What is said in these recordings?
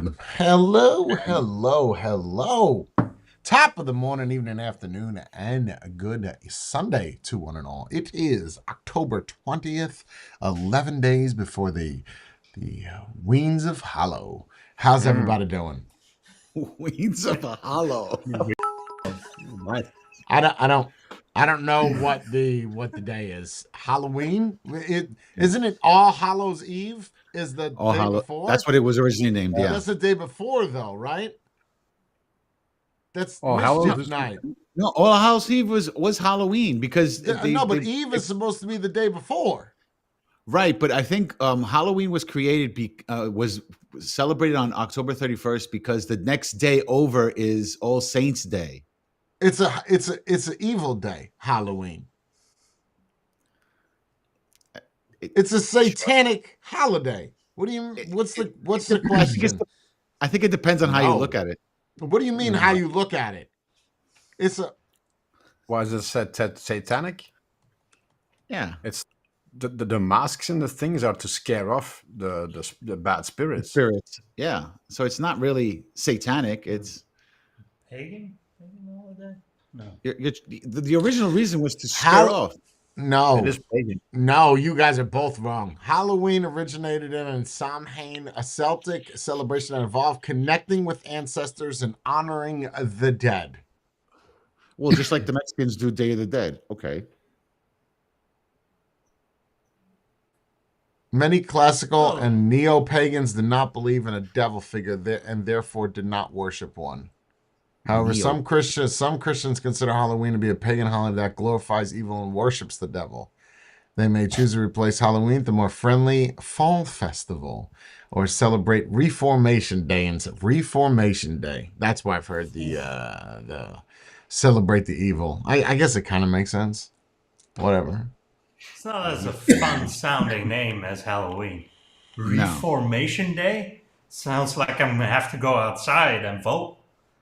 good. Hello, hello, hello. Top of the morning, evening, afternoon, and a good Sunday to one and all. It is October 20th, 11 days before the Weens of Hollow. How's everybody doing? Weeds of a hollow. What? I don't know what the day is. Halloween? Isn't it All Hallows Eve? Is the All day hollow. before? That's what it was originally named. Yeah. That's the day before though, right? That's Oh, Mischief Hallows. Night. No, All Hallows Eve was Halloween because No, but Eve is supposed to be the day before. right. But I think Halloween was created was celebrated on October 31st because the next day over is All Saints Day. It's an evil day, Halloween. It's a satanic holiday. What's the question? I think it depends on how you look at it. What do you mean how you look at it? It's a Why is it satanic? Yeah. It's the masks and the things are to scare off the bad spirits. Spirits. Yeah. So it's not really satanic. It's Pagan? No. The original reason was to scare off. No. It is pagan. No, you guys are both wrong. Halloween originated in Samhain, a Celtic celebration that involved connecting with ancestors and honoring the dead. Well, just like the Mexicans do Day of the Dead. Okay. Many classical and neo-pagans did not believe in a devil figure and therefore did not worship one. However, some Christians consider Halloween to be a pagan holiday that glorifies evil and worships the devil. They may choose to replace Halloween with a more friendly fall festival or celebrate Reformation Day. Reformation Day. That's why I've heard the celebrate the evil. I guess it kind of makes sense. Whatever. It's not as a fun sounding name as Halloween. Reformation Day? Sounds like I'm going to have to go outside and vote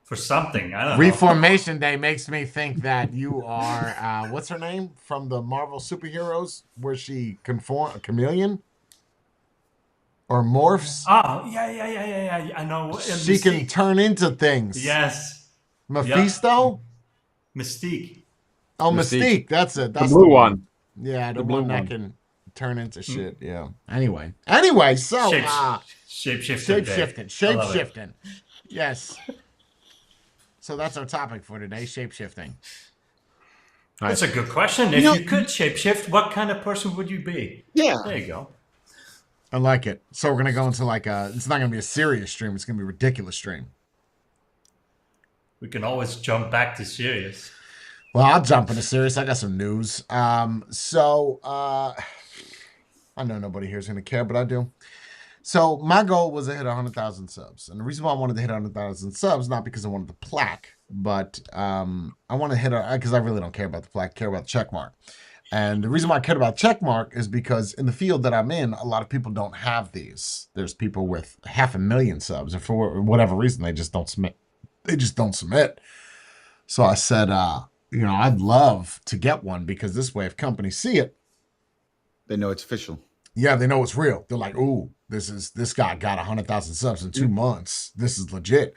for something. I don't know. Reformation Day makes me think that you are, what's her name from the Marvel superheroes, where she a chameleon or morphs. Oh, yeah. I know. She can turn into things. Yes. Mephisto? Yep. Mystique. Oh, Mystique. That's it. That's the blue one. Yeah, the blue one that one. can turn into shit. Yeah. Anyway, so shape-shifting. Yes. So that's our topic for today, shape-shifting. That's a good question. If you could shapeshift, what kind of person would you be? Yeah. There you go. I like it. So we're going to go into it's not going to be a serious stream. It's going to be a ridiculous stream. We can always jump back to serious. Well, I'll jump into serious. I got some news. I know nobody here is going to care, but I do. So my goal was to hit 100,000 subs. And the reason why I wanted to hit 100,000 subs, not because I wanted the plaque, but I want to hit because I really don't care about the plaque, I care about the check mark. And the reason why I cared about check mark is because in the field that I'm in, a lot of people don't have these. There's people with 500,000 subs, and for whatever reason, they just don't submit. So I said, I'd love to get one because this way, if companies see it, they know it's official. Yeah, they know it's real. They're like, "Ooh, this guy got 100,000 subs in 2 months. This is legit."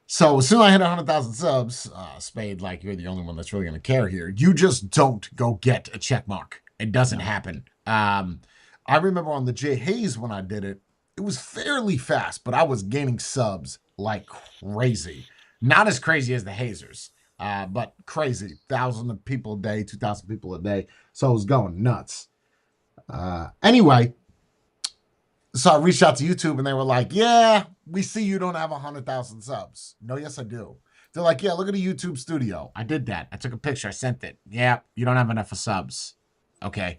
So as soon as I hit 100,000 subs, Spade, like you're the only one that's really going to care here. You just don't go get a check mark. It doesn't happen. I remember on the Jay Hayes when I did it, it was fairly fast, but I was gaining subs like crazy. Not as crazy as the Hazers, but crazy. 1,000 people a day, 2,000 people a day. So it was going nuts. Anyway, so I reached out to YouTube and they were like, yeah, we see you don't have 100,000 subs. No, yes, I do. They're like, yeah, look at the YouTube studio. I did that. I took a picture. I sent it. Yeah, you don't have enough for subs. Okay.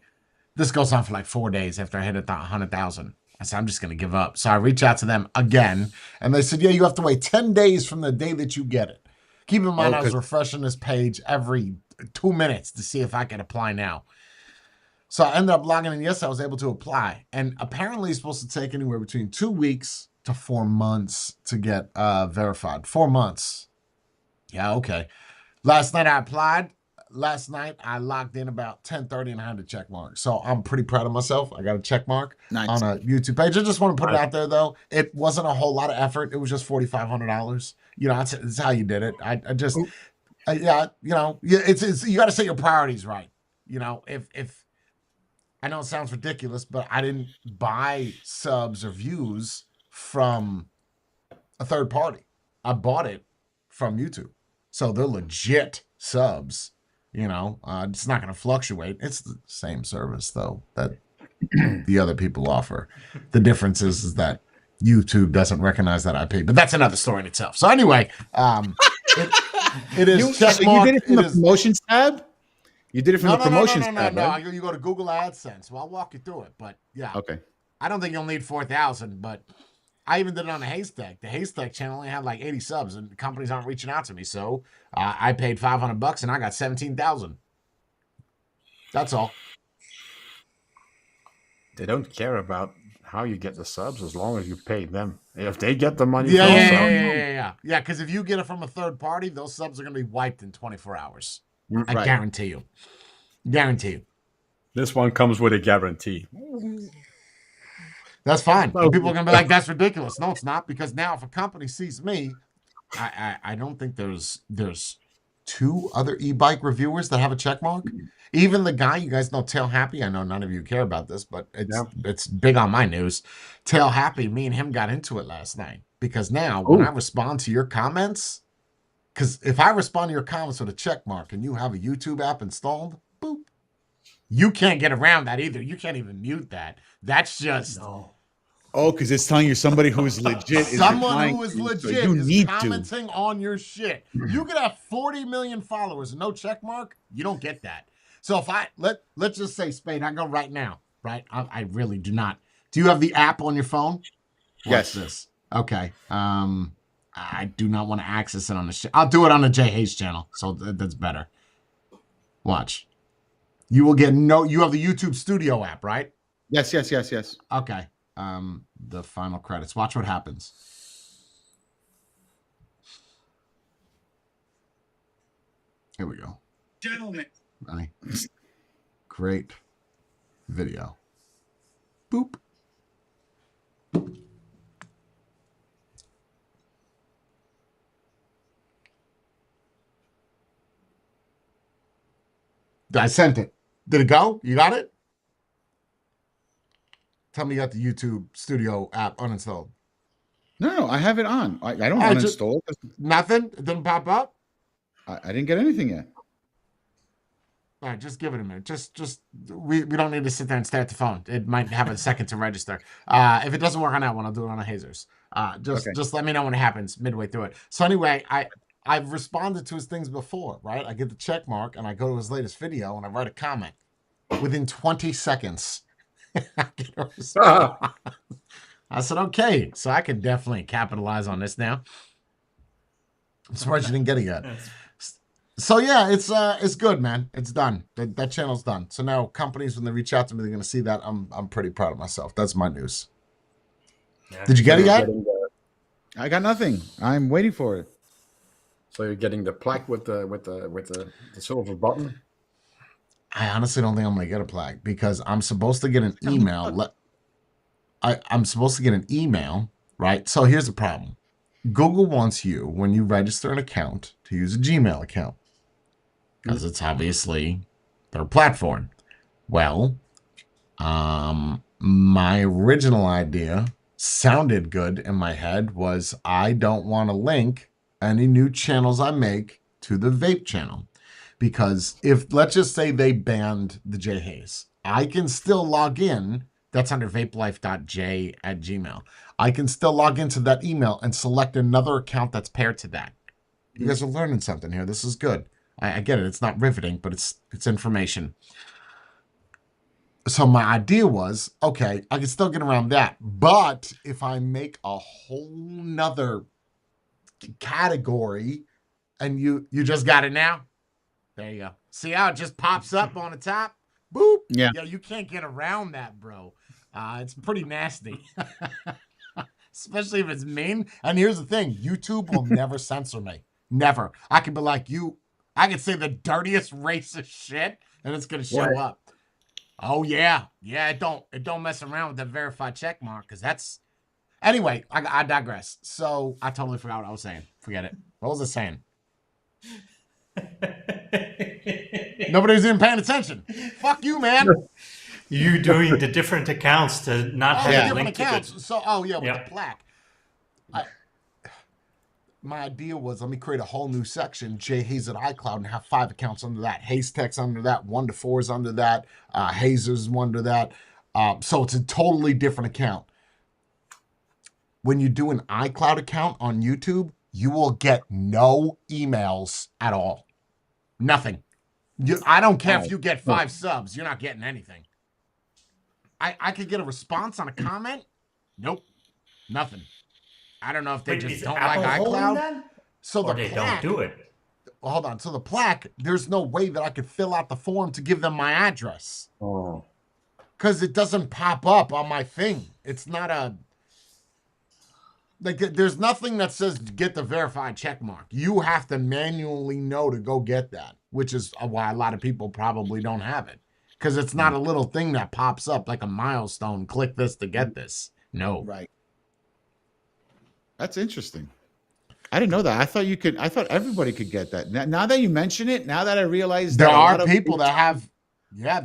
This goes on for like 4 days after I hit 100,000. I said, I'm just going to give up. So I reached out to them again and they said, yeah, you have to wait 10 days from the day that you get it. Keep in mind, I was refreshing this page every 2 minutes to see if I could apply now. So I ended up logging in. Yes, I was able to apply. And apparently it's supposed to take anywhere between 2 weeks to 4 months to get verified. 4 months. Yeah, okay. Last night I applied. last night I logged in about 10:30 and I had a check mark. So I'm pretty proud of myself. I got a check mark Nice. on a YouTube page. I just want to put it out there though. It wasn't a whole lot of effort. It was just $4,500. You know, that's how you did it. I just, yeah, you know, it's you got to set your priorities right. You know, if I know it sounds ridiculous, but I didn't buy subs or views from a third party. I bought it from YouTube. So they're legit subs, you know. It's not going to fluctuate. It's the same service though that the other people offer. The difference is that YouTube doesn't recognize that IP, but that's another story in itself. So anyway, it is check So mark. you did it from the is- promotions tab? You did it from the promotions tab, no. right? You go to Google AdSense. Well, I'll walk you through it, but yeah. Okay. I don't think you'll need 4,000, but I even did it on the Haystack. The Haystack channel only had like 80 subs, and companies aren't reaching out to me. So I paid $500 and I got 17,000. That's all. They don't care about how you get the subs as long as you pay them. If they get the money Yeah, from yeah, subs, yeah, yeah, yeah. Yeah, because if you get it from a third party, those subs are going to be wiped in 24 hours. I Right. guarantee you. Guarantee you. this one comes with a guarantee. That's fine. Oh. And people are gonna be like, "That's ridiculous." No, it's not, because now if a company sees me, I don't think there's two other e-bike reviewers that have a check mark. Even the guy you guys know, Tail Happy. I know none of you care about this, but it's big on my news. Tail Happy. Me and him got into it last night because now when I respond to your comments, because if I respond to your comments with a check mark and you have a YouTube app installed, boop, you can't get around that either. You can't even mute that. That's just. No. Oh, because it's telling you somebody who is legit. Someone who is replying to legit you, so you is need to. commenting on your shit. You could have 40 million followers and no check mark. You don't get that. So if let's just say, Spade, I go right now, right? I really do not. Do you have the app on your phone? What's Yes. this? Okay. I do not want to access it on the I'll do it on the Jay Hayes channel. So that's better. Watch. You will get you have the YouTube Studio app, right? Yes. Okay. The final credits. Watch what happens. Here we go. Gentlemen. Ready? Great video. Boop. I sent it. Did it go? You got it? Tell me you got the YouTube Studio app uninstalled. No, I have it on. I don't I just- uninstall it. Nothing? It didn't pop up? I didn't get anything yet. All right, just give it a minute. We don't need to sit there and stare at the phone. It might have a second to register. If it doesn't work on that one, I'll do it on a Hazers. Just let me know when it happens midway through it. So anyway, I've responded to his things before, right? I get the check mark and I go to his latest video and I write a comment. Within 20 seconds, I get a response. I said, okay, so I can definitely capitalize on this now. I'm surprised you didn't get it yet. So yeah, it's good, man. It's done. That channel's done. So now companies, when they reach out to me, they're gonna see that. I'm pretty proud of myself. That's my news. Yeah. Did you get it yet? I got nothing. I'm waiting for it. So you're getting the plaque with the silver button. I honestly don't think I'm gonna get a plaque because I'm supposed to get an email. I'm supposed to get an email, right? So here's the problem. Google wants you, when you register an account, to use a Gmail account because it's obviously their platform. Well, my original idea sounded good in my head was I don't want to link any new channels I make to the vape channel. Because if, let's just say they banned the Jay Hayes, I can still log in. That's under vapelife.j@gmail. I can still log into that email and select another account that's paired to that. You guys are learning something here. This is good. I get it. It's not riveting, but it's information. So my idea was, okay, I can still get around that. But if I make a whole nother category and you just got it now, there you go. See how it just pops up on the top? Boop. Yeah. You can't get around that, bro. It's pretty nasty. Especially if it's mean. And here's the thing. YouTube will never censor me. Never. I could be like, I could say the dirtiest racist shit, and it's gonna show What? up. Oh yeah. It don't mess around with that verified check mark, because that's anyway, I digress. So I totally forgot what I was saying. Forget it. What was I saying? Nobody's even paying attention. Fuck you, man. You doing the different accounts to not Oh, have yeah, it different linked to accounts. the. So, with Yep. the plaque. My idea was, let me create a whole new section, Jay Hayes at iCloud, and have 5 accounts under that. Hayes Tech's under that. 1 to 4 is under that. Hazer's under that. So it's a totally different account. When you do an iCloud account on YouTube, you will get no emails at all. Nothing. I don't care if you get 5 subs. You're not getting anything. I could get a response on a comment. Nope. Nothing. I don't know if they Wait, just is don't Apple like holding iCloud. that? So Or the they plaque, don't do it. hold on. So the plaque, there's no way that I could fill out the form to give them my address Oh. because it doesn't pop up on my thing. It's not a like. There's nothing that says get the verified check mark. You have to manually know to go get that, which is why a lot of people probably don't have it, because it's not a little thing that pops up like a milestone. Click this to get this. No. Right. That's interesting. I didn't know that. I thought you could. I thought everybody could get that. Now that you mention it, now that I realize There that a are lot of people that have, yeah,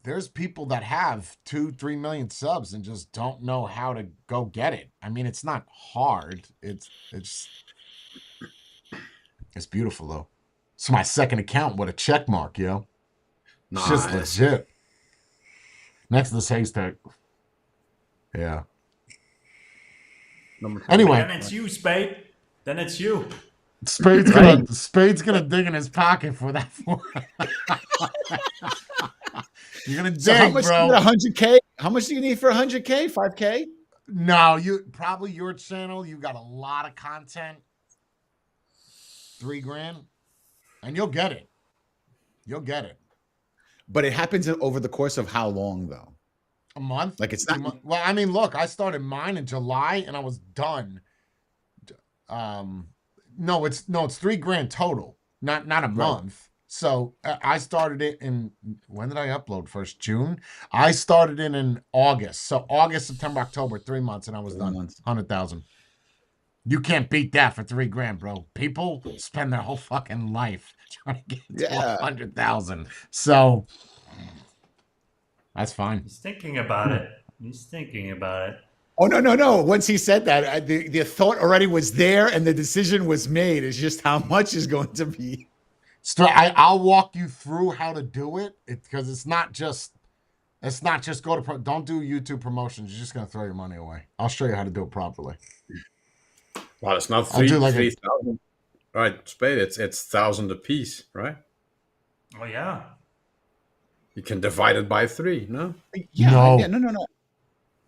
there's people that have 2-3 million subs and just don't know how to go get it. I mean, it's not hard. It's beautiful though. It's my second account with a check mark, yo. It's just Nice. legit. Next to this haystack. Yeah. Number 10. Anyway, Then it's you, Spade. Then it's you. Spade's gonna dig in his pocket for that. You're gonna dig, So how much bro. do you need 100K? How much do you need for 100K? 5K? No, you probably your channel. You got a lot of content. $3,000, and you'll get it. You'll get it. But it happens over the course of how long though? A month? Like it's 2 not. months? Well, I mean, look, I started mine in July and I was done. No, it's $3,000 total, not a month. So I started it in, when did I upload first? June. I started it in August. So August, September, October, 3 months, and I was 3 done. months. 100,000. You can't beat that for $3,000, bro. People spend their whole fucking life trying to get to 100,000. So that's fine. He's thinking about it. He's thinking about it. Oh no! Once he said that, the thought already was there, and the decision was made. It's just how much is going to be. I'll walk you through how to do it, because it's not just go to don't do YouTube promotions. You're just gonna throw your money away. I'll show you how to do it properly. Well, it's not I'll do like 3,000. Right, Spade. It's 1,000 a piece, right? Oh yeah. You can divide it by 3. No. Yeah, No. No.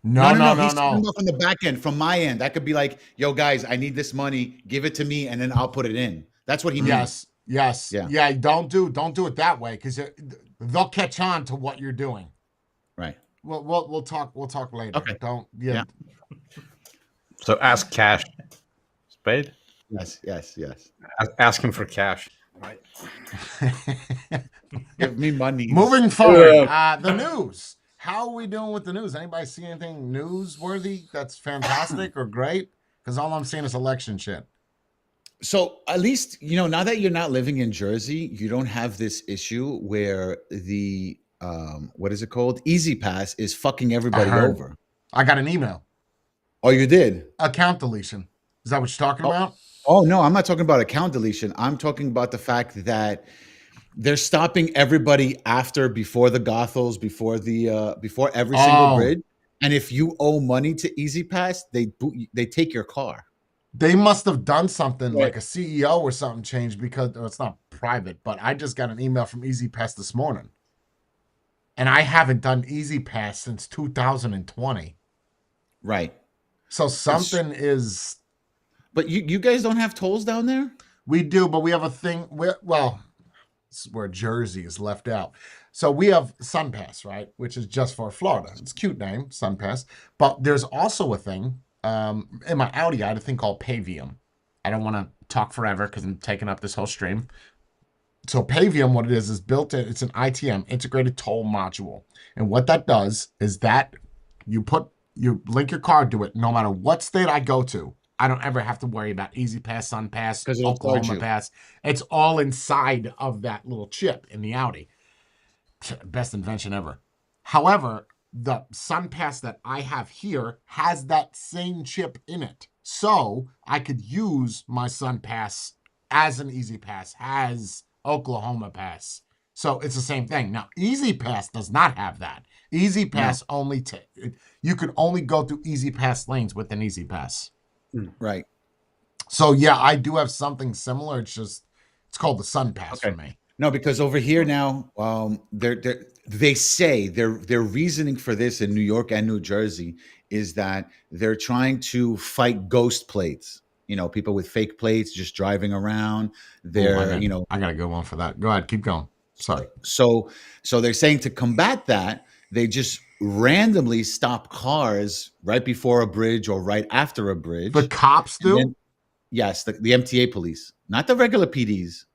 No. He's talking about from the back end, from my end. That could be like, yo, guys, I need this money. Give it to me, and then I'll put it in. That's what he means. Yes. Yeah. Yeah. Don't do it that way, because they'll catch on to what you're doing. Right. We'll talk later. Okay. Don't. Yeah. So ask cash, Spade. Yes. Ask him for cash. Right. Give me money. Moving forward, the news. How are we doing with the news? Anybody see anything newsworthy that's fantastic or great? Because all I'm seeing is election shit. So at least, now that you're not living in Jersey, you don't have this issue where the what is it called? Easy Pass is fucking everybody over. I got an email. Oh, you did? Account deletion. Is that what you're talking about? Oh no, I'm not talking about account deletion. I'm talking about the fact that they're stopping everybody before the Gothels, before every single bridge. And if you owe money to Easy Pass, they take your car. They must have done something like a CEO or something changed, because it's not private, but I just got an email from Easy Pass this morning. And I haven't done Easy Pass since 2020. Right. So something is. But you guys don't have tolls down there? We do, but we have a thing. This is where Jersey is left out. So we have SunPass, right? Which is just for Florida. It's a cute name, SunPass. But there's also a thing. In my Audi, I had a thing called Pavium. I don't want to talk forever because I'm taking up this whole stream. So Pavium, what it is built in. It's an ITM, integrated toll module, and what that does is that you link your card to it. No matter what state I go to, I don't ever have to worry about Easy Pass, Sun Pass, 'Cause it'll charge Oklahoma you. Pass. It's all inside of that little chip in the Audi. Best invention ever. However, the Sun Pass that I have here has that same chip in it. So I could use my Sun Pass as an Easy Pass, as Oklahoma Pass. So it's the same thing. Now, Easy Pass does not have that. Easy Pass only you could only go through Easy Pass lanes with an Easy Pass. Right. So yeah, I do have something similar. It's called the Sun Pass for me. No, because over here now, they say their reasoning for this in New York and New Jersey is that they're trying to fight ghost plates. You know, people with fake plates just driving around. They're, you know, I got a good one for that. Go ahead, keep going. Sorry. So they're saying to combat that, they just randomly stop cars right before a bridge or right after a bridge. The cops do? Then, yes, the MTA police, not the regular PDs.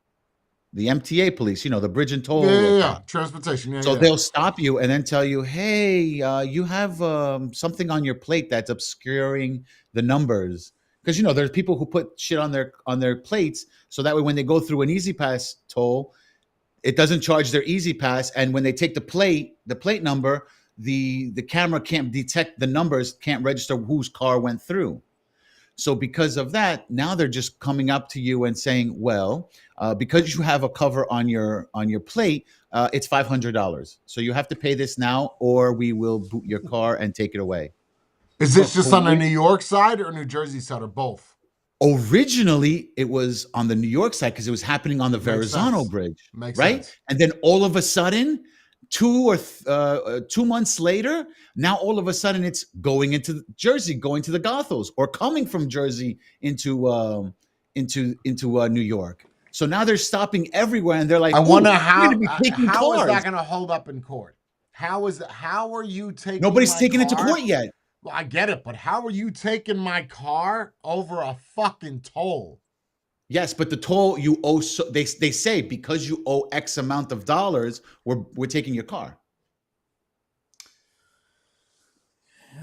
The MTA police, you know, the bridge and toll. Yeah. Transportation. Yeah, so they'll stop you and then tell you, hey, you have something on your plate that's obscuring the numbers. Because, you know, there's people who put shit on their plates. So that way when they go through an Easy Pass toll, it doesn't charge their Easy Pass. And when they take the plate number, the camera can't detect the numbers, can't register whose car went through. So because of that, now they're just coming up to you and saying, well, because you have a cover on your plate, it's $500. So you have to pay this now, or we will boot your car and take it away. Is this just on the New York side or New Jersey side or both? Originally, it was on the New York side because it was happening on the Verrazano Bridge, Makes right? sense. And then all of a sudden, 2 months later, now all of a sudden it's going into Jersey, going to the Gothels, or coming from Jersey into New York. So now they're stopping everywhere, and they're like, I wonder how how is that going to hold up in court? How are you taking? Nobody's my taking it to car? court yet. Well, I get it, but how are you taking my car over a fucking toll? Yes, but the toll you owe, so they say because you owe X amount of dollars, we're taking your car.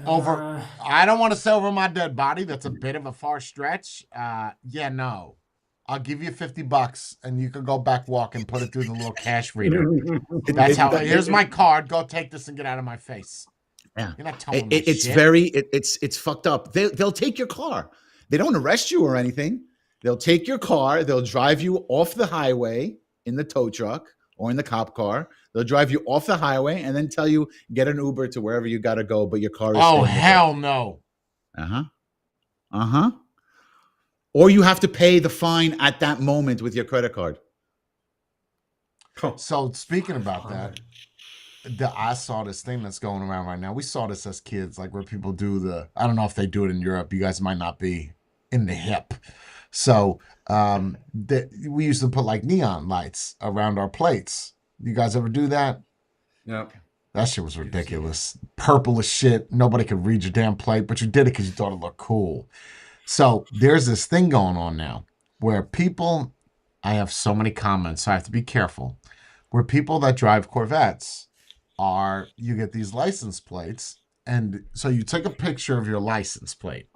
Over, I don't want to say over my dead body. That's a bit of a far stretch. Yeah, no. I'll give you $50 and you can go back walk and put it through the little cash reader. That's how. Here's my card. Go take this and get out of my face. Yeah, you're not telling it's shit. it's fucked up. They'll take your car. They don't arrest you or anything. They'll take your car. They'll drive you off the highway in the tow truck or in the cop car. They'll drive you off the highway and then tell you get an Uber to wherever you got to go. But your car is hell no. Or you have to pay the fine at that moment with your credit card. So speaking about that, I saw this thing that's going around right now. We saw this as kids, like where people do I don't know if they do it in Europe. You guys might not be in the hip. So we used to put like neon lights around our plates. You guys ever do that? Yep. That shit was ridiculous. Purple as shit. Nobody could read your damn plate, but you did it because you thought it looked cool. So there's this thing going on now where people, I have so many comments, so I have to be careful, where people that drive Corvettes you get these license plates, and so you take a picture of your license plate.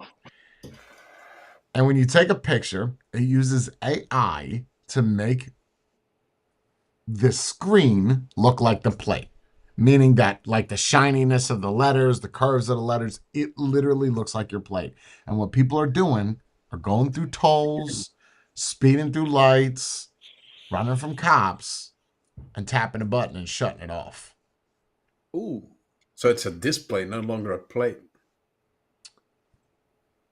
And when you take a picture, it uses AI to make the screen look like the plate. Meaning that like the shininess of the letters, the curves of the letters, it literally looks like your plate. And what people are doing are going through tolls, speeding through lights, running from cops, and tapping a button and shutting it off. Ooh. So it's a display, no longer a plate.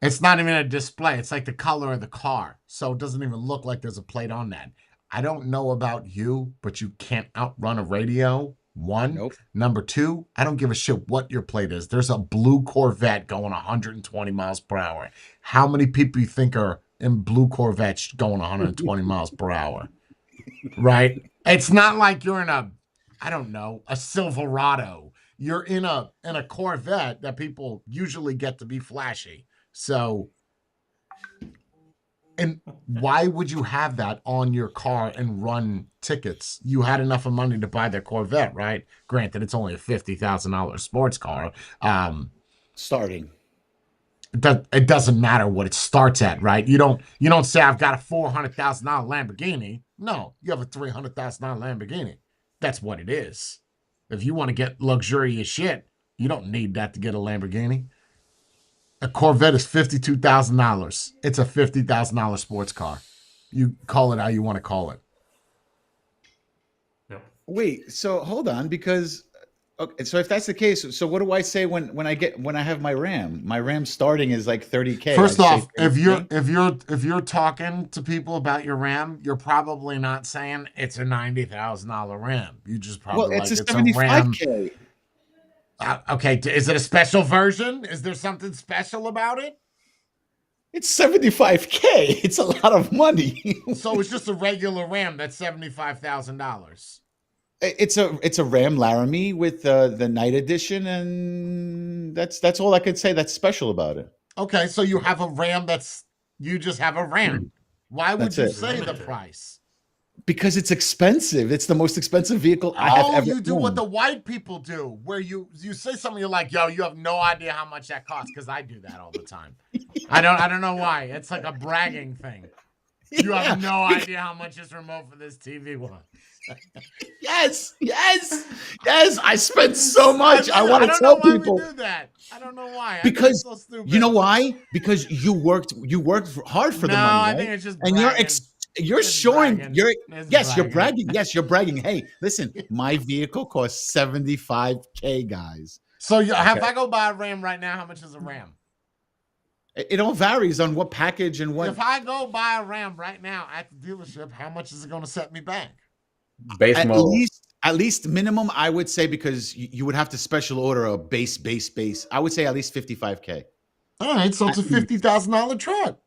It's not even a display. It's like the color of the car. So it doesn't even look like there's a plate on that. I don't know about you, but you can't outrun a radio. One. Nope. Number two, I don't give a shit what your plate is. There's a blue Corvette going 120 miles per hour. How many people you think are in blue Corvettes going 120 miles per hour? Right? It's not like you're in a Silverado. You're in a Corvette that people usually get to be flashy. So And why would you have that on your car and run tickets? You had enough of money to buy their Corvette, right? Granted, it's only a $50,000 sports car. Starting. It doesn't matter what it starts at, right? You don't say I've got a $400,000 Lamborghini. No, you have a $300,000 Lamborghini. That's what it is. If you want to get luxurious shit, you don't need that to get a Lamborghini. A Corvette is $52,000. It's a $50,000 sports car. You call it how you want to call it. Yep. Wait, so hold on, because okay, so if that's the case, so what do I say when I have my Ram? My Ram starting is like 30K. First I off, say if you're talking to people about your RAM, you're probably not saying it's a $90,000 RAM. You just probably well, it's like a it's a RAM. 75K. Okay, is it a special version? Is there something special about it? It's 75K. It's a lot of money. So it's just a regular RAM that's $75,000. It's a Ram Laramie with the night edition, and that's all I could say that's special about it. Okay, so you have a RAM you just have a RAM. Why would That's you it. say the price? Because it's expensive. It's the most expensive vehicle I have ever You do what owned. the white people do, where you say something, you're like, yo, you have no idea how much that costs, because I do that all the time. I don't know why. It's like a bragging thing. You Yeah. have no idea how much this remote for this TV was. Yes. I spent so much. I want to don't tell know why people we do that. I don't know why. I think because it's so stupid. you know why? Because you worked hard for the No, money, I right? think it's just and bragging. you're It's showing bragging. It's yes, you're bragging. bragging. Yes, you're bragging. Hey, listen, my vehicle costs 75K, guys. So if I go buy a RAM right now, how much is a RAM? It all varies on what package and what. If I go buy a RAM right now at the dealership, how much is it going to set me back? Base model. At least minimum, I would say, because you would have to special order a base. I would say at least 55K. All right, so it's a $50,000 truck.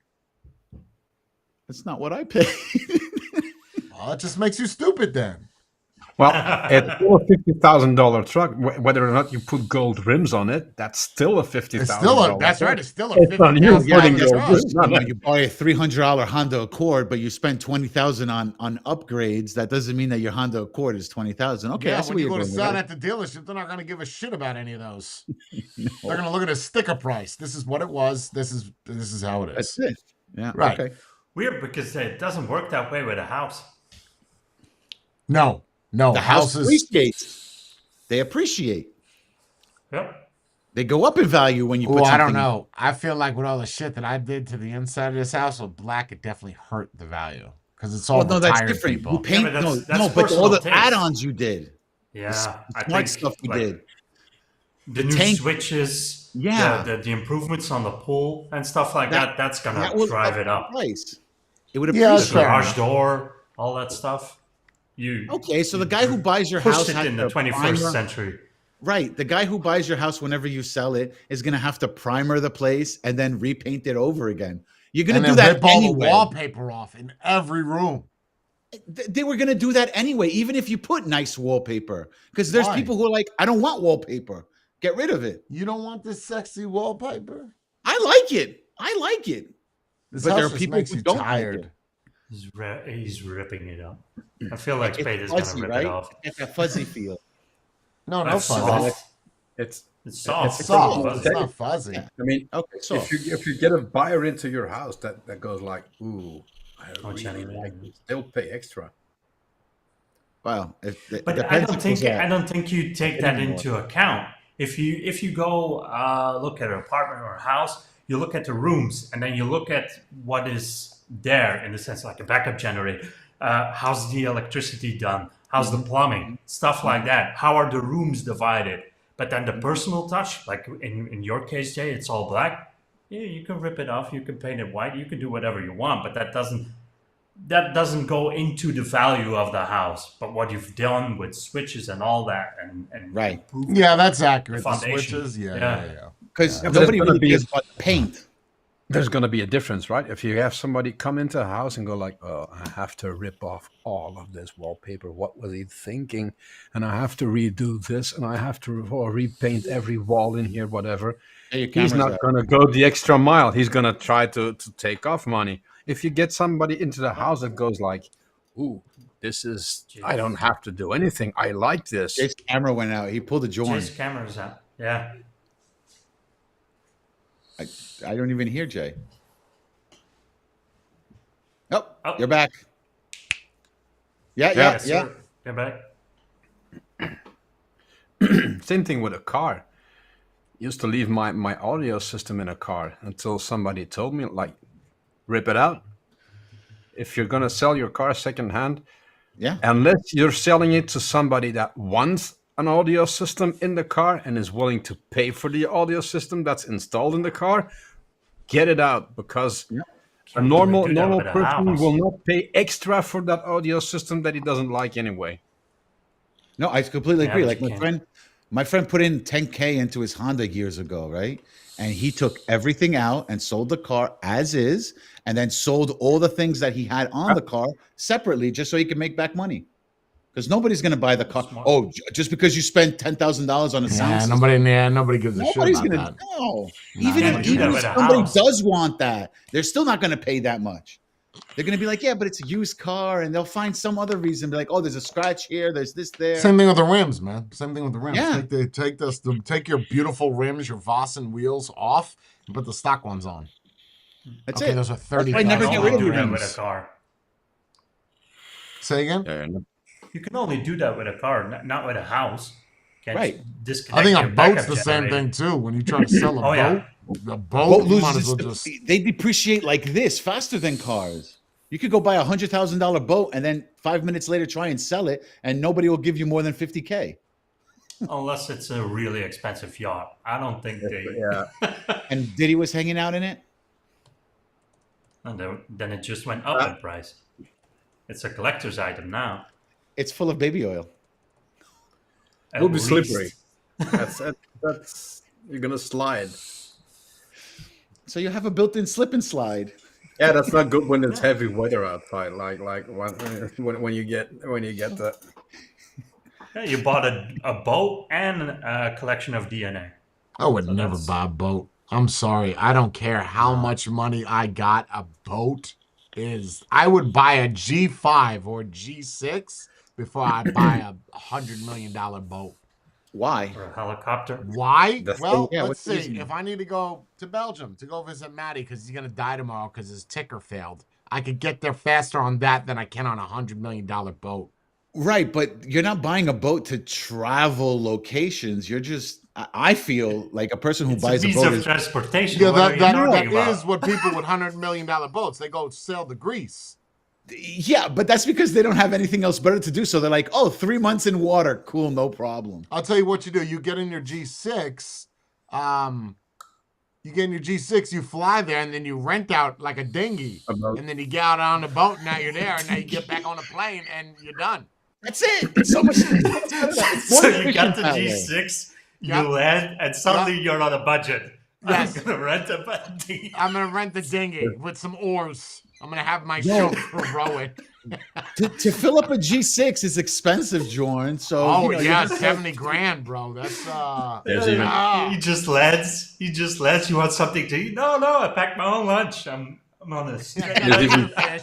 That's not what I pay. Well, it just makes you stupid then. Well, it's still a $50,000 truck. Whether or not you put gold rims on it, that's still a $50,000. It's still that's right. It's still a It's on you putting $50,000 gold truck. rims on it. You buy a $300 Honda Accord, but you spend $20,000 on upgrades. That doesn't mean that your Honda Accord is $20,000. Okay, Yeah, that's when what you you're go to going sell it with. at the dealership, they're not going to give a shit about any of those. They're going to look at a sticker price. This is what it was. This is how it is. That's it. Yeah. Right. Okay. Weird, because it doesn't work that way with a house. No, The house houses. appreciates. They appreciate. Yep. They go up in value when you put Oh, something. I don't know. I feel like with all the shit that I did to the inside of this house with black, it definitely hurt the value because it's all Well, no, that's retired different. people. You paint but that's but all personal the taste. add-ons you did. Yeah. I Smart think stuff you like, did. The new tank- switches, Yeah. the improvements on the pool and stuff like That- that's gonna That will drive it up. Price. It would Yeah, The appreciate. sure. garage door, all that stuff. You Okay, so the guy who buys your house pushed it has in the to 21st primer- century. Right. The guy who buys your house whenever you sell it is going to have to primer the place and then repaint it over again. You're going And to do then that rip all the anyway. wallpaper off in every room. They were going to do that anyway, even if you put nice wallpaper. Because there's Why? people who are like, I don't want wallpaper. Get rid of it. You don't want this sexy wallpaper? I like it. I like it. This But there house are just people makes who you don't like tired. it. He's ripping it up. I feel like Spade is fuzzy, gonna rip right? it off. It's that fuzzy feel. No, no It's fuzzy. soft. It's It's soft. It's soft. Fuzzy. It's not fuzzy. Yeah. I mean, Okay, so if you get a buyer into your house that goes like, ooh, I really genuine. like this, they'll pay extra. well, it But depends I don't think you take that anymore. into account. If you go look at an apartment or a house, you look at the rooms and then you look at what is there in the sense like a backup generator. How's the electricity done? How's the plumbing? Stuff like that. How are the rooms divided? But then the personal touch, like in your case, Jay, it's all black. Yeah, you can rip it off. You can paint it white. You can do whatever you want. But that doesn't go into the value of the house. But what you've done with switches and all that, and Right. improvement. Yeah, that's accurate. The The foundation. switches, yeah. Yeah. because Yeah, but nobody it's gonna really be cares about paint. There's going to be a difference, right? If you have somebody come into a house and go like, oh, I have to rip off all of this wallpaper. What was he thinking? And I have to redo this and I have to repaint every wall in here, whatever. Hey, your He's camera's not out. going to go the extra mile. He's going to try to take off money. if you get somebody into the house that goes like, "Ooh, this is I don't have to do anything. I like this." Jay's camera went out. He pulled a joint. Jay's camera's out. Yeah. I don't even hear Jay. Oh, Oh. you're back. Yeah. Yes, sir. Get back. Same thing with a car. Used to leave my audio system in a car until somebody told me, like, rip it out. If you're gonna sell your car secondhand, Yeah. unless you're selling it to somebody that wants an audio system in the car and is willing to pay for the audio system that's installed in the car, get it out, because a normal do that with a person house. will not pay extra for that audio system that he doesn't like anyway. No, I completely Yeah, agree. but Like you my friend put in 10K into his Honda years ago, right? And he took everything out and sold the car as is, and then sold all the things that he had on the car separately, just so he could make back money. Because nobody's going to buy the car. Smart. Oh, just because you spent $10,000 on a sound Yeah, system. nobody gives a shit Nobody's about gonna that. know. No, Even nobody if, does even that if with a somebody house. does want that, they're still not going to pay that much. They're going to be like, yeah, but it's a used car, and they'll find some other reason. Be like, oh, there's a scratch here, there's this there. Same thing with the rims, man. Same thing with the rims. Yeah. Take your beautiful rims, your Vossen wheels off, and put the stock ones on. That's Okay, it. those are That's why I 30. never You get can rid only of do your that with rims. a car. Say again. You can only do that with a car, not with a house. Can't Right. disconnect I think your a boat's backup the same generator. thing too. When you try to sell a Oh, yeah. boat, Boat you might loses as well its- just. they depreciate like this faster than cars. You could go buy a $100,000 boat and then 5 minutes later try and sell it, and nobody will give you more than 50K. Unless it's a really expensive yacht. I don't think they. Yeah. And Diddy was hanging out in it. And then it just went up in price. It's a collector's item now. It's full of baby oil. At It'll be least. slippery. That's you're gonna slide. So you have a built-in slip and slide. Yeah, that's not good when it's heavy weather outside. Like when you get the. Yeah, you bought a boat and a collection of DNA. I would So never that's- buy a boat. I'm sorry. I don't care how much money I got. A boat is. I would buy a G5 or G6 before I buy a $100 million boat. Why? Or a helicopter. Why? That's Well, yeah, let's what's the see. reason? If I need to go to Belgium to go visit Maddie because he's gonna die tomorrow because his ticker failed, I could get there faster on that than I can on a $100 million boat. Right, but you're not buying a boat to travel locations. You're just. I feel like a person who It's a buys a means boat of is. transportation. Yeah, What are you that talking about? is what people with $100 million boats they go sail to Greece. Yeah, but that's because they don't have anything else better to do. So they're like, oh, 3 months in water. Cool, no problem. I'll tell you what you do. You get in your G6. You get in your G6. You fly there, and then you rent out like a dinghy, A boat. and then you get out on the boat. Now you're there, and now you get back on the plane, and you're done. That's it. It's so much. It's more So you got efficient the that way. G6, you Yeah. land, and suddenly you're on a budget. Yes. I'm gonna rent a budget. I'm gonna rent the dinghy with some oars. I'm gonna have my No. chauffeur row it. To fill up a G6 is expensive, Jorn. So Oh you know, yeah, you're just- 70 grand, bro. That's There's even- Ah. He just lands. You want something to eat? No, I packed my own lunch. I'm on a straight I got a even- tuna fish.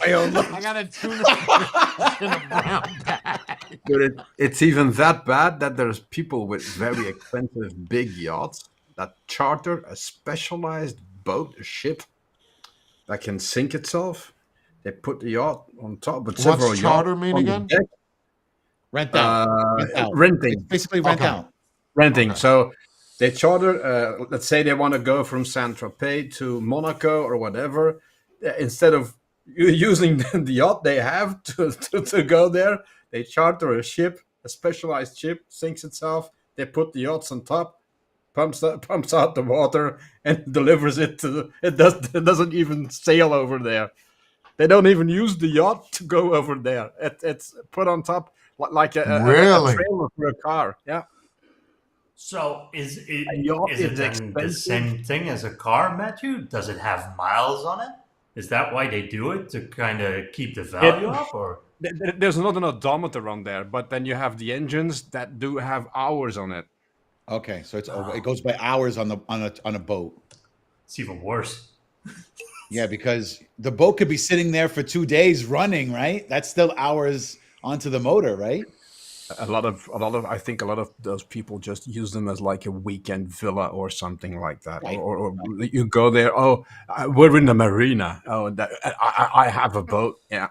I got a tuna fish in a brown bag. But it's even that bad that there's people with very expensive big yachts that charter a specialized boat, a ship that can sink itself. They put the yacht on top, but several What's charter yachts mean on the again? deck. rent out. Rent out. Renting. It's basically rent Okay. out. Renting. Okay. So they charter, let's say they want to go from Saint Tropez to Monaco or whatever. Instead of using the yacht they have to go there, they charter a ship, a specialized ship, sinks itself. They put the yachts on top, pumps out the water, and delivers it to. It doesn't even sail over there. They don't even use the yacht to go over there. It's put on top like a Really? trailer for a car. Yeah. So is it, yacht is it is then the expensive. same thing as a car, Matthew? Does it have miles on it? Is that why they do it, to kind of keep the value up, or? There's not an odometer on there, but then you have the engines that do have hours on it. Okay, so it goes by hours on a boat. It's even worse. Yeah, because the boat could be sitting there for 2 days running, right? That's still hours onto the motor, right? I think a lot of those people just use them as like a weekend villa or something like that, Right. or you go there. Oh, we're in the marina. Oh, I have a boat. Yeah,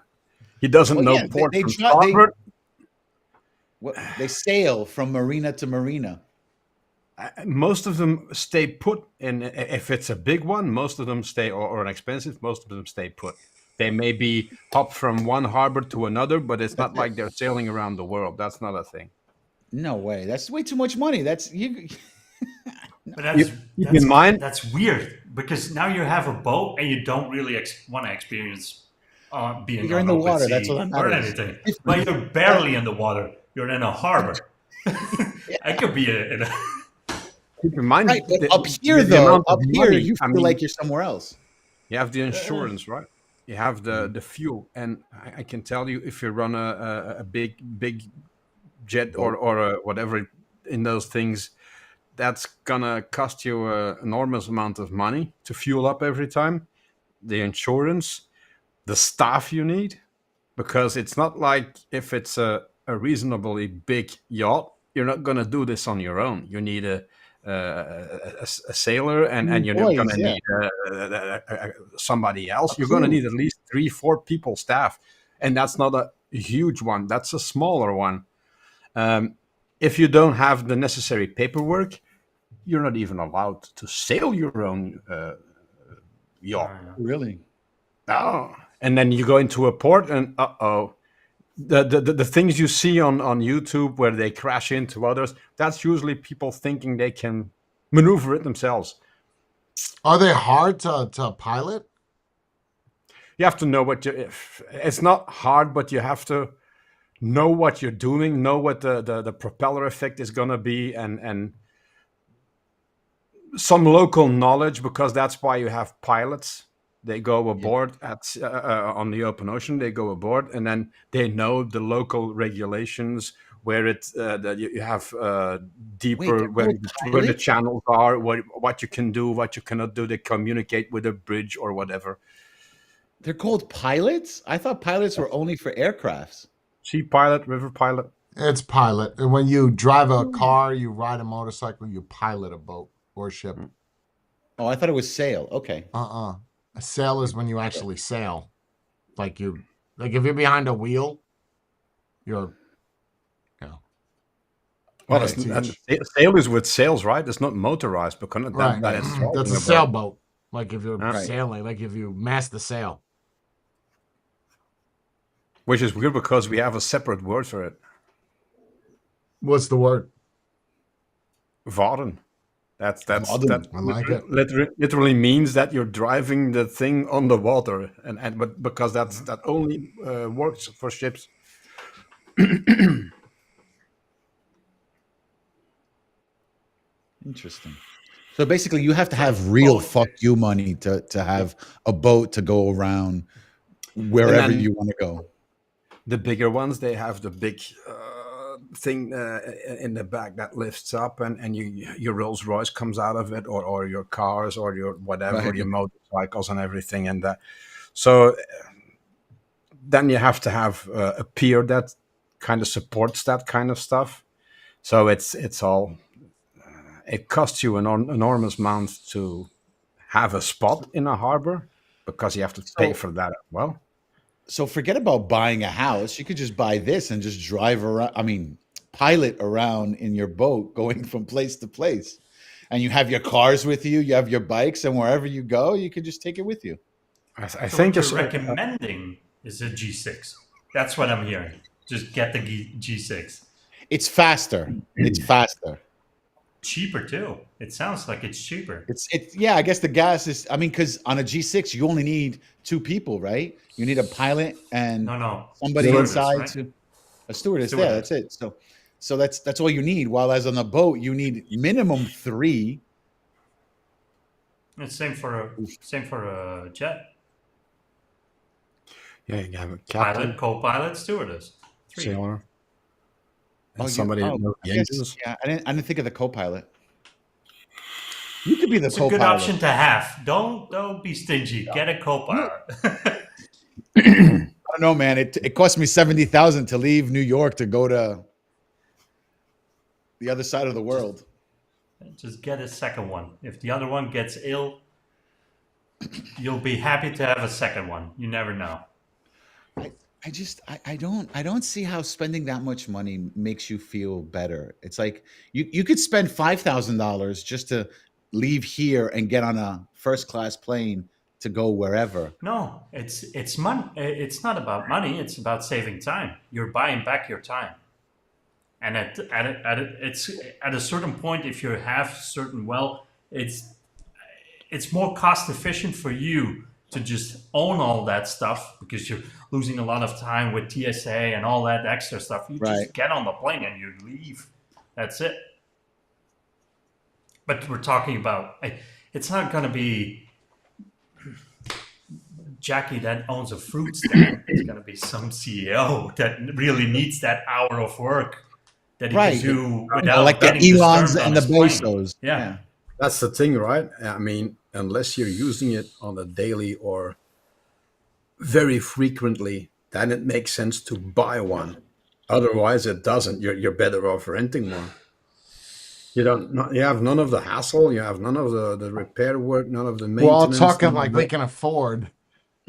he doesn't Well, know yeah, port they from try they starboard. they sail from marina to marina. Most of them stay put. In if it's a big one, most of them stay, or an expensive, most of them stay put. They may be hop from one harbor to another, but it's That's not it. like they're sailing around the world. That's not a thing. No way. That's way too much money. That's you. But Keep in mind, that's weird because now you have a boat and you don't really want to experience being You're in on the open water. That's all sea that or matters. anything. It's But different. you're barely in the water. You're in a harbor. I could be in a keep in mind Right, but up here the though, amount of up here money. you I feel like mean, you're somewhere else. you have the insurance, right? You have the fuel, and I can tell you if you run a big jet Boat. or whatever in those things, that's gonna cost you an enormous amount of money to fuel up every time. The insurance, the staff you need, because it's not like if it's a reasonably big yacht, you're not gonna do this on your own. You need a sailor, and you're Boys, gonna yeah. need somebody A else. You're gonna crew. need at least 3 4 people staff, and that's not a huge one. That's a smaller one. If you don't have the necessary paperwork, you're not even allowed to sail your own yacht. Really? Oh. And then you go into a port, and the things you see on YouTube where they crash into others, that's usually people thinking they can maneuver it themselves. Are they hard to pilot? You have to know it's not hard, but you have to know what you're doing, know what the propeller effect is going to be, and some local knowledge, because that's why you have pilots. They go aboard on the open ocean. They go aboard, and then they know the local regulations where that you have deeper they're called where the pilots? channels are, what you can do, what you cannot do. They communicate with a bridge or whatever. They're called pilots? I thought pilots were only for aircrafts. Sea pilot, river pilot. It's pilot. And when you drive a car, you ride a motorcycle, you pilot a boat or ship. Oh, I thought it was sail. Okay. A sail is when you actually sail. Like if you're behind a wheel, you're Well, Right, and sail is with sails, right? It's not motorized, because right. that is That's a about- sailboat. Like if you're Right. sailing, like if you mast the sail. Which is weird because we have a separate word for it. What's the word? Varen. That I like it. literally means that you're driving the thing on the water, but because that only works for ships. Interesting. So basically you have to have real fuck you money to have a boat to go around wherever then- you want to go. The bigger ones, they have the big thing in the back that lifts up, and your Rolls Royce comes out of it, or your cars, or your whatever, Right. your motorcycles and everything, and so then you have to have a pier that kind of supports that kind of stuff. So it's all it costs you an enormous amount to have a spot in a harbor, because you have to pay for that as well. So forget about buying a house. You could just buy this and just drive around. I mean, pilot around in your boat going from place to place. And you have your cars with you, you have your bikes, and wherever you go, you could just take it with you. I So think what it's you're recommending is a G6. That's what I'm hearing. Just get the G6. It's faster. It's faster. Cheaper too. It sounds like it's cheaper. It's yeah, I guess the gas is because on a G6 you only need 2 people, right? You need a pilot and No. somebody Stewardess, inside right? to a stewardess. Yeah, Stewardess. that's it. So that's all you need. While as on the boat, you need minimum 3. It's same for a jet. yeah, you have a captain, Pilot, co-pilot, stewardess. 3. sailor, and somebody I that knows the guess, engines. yeah, I didn't think of the co-pilot. You could be the It's a good co-pilot. option to have. Don't be stingy. Get a co-pilot. I don't know, man. It cost me $70,000 to leave New York to go to the other side of the world. Just get a second one. If the other one gets ill, you'll be happy to have a second one. You never know. I don't see how spending that much money makes you feel better. It's like you could spend $5,000 just to leave here and get on a first class plane to go wherever. No, it's money. It's not about money. It's about saving time. You're buying back your time. And it's at a certain point, if you have certain it's more cost efficient for you to just own all that stuff because you're losing a lot of time with TSA and all that extra stuff. You just get on the plane and you leave. That's it. But we're talking about, it's not going to be Jackie that owns a fruit stand. It's going to be some CEO that really needs that hour of work that he can do without like the getting Elons disturbed on and the his plane. Bezos. Yeah. That's the thing, right? I mean, unless you're using it on a daily or very frequently, then it makes sense to buy one. Otherwise, it doesn't. You're better off renting one. You have none of the hassle. You have none of the repair work, none of the maintenance. We're all talking like we can afford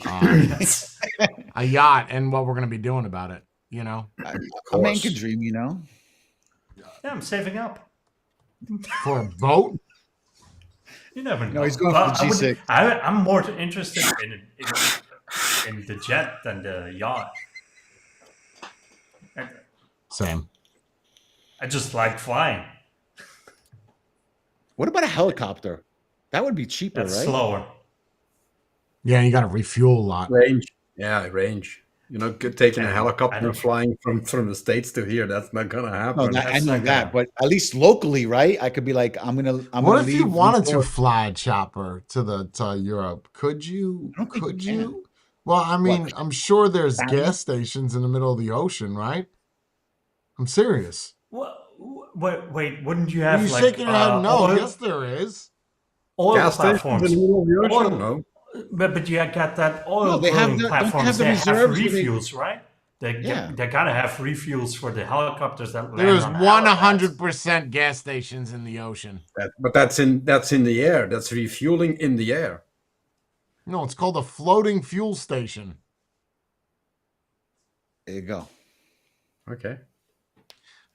a yacht and what we're going to be doing about it. You know, A man can dream, you know. Yeah, I'm saving up. for a boat. You never know. No, he's going for the G6. I'm more interested in the jet than the yacht. Same. I just like flying. What about a helicopter? That would be cheaper, That's right? slower. Yeah, you got to refuel a lot. Range. Yeah, range. You know, taking a helicopter don't- and flying from the States to here, that's not going to happen. No, I That's know not that, but at least locally, right? I could be like, I'm What gonna if leave you wanted to New York. fly a chopper to Europe? Could you? I don't think Could you can. you? Well, I mean, What? I'm sure there's That- gas stations in the middle of the ocean, right? I'm serious. Wait, wouldn't you Are have you like shaking your head? No, oil, yes, there is. oil Gas stations platforms? in the middle of the ocean? Oil- No. But you got that oil No, they have drilling the- don't they have platforms the that have reserves where they- refuels, right? Yeah. They gotta have refuels for the helicopters that land There's on 100% gas stations in the ocean. But that's in the air. That's refueling in the air. No, it's called a floating fuel station. There you go. Okay.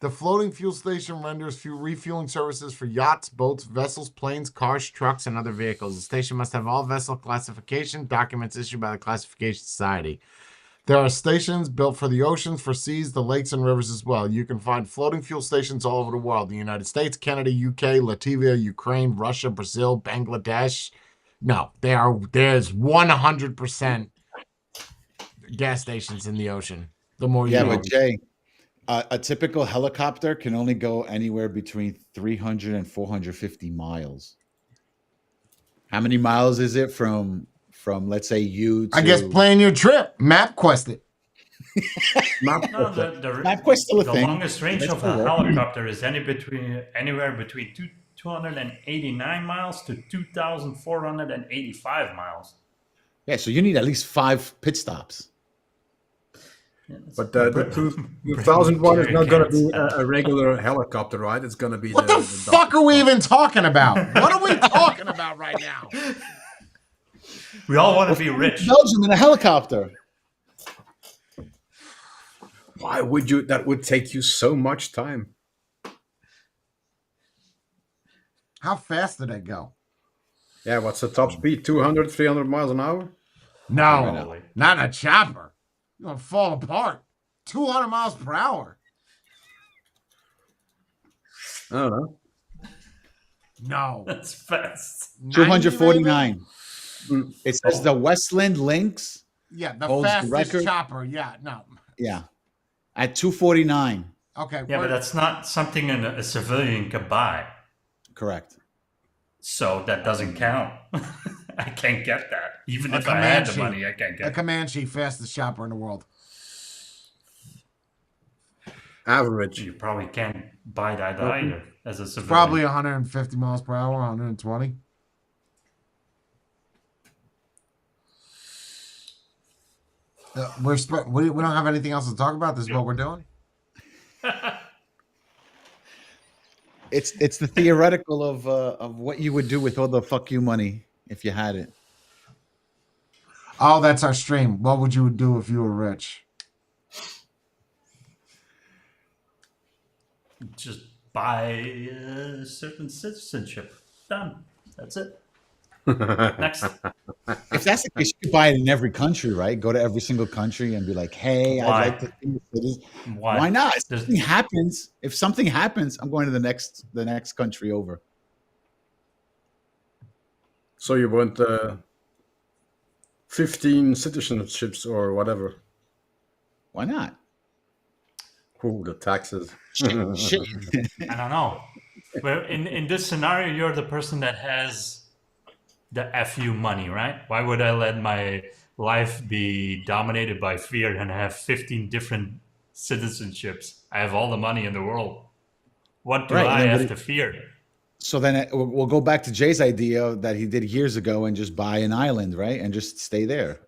The floating fuel station renders fuel refueling services for yachts, boats, vessels, planes, cars, trucks, and other vehicles. The station must have all vessel classification documents issued by the Classification Society. There are stations built for the oceans, for seas, the lakes, and rivers as well. You can find floating fuel stations all over the world. The United States, Canada, UK, Latvia, Ukraine, Russia, Brazil, Bangladesh. No, there's 100% gas stations in the ocean. The more you Yeah, know. but Jay, a typical helicopter can only go anywhere between 300 and 450 miles. How many miles is it from let's say you to I guess plan your trip. MapQuest it. No, MapQuest's still a the thing. longest range That's of still a work. helicopter is anywhere between 289 miles to 2,485 miles. Yeah, so you need at least 5 pit stops. But the 2001 is not going to be a regular helicopter, right? It's going to be What the fuck are we even talking about? What are we talking about right now? We all want to be rich. Belgium in a helicopter. Why would you? That would take you so much time. How fast did it go? Yeah, what's the top speed? 200, 300 miles an hour? No, Probably. not in a chopper. You're gonna fall apart. 200 miles per hour. I don't know. No. That's fast. 249. 90 maybe? It says the Westland Lynx. Yeah, the Holds the fastest record. chopper. Yeah, no. Yeah. At 249. Okay. Yeah, but what- that's not something a civilian could buy. Correct. So that doesn't count. I can't get that. Even A if I had the Comanche. money, I can't a get it. Comanche, fastest chopper in the world. Average. You probably can't buy that Okay. either as a It's civilian. probably 150 miles per hour, 120. We don't have anything else to talk about. This is what we're doing. It's the theoretical of what you would do with all the fuck you money if you had it. Oh, that's our stream. What would you do if you were rich? Just buy a certain citizenship. Done. That's it. Next. If that's the case, you could buy it in every country, right? Go to every single country and be like, "Hey, Why? I'd like to be a citizen." Why not? If something happens, I'm going to the next country over. So you want 15 citizenships or whatever? Why not? Oh, the taxes. Shit. I don't know. But in this scenario, you're the person that has the FU money, right? Why would I let my life be dominated by fear and have 15 different citizenships? I have all the money in the world. What do Right, and I then have what to fear? So then we'll go back to Jay's idea that he did years ago and just buy an island, right? And just stay there.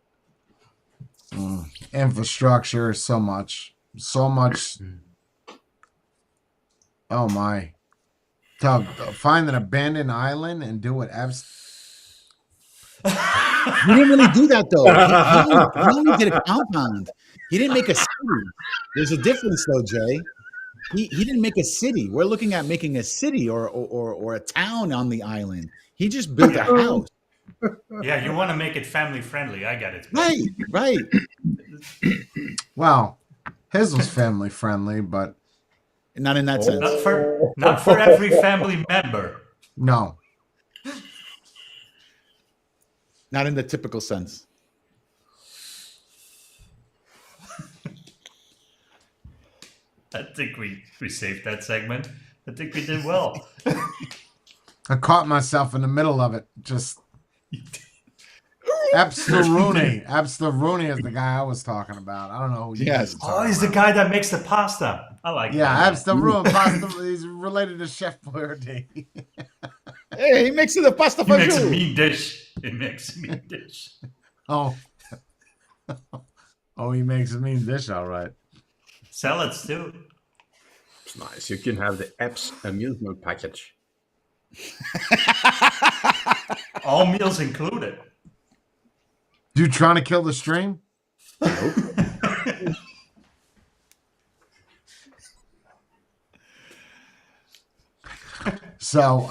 Infrastructure, so much. Oh my. Find an abandoned island and do what He didn't really do that though. He only did a compound. He didn't make a city. There's a difference though, Jay. He didn't make a city. We're looking at making a city or a town on the island. He just built a house. Yeah, you want to make it family friendly. I get it. Right. Well, his was family friendly, but Not in that sense. Not for every family member. no. Not in the typical sense. I think we saved that segment. I think we did well. I caught myself in the middle of it. Just Epsteruni. Epsteruni is the guy I was talking about. I don't know who you guys are Oh, talking he's the about. guy that makes the pasta. I like Yeah, that. Epsteruni pasta. He's related to Chef Boyardee. Hey, he makes it a pasta He makes a fagioli. mean dish. He makes a mean dish. Oh. Oh, he makes a mean dish, all right. Salads too. It's nice. You can have the apps amusement package. All meals included. You trying to kill the stream? So,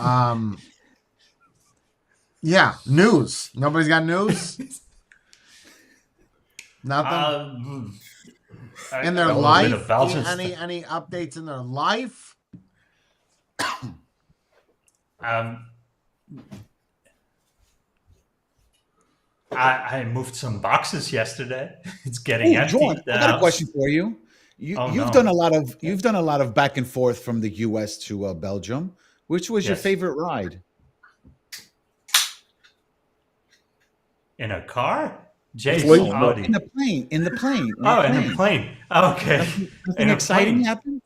yeah, news. Nobody's got news? Nothing? In their a little bit life? of Belgian Any updates in their life? I moved some boxes yesterday. It's getting Ooh, empty. John, the I got a house. question for you. Oh, You've no. done a lot of back and forth from the U.S. to Belgium. Which was your Yes. favorite ride? In a car? Jay's Plane. Audi. In the plane. In the plane. Oh, in a plane. Okay. Nothing In a exciting plane. happened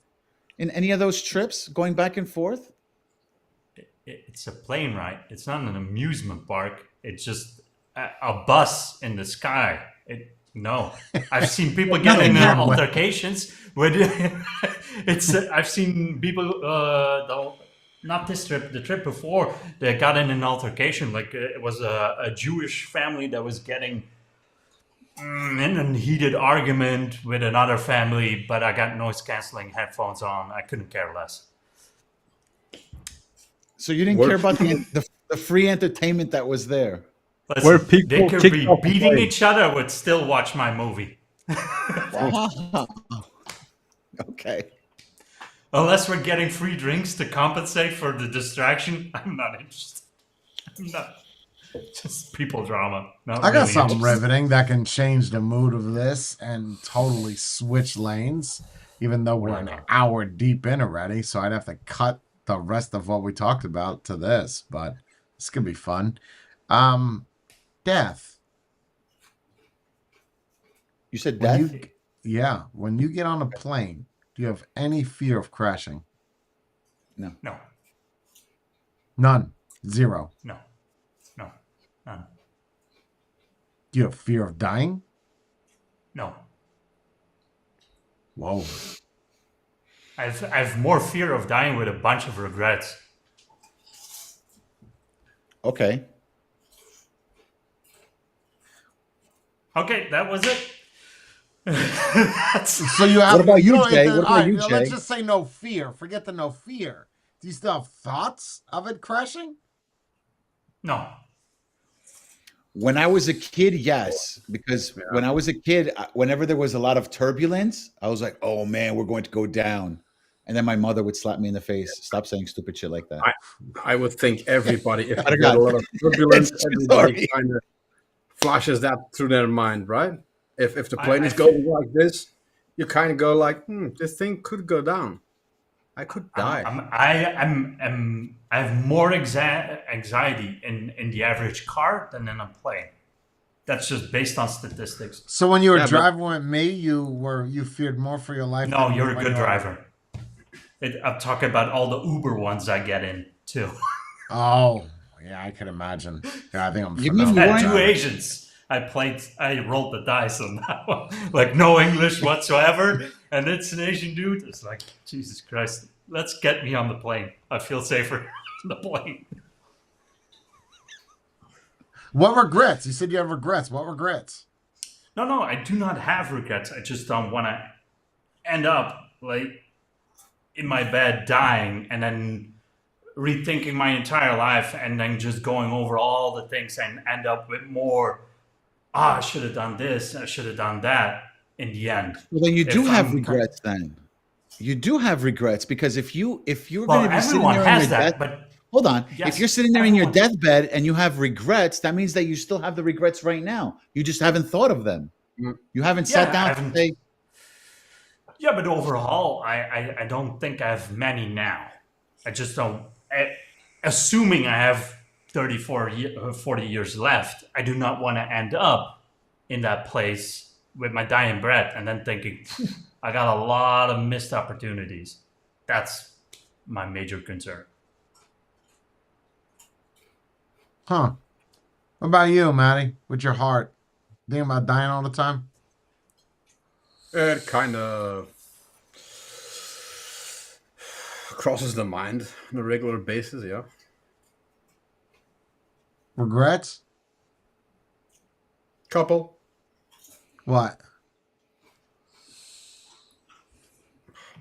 in any of those trips going back and forth? It's a plane ride. It's not an amusement park. It's just a bus in the sky. No, I've seen people get in altercations with. I've seen people. Not this trip, the trip before, they got in an altercation. Like it was a Jewish family that was getting in a heated argument with another family, but I got noise canceling headphones on. I couldn't care less. So you didn't care about the free entertainment that was there. Listen, Where people they could kick be off the beating plane. each other, would still watch my movie. Okay. Unless we're getting free drinks to compensate for the distraction, I'm not interested. I'm not. Just people drama. Not I got really something interested. riveting that can change the mood of this and totally switch lanes, even though we're an hour deep in already. So I'd have to cut the rest of what we talked about to this, but this could be fun. Death. You said When death? you, yeah, when you get on a plane, Do you have any fear of crashing? No. No, None. Zero. no, no, none. Do you have fear of dying? No. Whoa. I have more fear of dying with a bunch of regrets. Okay. Okay, that was it. That's, So you have. What about you, don't. Jay? Then, What all about you, now let's Jay? just say no fear. Forget the no fear. Do you still have thoughts of it crashing? no. When I was a kid, yes, because when I was a kid, whenever there was a lot of turbulence, I was like, "Oh man, we're going to go down," and then my mother would slap me in the face. Stop saying stupid shit like that. I would think everybody, if Swear to you got a God. lot of turbulence, It's a true everybody story. kind of flashes that through their mind, right? If the plane I is feel- going like this, you kind of go like, this thing could go down. I could die. I have more anxiety in the average car than in a plane. That's just based on statistics. So when you were Yeah, but- driving with me, you feared more for your life. No, than you're a when good you were- driver. I'm talking about all the Uber ones I get in too. Oh, yeah, I could imagine. Yeah, I think I'm. You mean phenomenal you I had weren't- two driver. Asians. I rolled the dice on that one. Like no English whatsoever, and it's an Asian dude. It's like Jesus Christ. Let's get me on the plane. I feel safer on the plane. What regrets? You said you have regrets. What regrets? No, I do not have regrets. I just don't want to end up like in my bed dying and then rethinking my entire life and then just going over all the things and end up with more. I should have done this. I should have done that. In the end, Well, then you do If have I'm- regrets. Then you do have regrets because if you're well, going to be sitting everyone there in has your that, death, but hold on. Yes, If you're sitting there in your everyone- deathbed and you have regrets, that means that you still have the regrets right now. You just haven't thought of them. Mm. You haven't Yeah, sat I down to haven't- say, yeah, but overall, I don't think I have many now. I just don't. Assuming I have 40 years left, I do not want to end up in that place with my dying breath and then thinking, I got a lot of missed opportunities. That's my major concern. Huh? What about you, Maddie? With your heart, thinking about dying all the time? It kind of crosses the mind on a regular basis, yeah. Regrets? Couple. What?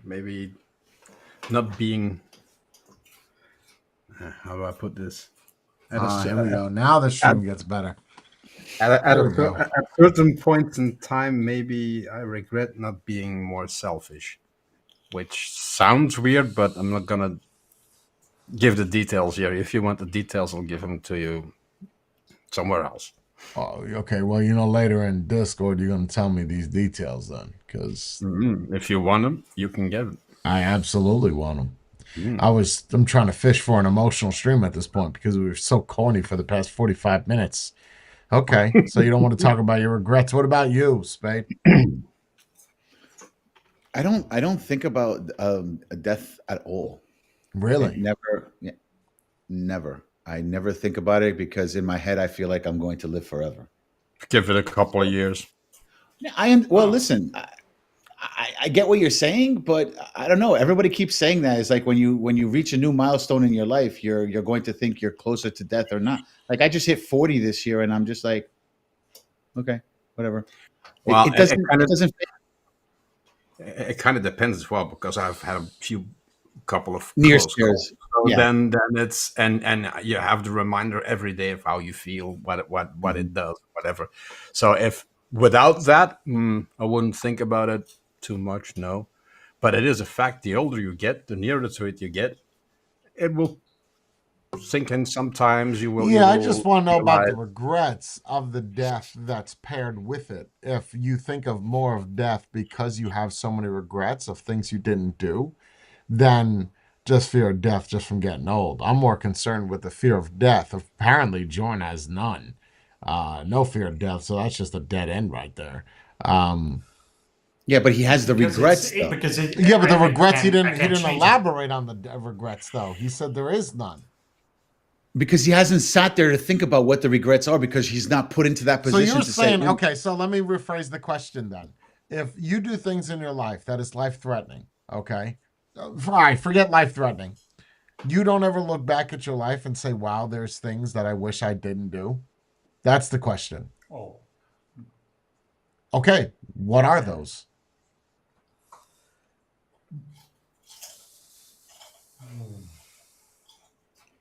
Maybe not being. How do I put this? At a Here we go. Now the stream gets better. At There we go. at certain points in time, maybe I regret not being more selfish, which sounds weird, but I'm not gonna give the details here. If you want the details, I'll give them to you somewhere else. Oh, okay. Well, later in Discord, you're gonna tell me these details then, because If you want them, you can get them. I absolutely want them. I'm trying to fish for an emotional stream at this point because we were so corny for the past 45 minutes. Okay, so you don't want to talk about your regrets. What about you, Spade? I don't think about death at all. Really? Never, yeah, never. I never think about it because in my head I feel like I'm going to live forever. Give it a couple of years. Yeah, I am. Well, listen, I get what you're saying, but I don't know. Everybody keeps saying that. It's like when you reach a new milestone in your life, you're going to think you're closer to death or not. Like I just hit 40 this year, and I'm just like, okay, whatever. Well, It doesn't. kind It of doesn't. it kind of depends as well because I've had a couple of Near close scares. calls. So Yeah. then it's and you have the reminder every day of how you feel, what it does, whatever. So if without that, I wouldn't think about it too much. No, but it is a fact. The older you get, the nearer to it you get, it will sink in. Sometimes you will. Yeah, I you just will want to know about the realize- regrets of the death that's paired with it. If you think of more of death because you have so many regrets of things you didn't do, then just fear of death just from getting old. I'm more concerned with the fear of death. Apparently, Jorn has none. No fear of death, so that's just a dead end right there. Yeah, but he has the Because regrets though. Yeah, but the I regrets he can't- I didn't can't change it. elaborate on the regrets though. He said there is none. Because he hasn't sat there to think about what the regrets are because he's not put into that So position you're to saying, say, okay, so let me rephrase the question then. If you do things in your life that is life threatening, okay? All right, forget life threatening. You don't ever look back at your life and say, wow, there's things that I wish I didn't do. That's the question. Oh, Okay, what are those?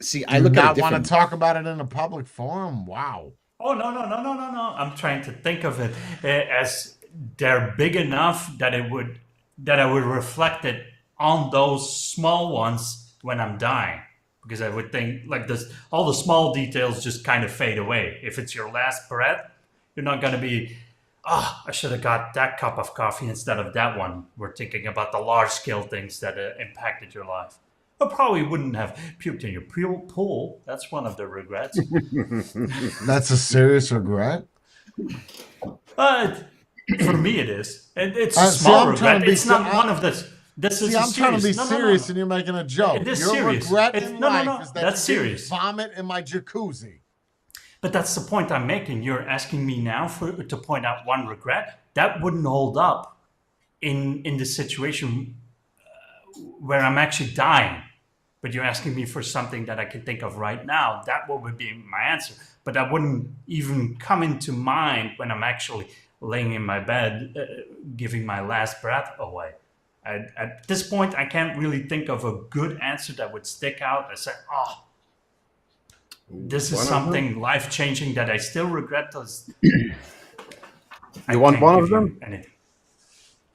see, Do I you look at it not want differently. to talk about it in a public forum? Wow. oh no! I'm trying to think of it as they're big enough that I would reflect it on those small ones when I'm dying. Because I would think like this, all the small details just kind of fade away. If it's your last breath, you're not going to be, I should have got that cup of coffee instead of that one. We're thinking about the large scale things that impacted your life. I probably wouldn't have puked in your pool. That's one of the regrets. That's a serious regret. But for me, it is. It's a See, small I'm trying regret. to be It's not ser- one of this. This is See, a I'm trying to be serious. serious No. and you're making a joke. It is Your serious. regret It's- in no, life is that that's you didn't serious. vomit in my jacuzzi. But that's the point I'm making. You're asking me now to point out one regret that wouldn't hold up in the situation where I'm actually dying. But you're asking me for something that I can think of right now. That would be my answer. But that wouldn't even come into mind when I'm actually laying in my bed, giving my last breath away. At this point, I can't really think of a good answer that would stick out. I say, oh, this is One of something life changing that I still regret. You want one of them? Anything.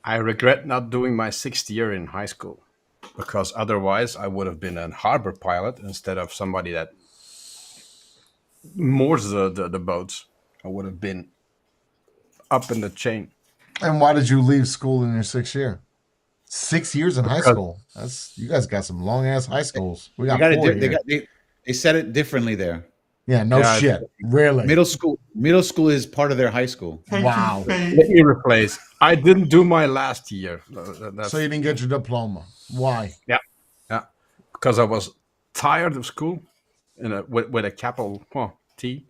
I regret not doing my 6th year in high school because otherwise I would have been a harbor pilot instead of somebody that moors the boats. I would have been up in the chain. And why did you leave school in your 6th year? 6 years in high Because- school. That's you guys got some long ass high schools. We They got got it. 4 They here. they said it differently there. Yeah, no Yeah, shit. Really? Middle school is part of their high school. Wow. Let me replace. I didn't do my last year. That's, So you didn't get your diploma. Why? yeah, because I was tired of school, with a capital T,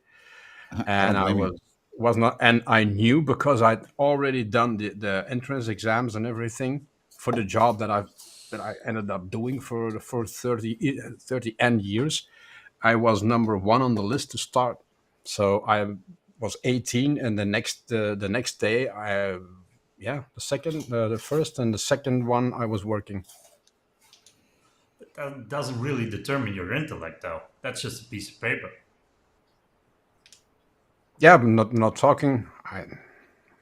and I blame you. was not, and I knew because I'd already done the entrance exams and everything for the job that I ended up doing for 30 end years. I was number one on the list to start, so I was 18, and the next day, the first and the second one, I was working. That doesn't really determine your intellect, though. That's just a piece of paper. Yeah, I'm not talking.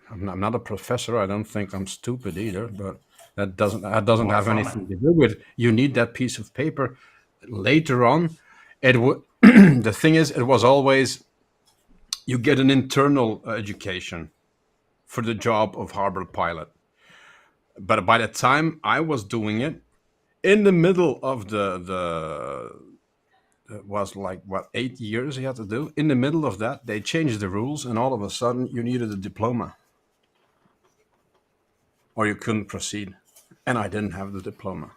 I'm not a professor. I don't think I'm stupid either. But that doesn't Far have from anything it. to do with. You need that piece of paper later on. It would. The thing is, it was always you get an internal education for the job of harbor pilot. But by the time I was doing it, in the middle of it was like what 8 years you had to do. In the middle of that, they changed the rules, and all of a sudden, you needed a diploma, or you couldn't proceed. And I didn't have the diploma.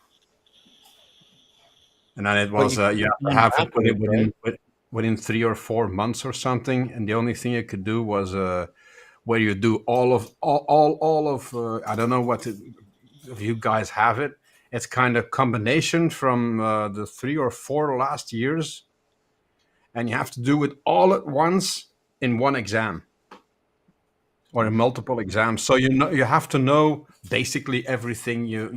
And then it was you have to have it within 3 or 4 months or something. And the only thing you could do was where you do all of I don't know if you guys have it. It's kind of combination from the 3 or 4 last years, and you have to do it all at once in one exam or in multiple exams. So you have to know basically everything you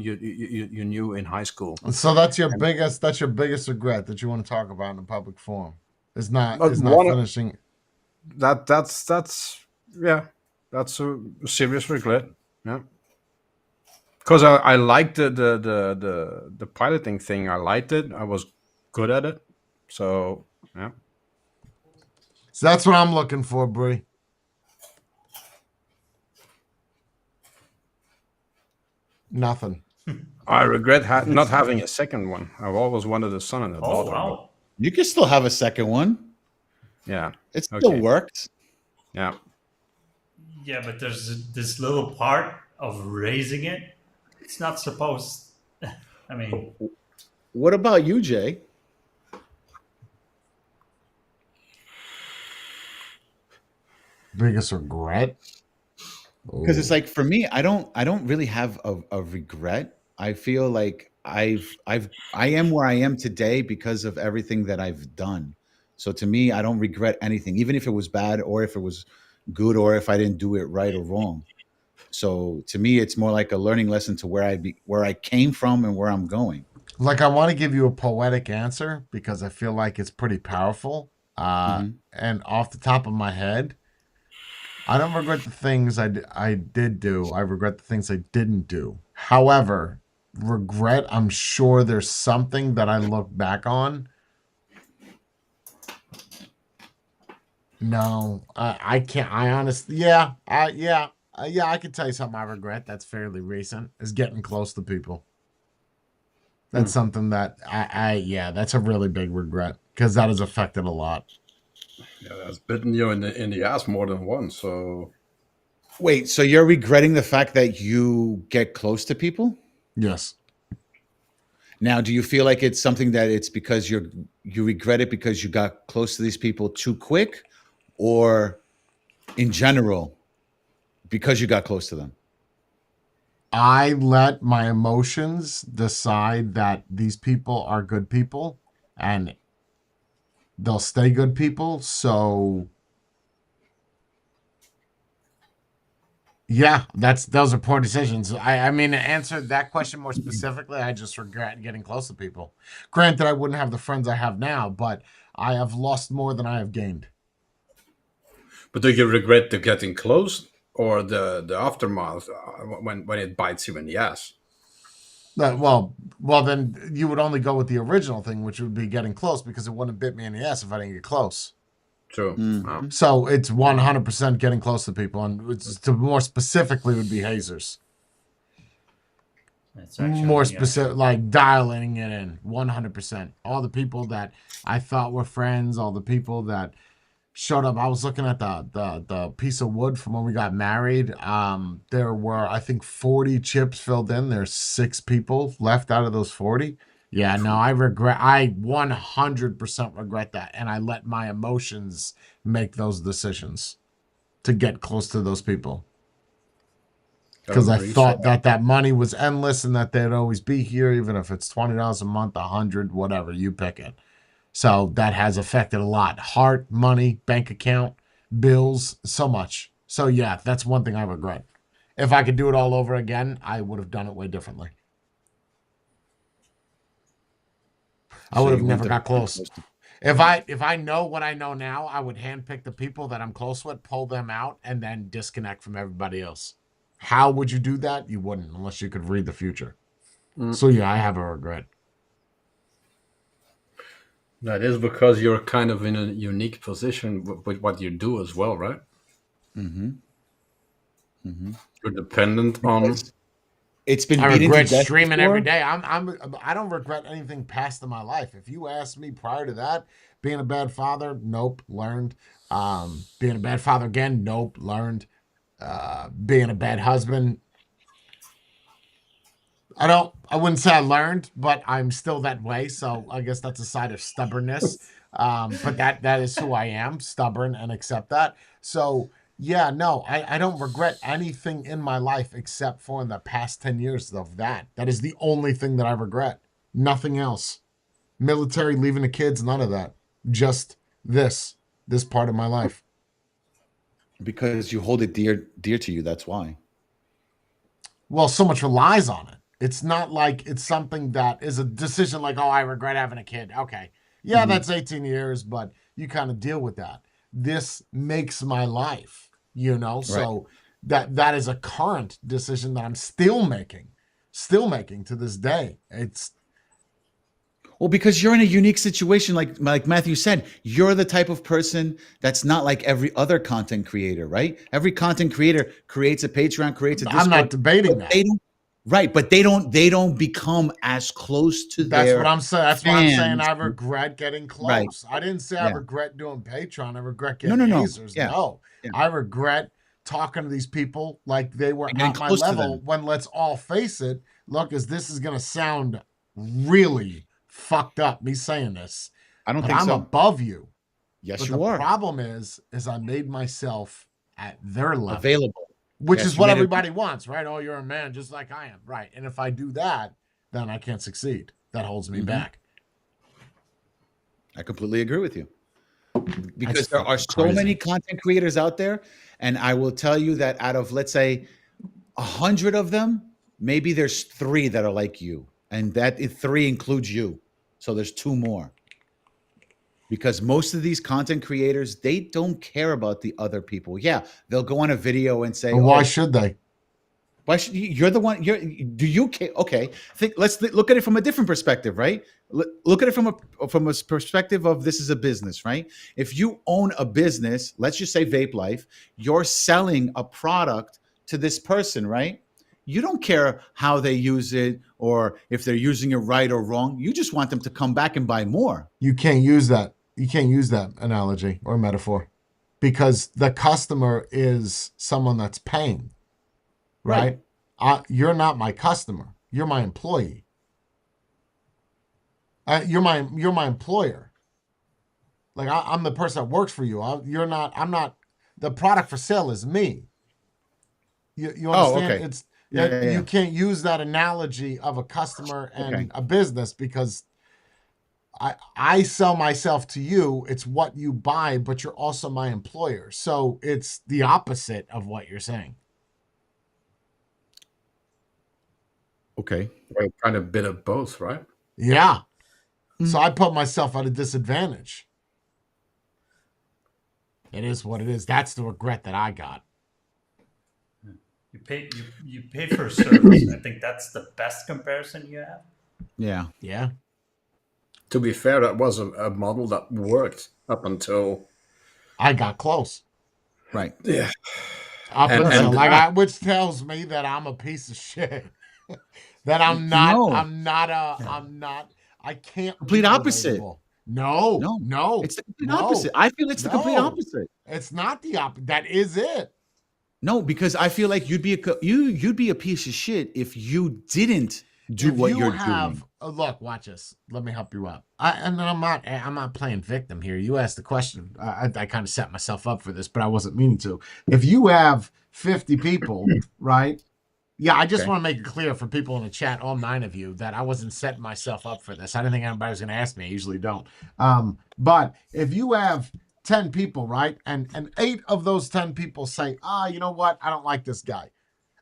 knew in high school. So that's your biggest regret that you want to talk about in a public forum. Is not But not one of- finishing. That's a serious regret. Yeah. Because I liked the piloting thing. I liked it. I was good at it. So yeah. So that's what I'm looking for, Bree. Nothing. I regret not having a second one. I've always wanted a son and a Oh, daughter. wow. You can still have a second one. but- Yeah. It still Okay. works. Yeah. Yeah, but there's this little part of raising it, it's not supposed. I mean, What about you, Jay? Biggest regret? Because it's Ooh. like for me, I don't really have a regret. I feel like I am where I am today because of everything that I've done. So to me, I don't regret anything, even if it was bad or if it was good or if I didn't do it right or wrong. So to me, it's more like a learning lesson to where I came from and where I'm going. Like, I want to give you a poetic answer because I feel like it's pretty powerful. Hmm. And off the top of my head, I don't regret the things I did do. I regret the things I didn't do. However, regret, I'm sure there's something that I look back on. No, I can't. I honestly, yeah, I can tell you something I regret that's fairly recent is getting close to people. That's something that yeah, that's a really big regret because that has affected a lot. Yeah, that's bitten you in the ass more than once. So Wait, so you're regretting the fact that you get close to people? Yes. Now, do you feel like it's something that it's because you regret it because you got close to these people too quick, or in general because you got close to them? I let my emotions decide that these people are good people and they'll stay good people. So yeah, those are poor decisions. I mean, to answer that question more specifically, I just regret getting close to people. Granted, I wouldn't have the friends I have now, but I have lost more than I have gained. but do you regret the getting close or the aftermath when it bites you in the ass? Well, then you would only go with the original thing, which would be getting close, because it wouldn't have bit me in the ass if I didn't get close. True. Mhm. So it's 100% getting close to people, and it's, to more specifically would be hazers. it's More actually specific, like dialing it in 100%. All the people that I thought were friends, all the people that showed up. I was looking at the piece of wood from when we got married. There were, I think, 40 chips filled in. There's 6 people left out of those 40. Yeah, no, I 100% regret that, and I let my emotions make those decisions to get close to those people I because I agree. So thought that money was endless and that they'd always be here, even if it's $20 a month, 100, whatever, you pick it. So that has affected a lot. Heart, money, bank account, bills, so much. So yeah, that's one thing I regret. If I could do it all over again, I would have done it way differently. I So would have you wouldn't never have got gotten close. close to. If I know what I know now, I would handpick the people that I'm close with, pull them out, and then disconnect from everybody else. How would you do that? You wouldn't, unless you could read the future. mm, So yeah, I have a regret. that is because you're kind of in a unique position with what you do as well, right? Hmm. Hmm. You're dependent on. Because it's been I beaten to regret death streaming every before. day. I don't regret anything past in my life. If you asked me prior to that, being a bad father, nope, learned. Being a bad father again, nope, learned. Being a bad husband, I wouldn't say I learned, but I'm still that way. So I guess that's a side of stubbornness. But that is who I am, stubborn, and accept that. So yeah, no, I don't regret anything in my life except for in the past 10 years of that. That is the only thing that I regret. Nothing else. Military, leaving the kids, none of that. Just this part of my life. Because you hold it dear to you. That's why. Well, so much relies on it. It's not like it's something that is a decision like, oh, I regret having a kid. Okay. Yeah, Hmm. that's 18 years, but you kind of deal with that. This makes my life, you know? Right. So that is a current decision that I'm still making to this day. It's Well, because you're in a unique situation, like Matthew said, you're the type of person that's not like every other content creator, right? Every content creator creates a Patreon, creates a I'm not Discord, debating but that. they don't. Right, but they don't become as close to That's what their I'm saying. That's why I'm saying fans. I regret getting Right. close. I didn't say I Yeah. regret doing Patreon. I regret No, getting no, no. hazers. Yeah. No, Yeah. I regret talking to these people like they were And getting at my close to level, them. when let's all face it, look, as this is going to sound really fucked up, me saying this, I don't but think I'm so. above you. Yes, But you the are problem is I made myself at their level, available. which Yes, is you what made it- everybody wants, right? Oh, you're a man just like I am, right? And if I do that, then I can't succeed. That holds me Mhm. back. I completely agree with you. Because That's there are fucking so crazy. many content creators out there, and I will tell you that out of, let's say, 100 of them, maybe there's 3 that are like you, and that 3 includes you. So there's 2 more. Because most of these content creators, they don't care about the other people. Yeah, they'll go on a video and say, But why "Oh, should they? why should you're the one? Do you care?" Okay, let's look at it from a different perspective, right? Look at it from a perspective of, this is a business, right? If you own a business, let's just say Vape Life, you're selling a product to this person, right? You don't care how they use it or if they're using it right or wrong. You just want them to come back and buy more. You can't use that. You can't use that analogy or metaphor, because the customer is someone that's paying, right? You're not my customer. You're my employee. You're my employer. Like I'm the person that works for you. You're not. I'm not. The product for sale is me. You Oh, understand? okay. It's Yeah. you can't use that analogy of a customer and Okay. a business, because I sell myself to you. It's what you buy, but you're also my employer. So it's the opposite of what you're saying. Okay. Well, kind of bit of both, right? Yeah. So I put myself at a disadvantage. It is what it is. That's the regret that I got. You pay for a service. I think that's the best comparison you have. Yeah. Yeah. To be fair, that was a model that worked up until I got close. Right. yeah. Up And- until and- like which tells me that I'm a piece of shit. That I'm not. No. I'm not a. I'm not. I can't. Complete be opposite. relatable. No. It's the complete no. opposite. I feel it's the complete No. opposite. It's not the opposite. That is it. No, because I feel like you'd be a piece of shit if you didn't do If what you you're have, doing. Look, watch this. Let me help you out. And I'm not playing victim here. You asked the question. I kind of set myself up for this, but I wasn't meaning to. If you have 50 people, right? Yeah, I just Okay. want to make it clear for people in the chat, all 9 of you, that I wasn't setting myself up for this. I didn't think anybody was going to ask me. I usually don't. But if you have 10 people, right? And 8 of those 10 people say, you know what? I don't like this guy.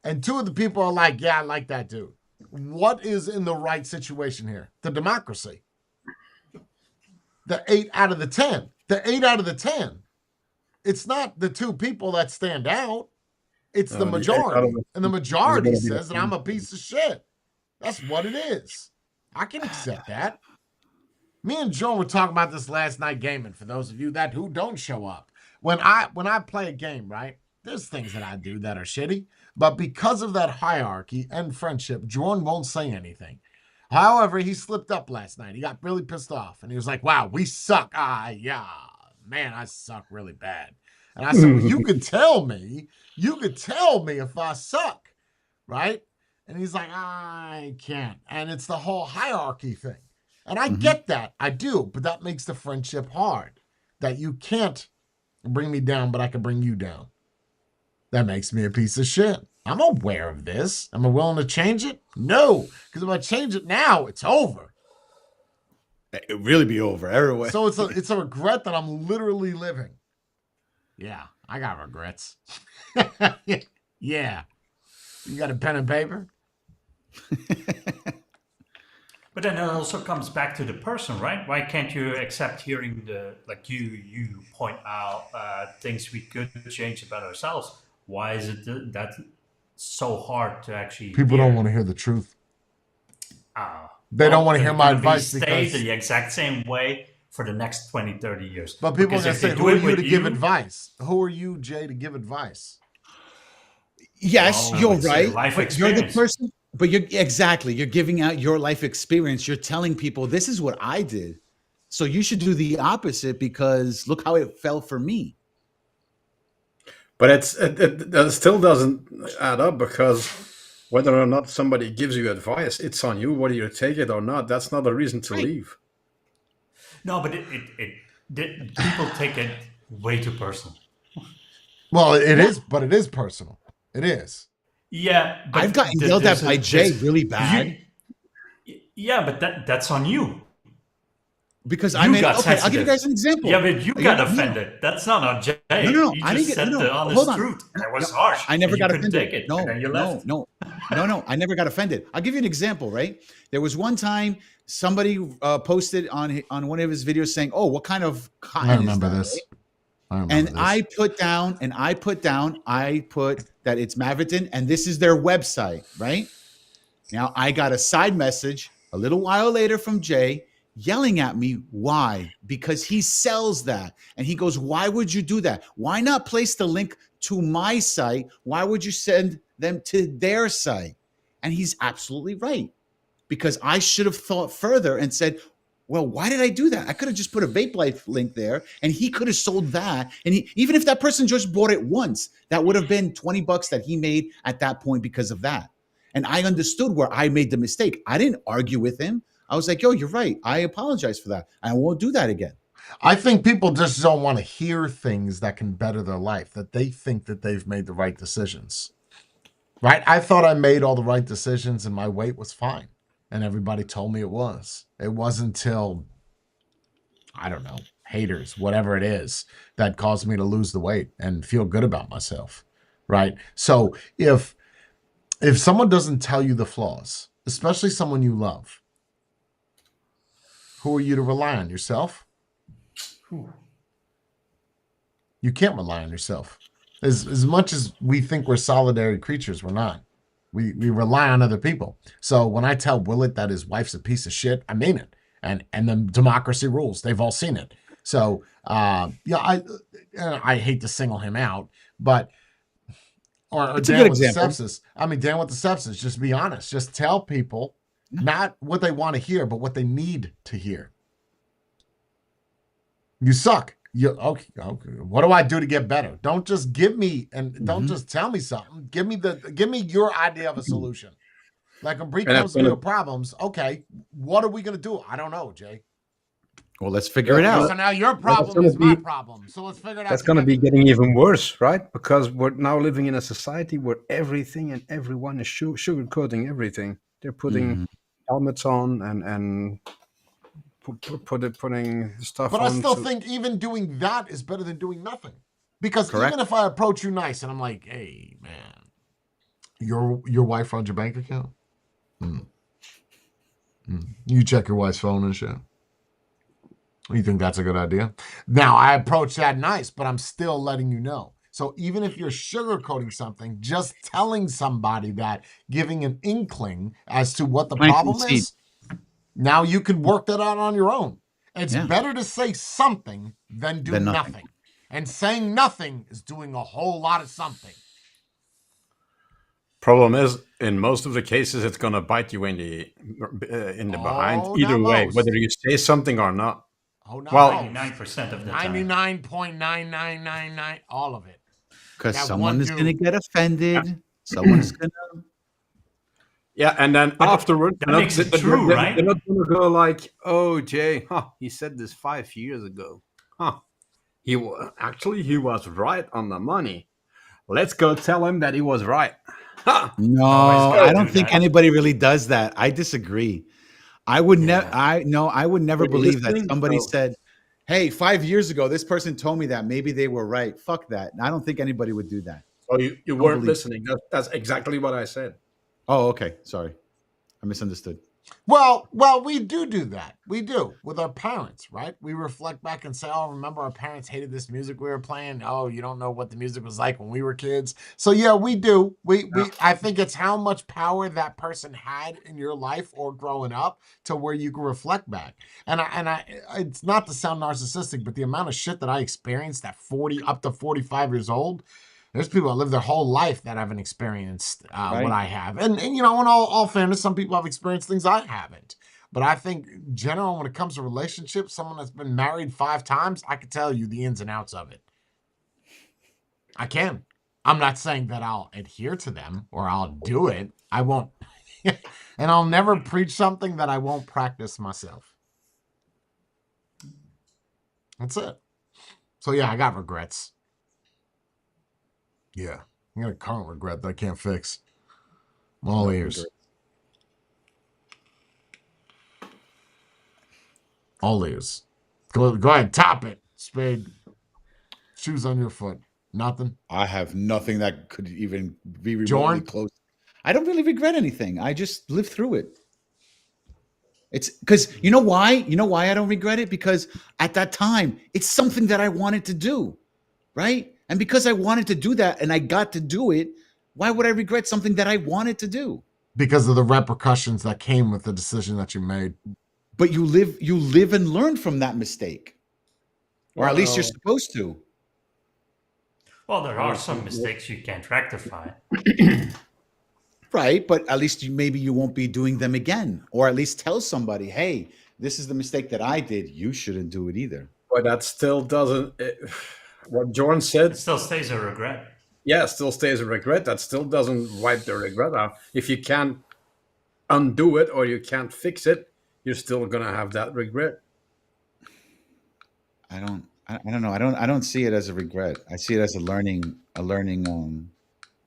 And 2 of the people are like, yeah, I like that dude. What is in the right situation here? The democracy. The 8 out of the 10. The 8 out of the 10. It's not the 2 people that stand out. It's the The 8 out majority. of the- And the majority is gonna be says that I'm a piece of shit. That's what it is. I can accept that. Me and Joan were talking about this last night gaming, for those of you who don't show up. When I play a game, right? There's things that I do that are shitty, but because of that hierarchy and friendship, Jordan won't say anything. However, he slipped up last night. He got really pissed off, and he was like, wow, we suck. Yeah, man, I suck really bad. And I said, well, you could tell me if I suck, right? And he's like, I can't. And it's the whole hierarchy thing. And I get that. I do. But that makes the friendship hard. That you can't bring me down, but I can bring you down. That makes me a piece of shit. I'm aware of this. Am I willing to change it? No. Because if I change it now, it's over. It'd really be over everywhere. So it's a regret that I'm literally living. Yeah, I got regrets. Yeah. You got a pen and paper? But then it also comes back to the person, right? Why can't you accept hearing you point out things we could change about ourselves? Why is it that so hard to actually People hear? don't want to hear the truth. Ah, They don't want to they're hear my gonna advice stay because... the exact same way for the next 20, 30 years. But people are Because going to if they say, do who are it you with to give advice? Who are you, Jay, to give advice? Yes, Well, I you're would say right. life But you're the experience. person. But you're giving out your life experience. You're telling people this is what I did, so you should do the opposite because look how it fell for me. But that still doesn't add up, because whether or not somebody gives you advice, it's on you whether you take it or not. That's not a reason to Right. leave. No, but people take it way too personal. Well, it Yeah. is, but it is personal. It is. Yeah, but I've gotten th- yelled there's at a- by Jay there's- really bad yeah, but that's on you. because You I made. got Okay, I'll give you sensitive. guys an example. Yeah, but you You got know- no, offended. That's not on Jay. No, You I just didn't get said no. the honest Hold on. truth, and it was No, harsh. I never and got you couldn't offended. take it, No, and then you no, left. no, no. I never got offended. I'll give you an example. Right? There was one time somebody posted on one of his videos saying, "Oh, what kind of cotton I remember is that?" this. Right? I remember And this. I put that it's Maverton, and this is their website, right? Now I got a side message a little while later from Jay yelling at me. Why? Because he sells that. And he goes, why would you do that? Why not place the link to my site? Why would you send them to their site? And he's absolutely right. Because I should have thought further and said, well, why did I do that? I could have just put a Vape Life link there and he could have sold that. And even if that person just bought it once, that would have been $20 that he made at that point because of that. And I understood where I made the mistake. I didn't argue with him. I was like, yo, you're right. I apologize for that. I won't do that again. I think people just don't want to hear things that can better their life, that they think that they've made the right decisions. Right? I thought I made all the right decisions and my weight was fine. And everybody told me it was. It wasn't until, I don't know, haters, whatever it is, that caused me to lose the weight and feel good about myself. Right? So if someone doesn't tell you the flaws, especially someone you love, who are you to rely on? Yourself? You can't rely on yourself. As much as we think we're solitary creatures, we're not. We rely on other people. So when I tell Willett that his wife's a piece of shit, I mean it. And then democracy rules. They've all seen it. So yeah, I hate to single him out, but or It's a Dan good with the example. sepsis. I mean, Dan with the sepsis. Just be honest. Just tell people not what they want to hear, but what they need to hear. You suck. You okay? What do I do to get better? Don't just give me don't just tell me something. Give me your idea of a solution. Like when Bree And comes that's to me gonna- with problems, okay, what are we gonna do? I don't know, Jay. Well, let's figure it out. So now your problem gonna is my be- problem. So let's figure it out. That's going to be together. getting even worse, right? Because we're now living in a society where everything and everyone is sugarcoating everything. They're putting helmets on and putting stuff But on. I still think even doing that is better than doing nothing. Because Correct. even if I approach you nice and I'm like, hey man, your wife runs your bank account? You check your wife's phone and shit. You think that's a good idea? Now I approach that nice, but I'm still letting you know. So even if you're sugarcoating something, just telling somebody that, giving an inkling as to what the Planting problem seed. is, now you can work that out on your own. It's Yeah. better to say something than do Than nothing. nothing. And saying nothing is doing a whole lot of something. Problem is, in most of the cases, it's going to bite you in the behind. Oh, Either not way, most. whether you say something or not. Oh, no. Well- 99% of the time. 99.9999, all of it. Because That someone one is going to dude. get offended. Someone's going to. Yeah, and then afterwards, that makes it true, right? They're not going to go like, "Oh, Jay, he said this 5 years ago. He was right on the money. Let's go tell him that he was right." No, gotta I don't do think that. anybody really does that. I disagree. I would never. Yeah. I would never Were you believe that listening? somebody No. said, "Hey, 5 years ago, this person told me that maybe they were right." Fuck that. I don't think anybody would do that. Oh, you weren't believe- listening. That's exactly what I said. Oh, okay. Sorry, I misunderstood. Well, we do that. We do with our parents, right? We reflect back and say, "Oh, remember our parents hated this music we were playing. Oh, you don't know what the music was like when we were kids." So yeah, we do. We I think it's how much power that person had in your life or growing up to where you can reflect back. And I it's not to sound narcissistic, but the amount of shit that I experienced at 40 up to 45 years old. There's people that live their whole life that haven't experienced what I have. And you know, in all fairness, some people have experienced things I haven't. But I think in general, when it comes to relationships, someone that's been married 5 times, I can tell you the ins and outs of it. I can. I'm not saying that I'll adhere to them or I'll do it. I won't. And I'll never preach something that I won't practice myself. That's it. So yeah, I got regrets. Yeah. I got a current regret that I can't fix. I'm all ears. All ears. Go ahead, top it, Spade. Shoes on your foot. Nothing. I have nothing that could even be remotely Jordan? close. I don't really regret anything. I just lived through it. It's because you know why? You know why I don't regret it? Because at that time, it's something that I wanted to do, right? And because I wanted to do that and I got to do it, why would I regret something that I wanted to do? Because of the repercussions that came with the decision that you made. But you live and learn from that mistake. Or at least you're supposed to. Well, there are some mistakes you can't rectify. Right, but at least maybe you won't be doing them again. Or at least tell somebody, hey, this is the mistake that I did. You shouldn't do it either. But that still doesn't. What Jordan It said, still stays a regret. yeah, still stays a regret. That still doesn't wipe the regret out. If you can't undo it or you can't fix it, you're still gonna have that regret. I don't know. I don't see it as a regret. I see it as a learning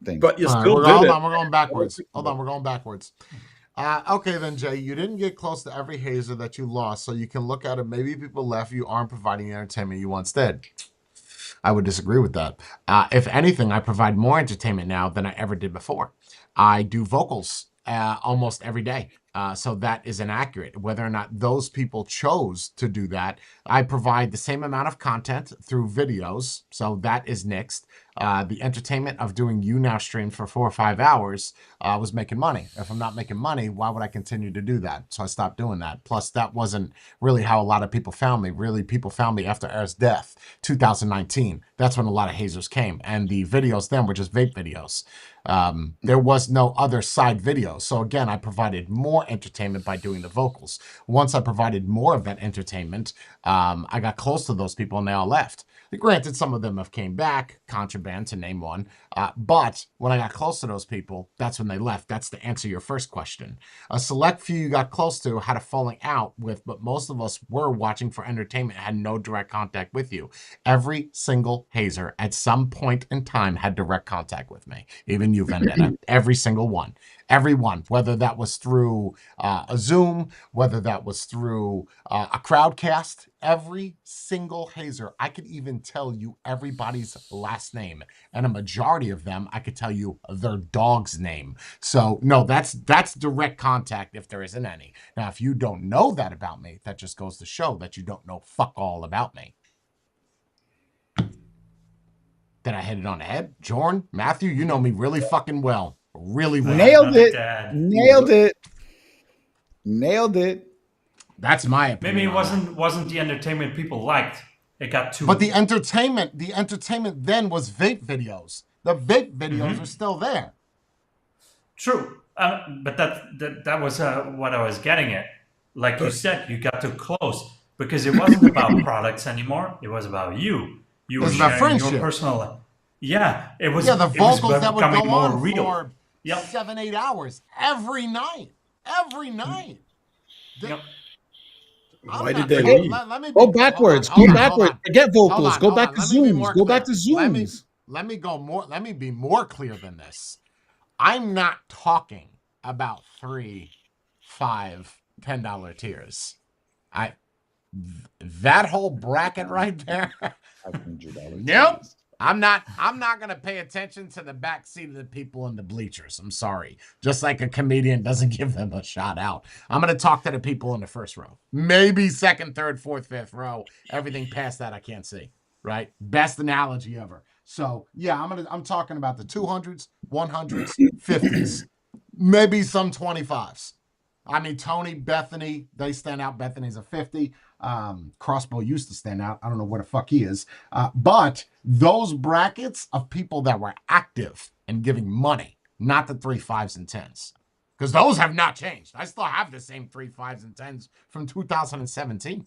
thing. But you All right, still we're did it. on, we're going backwards. Hold on, we're going backwards. Okay, then, Jay, you didn't get close to every hazer that you lost, so you can look at it. Maybe people left you aren't providing the entertainment you once did. I would disagree with that. If anything, I provide more entertainment now than I ever did before. I do vocals almost every day. So that is inaccurate. Whether or not those people chose to do that, I provide the same amount of content through videos. So that is nixed. The entertainment of doing You Now stream for 4 or 5 hours was making money. If I'm not making money, why would I continue to do that? So I stopped doing that. Plus, that wasn't really how a lot of people found me. Really, people found me after Air's death, 2019. That's when a lot of hazers came. And the videos then were just vape videos. There was no other side videos. So again, I provided more entertainment by doing the vocals. Once I provided more of that entertainment, I got close to those people and they all left. Granted, some of them have came back, Contraband to name one, but when I got close to those people, that's when they left. That's to answer your first question. A select few you got close to had a falling out with, but most of us were watching for entertainment, had no direct contact with you. Every single hazer at some point in time had direct contact with me, even you, Vendetta. Every single one. Everyone, whether that was through a Zoom, whether that was through a crowdcast, every single hazer, I could even tell you everybody's last name. And a majority of them, I could tell you their dog's name. So no, that's direct contact if there isn't any. Now, if you don't know that about me, that just goes to show that you don't know fuck all about me. Did I hit it on the head? Jordan, Matthew, you know me really fucking well. Really well. Nailed it. Dad. Nailed it. Nailed it. That's my opinion. Maybe it on that. wasn't the entertainment people liked. It got too. But the entertainment then was vape videos. The vape videos are still there. True, but that was what I was getting at. Like you said, you got too close because it wasn't about products anymore. It was about you. You It were was about sharing your friendship. personal. Yeah, it was. Yeah, the it was vocals that would becoming go more on real. for Yep. 7-8 hours every night. Every night. Yep. I'm Why not- did they let- leave? let me Go be- backwards. hold Go on, backwards. hold on. Forget vocals. Hold on, Go hold back on. to Let me be Zooms. more Go back to clear. Let Zooms. me be more clear than this. I'm not talking about $3, $5, $10 tiers. That whole bracket right there. $500. Nope. I'm not gonna pay attention to the backseat of the people in the bleachers. I'm sorry. Just like a comedian doesn't give them a shout out. I'm gonna talk to the people in the first row. Maybe second, third, fourth, fifth row. Everything past that I can't see. Right? Best analogy ever. So yeah, I'm talking about the 200s, 100s, 50s, maybe some 25s. I mean, Tony, Bethany, they stand out. Bethany's a 50. Crossbow used to stand out. I don't know where the fuck he is. But those brackets of people that were active and giving money, not the 3, 5s, and 10s. Because those have not changed. I still have the same 3, 5s, and 10s from 2017.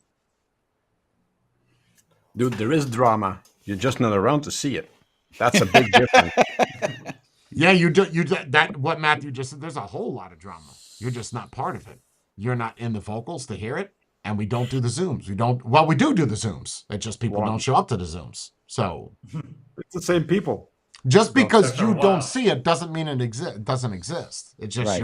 Dude, there is drama. You're just not around to see it. That's a big difference. Yeah, you do. That what Matthew just said. There's a whole lot of drama. You're just not part of it. You're not in the vocals to hear it, and we don't do the Zooms. We don't. Well, we do the Zooms. It's just people Wow. don't show up to the Zooms. So It's the same people. just because after a you while. don't see it doesn't mean it doesn't exist. It's just Right.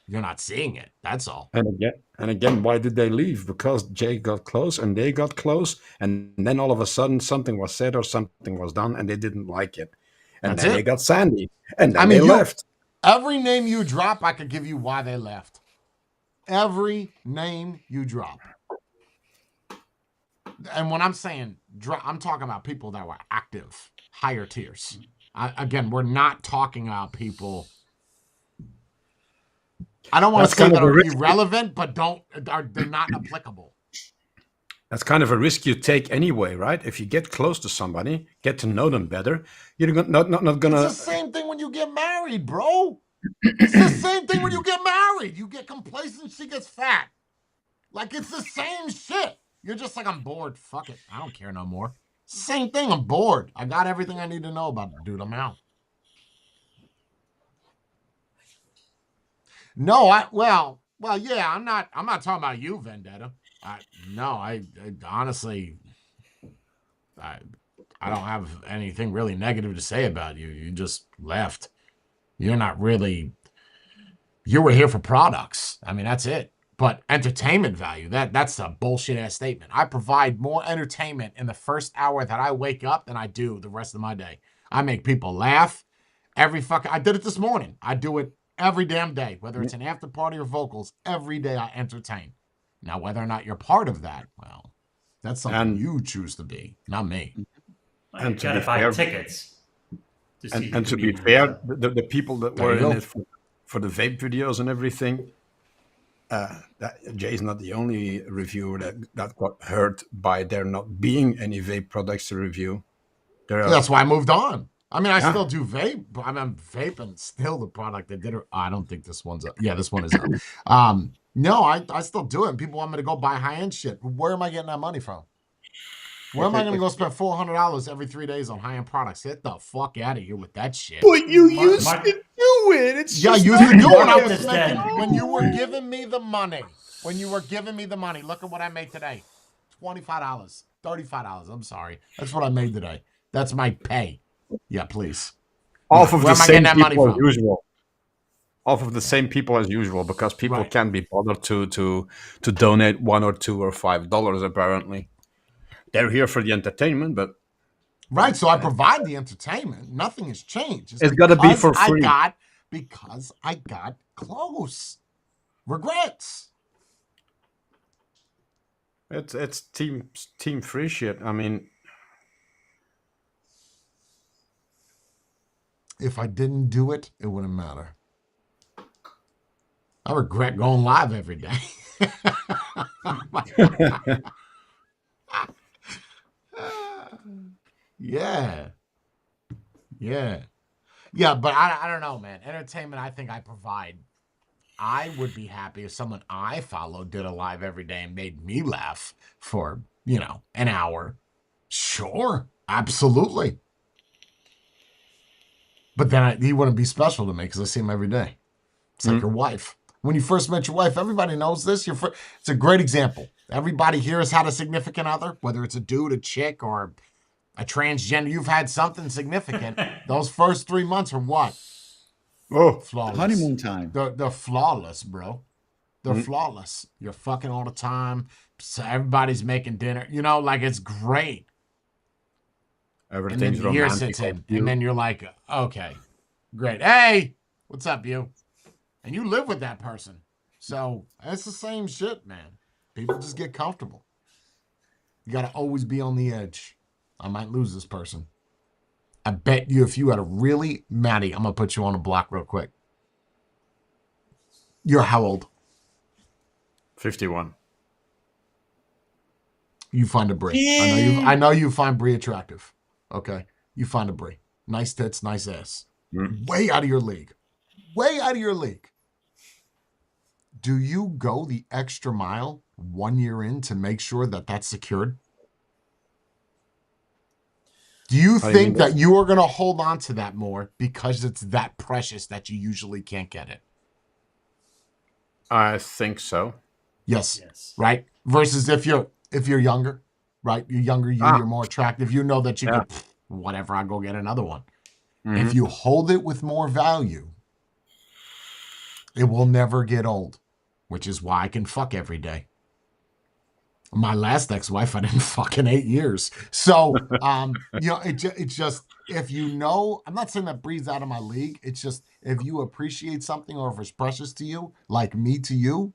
you're not seeing it. That's all. And again, why did they leave? Because Jay got close and they got close, and then all of a sudden something was said or something was done, and they didn't like it. And That's then it. they got Sandy, and then I mean, they you- left. Every name you drop, I could give you why they left. Every name you drop. And when I'm saying drop, I'm talking about people that were active, higher tiers. Again, we're not talking about people. I don't want to That's say kind that of a are risk. irrelevant, but they're not applicable. That's kind of a risk you take anyway, right? If you get close to somebody, get to know them better, you're not gonna. It's the same thing when you get married, bro. It's the same thing when you get married. You get complacent, she gets fat. Like, it's the same shit. You're just like, I'm bored. Fuck it. I don't care no more. Same thing. I'm bored. I got everything I need to know about the dude. I'm out. No, well, yeah, I'm not talking about you, Vendetta. I honestly, I don't have anything really negative to say about you. You just left. You're not really, you were here for products. I mean, that's it. But entertainment value, that's a bullshit ass statement. I provide more entertainment in the first hour that I wake up than I do the rest of my day. I make people laugh I did it this morning. I do it every damn day, whether it's an after party or vocals. Every day I entertain. Now, whether or not you're part of that, well, that's something And- you choose to be, not me. Well, And you to gotta be buy fair- tickets. To see the And to be comedians. fair, the people that There were you in go. it for the vape videos and everything, Jay's not the only reviewer that got hurt by there not being any vape products to review. There are, That's why I moved on. I mean, I Yeah. still do vape, but I'm vaping still the product that did it. I don't think this one's up. Yeah, this one is up. No, I still do it. And people want me to go buy high end shit. Where am I getting that money from? Where am I going to go spend $400 every 3 days on high end products? Get the fuck out of here with that shit. But you Mar- used Mar- to do it. It's Yeah, just you used not to do it when I Market was is making, dead. when you were giving me the money. When you were giving me the money. Look at what I made today. $25, $35. I'm sorry. That's what I made today. That's my pay. Yeah, please. off of Where the am I same getting that money people as from? usual. Off of the same people as usual, because people Right. can't be bothered to donate $1 or $2 or $5. Apparently, they're here for the entertainment, but Right, so I provide the entertainment. Nothing has changed. It's gotta be because for free. because I got close. Regrets. it's team free shit. I mean, If I didn't do it, it wouldn't matter. I regret going live every day. Yeah. Yeah. Yeah, but I don't know, man. Entertainment, I think I provide. I would be happy if someone I follow did a live every day and made me laugh for, an hour. Sure. Absolutely. But then he wouldn't be special to me because I see him every day. It's like your wife. When you first met your wife, everybody knows this. It's a great example. Everybody here has had a significant other, whether it's a dude, a chick, or a transgender. You've had something significant. Those first 3 months are what? oh, Flawless. honeymoon time. They're flawless, bro. They're flawless. You're fucking all the time. So everybody's making dinner. It's great. And then everything's the year romantic. sits in, and then you're like, okay, great. Hey, what's up, you? And you live with that person. So it's the same shit, man. People just get comfortable. You got to always be on the edge. I might lose this person. I bet you if you had a really, Maddie, I'm going to put you on a block real quick. You're how old? 51. You find a Brie. I know you find Brie attractive. Okay. You find a Brie. Nice tits, nice ass. Way out of your league. Way out of your league. Do you go the extra mile 1 year in to make sure that that's secured? Do you How do you think mean that you are going to hold on to that more because it's that precious that you usually can't get it? I think so. Yes. Yes. Right. Versus if you're younger, right? You're younger, you're Ah, more attractive. You know that you yeah. could, whatever, I'll go get another one. Mhm. If you hold it with more value, it will never get old, which is why I can fuck every day. My last ex-wife, I didn't fuck in 8 years. So, it's just, if you know, I'm not saying that breathes out of my league. It's just, if you appreciate something or if it's precious to you, like me to you,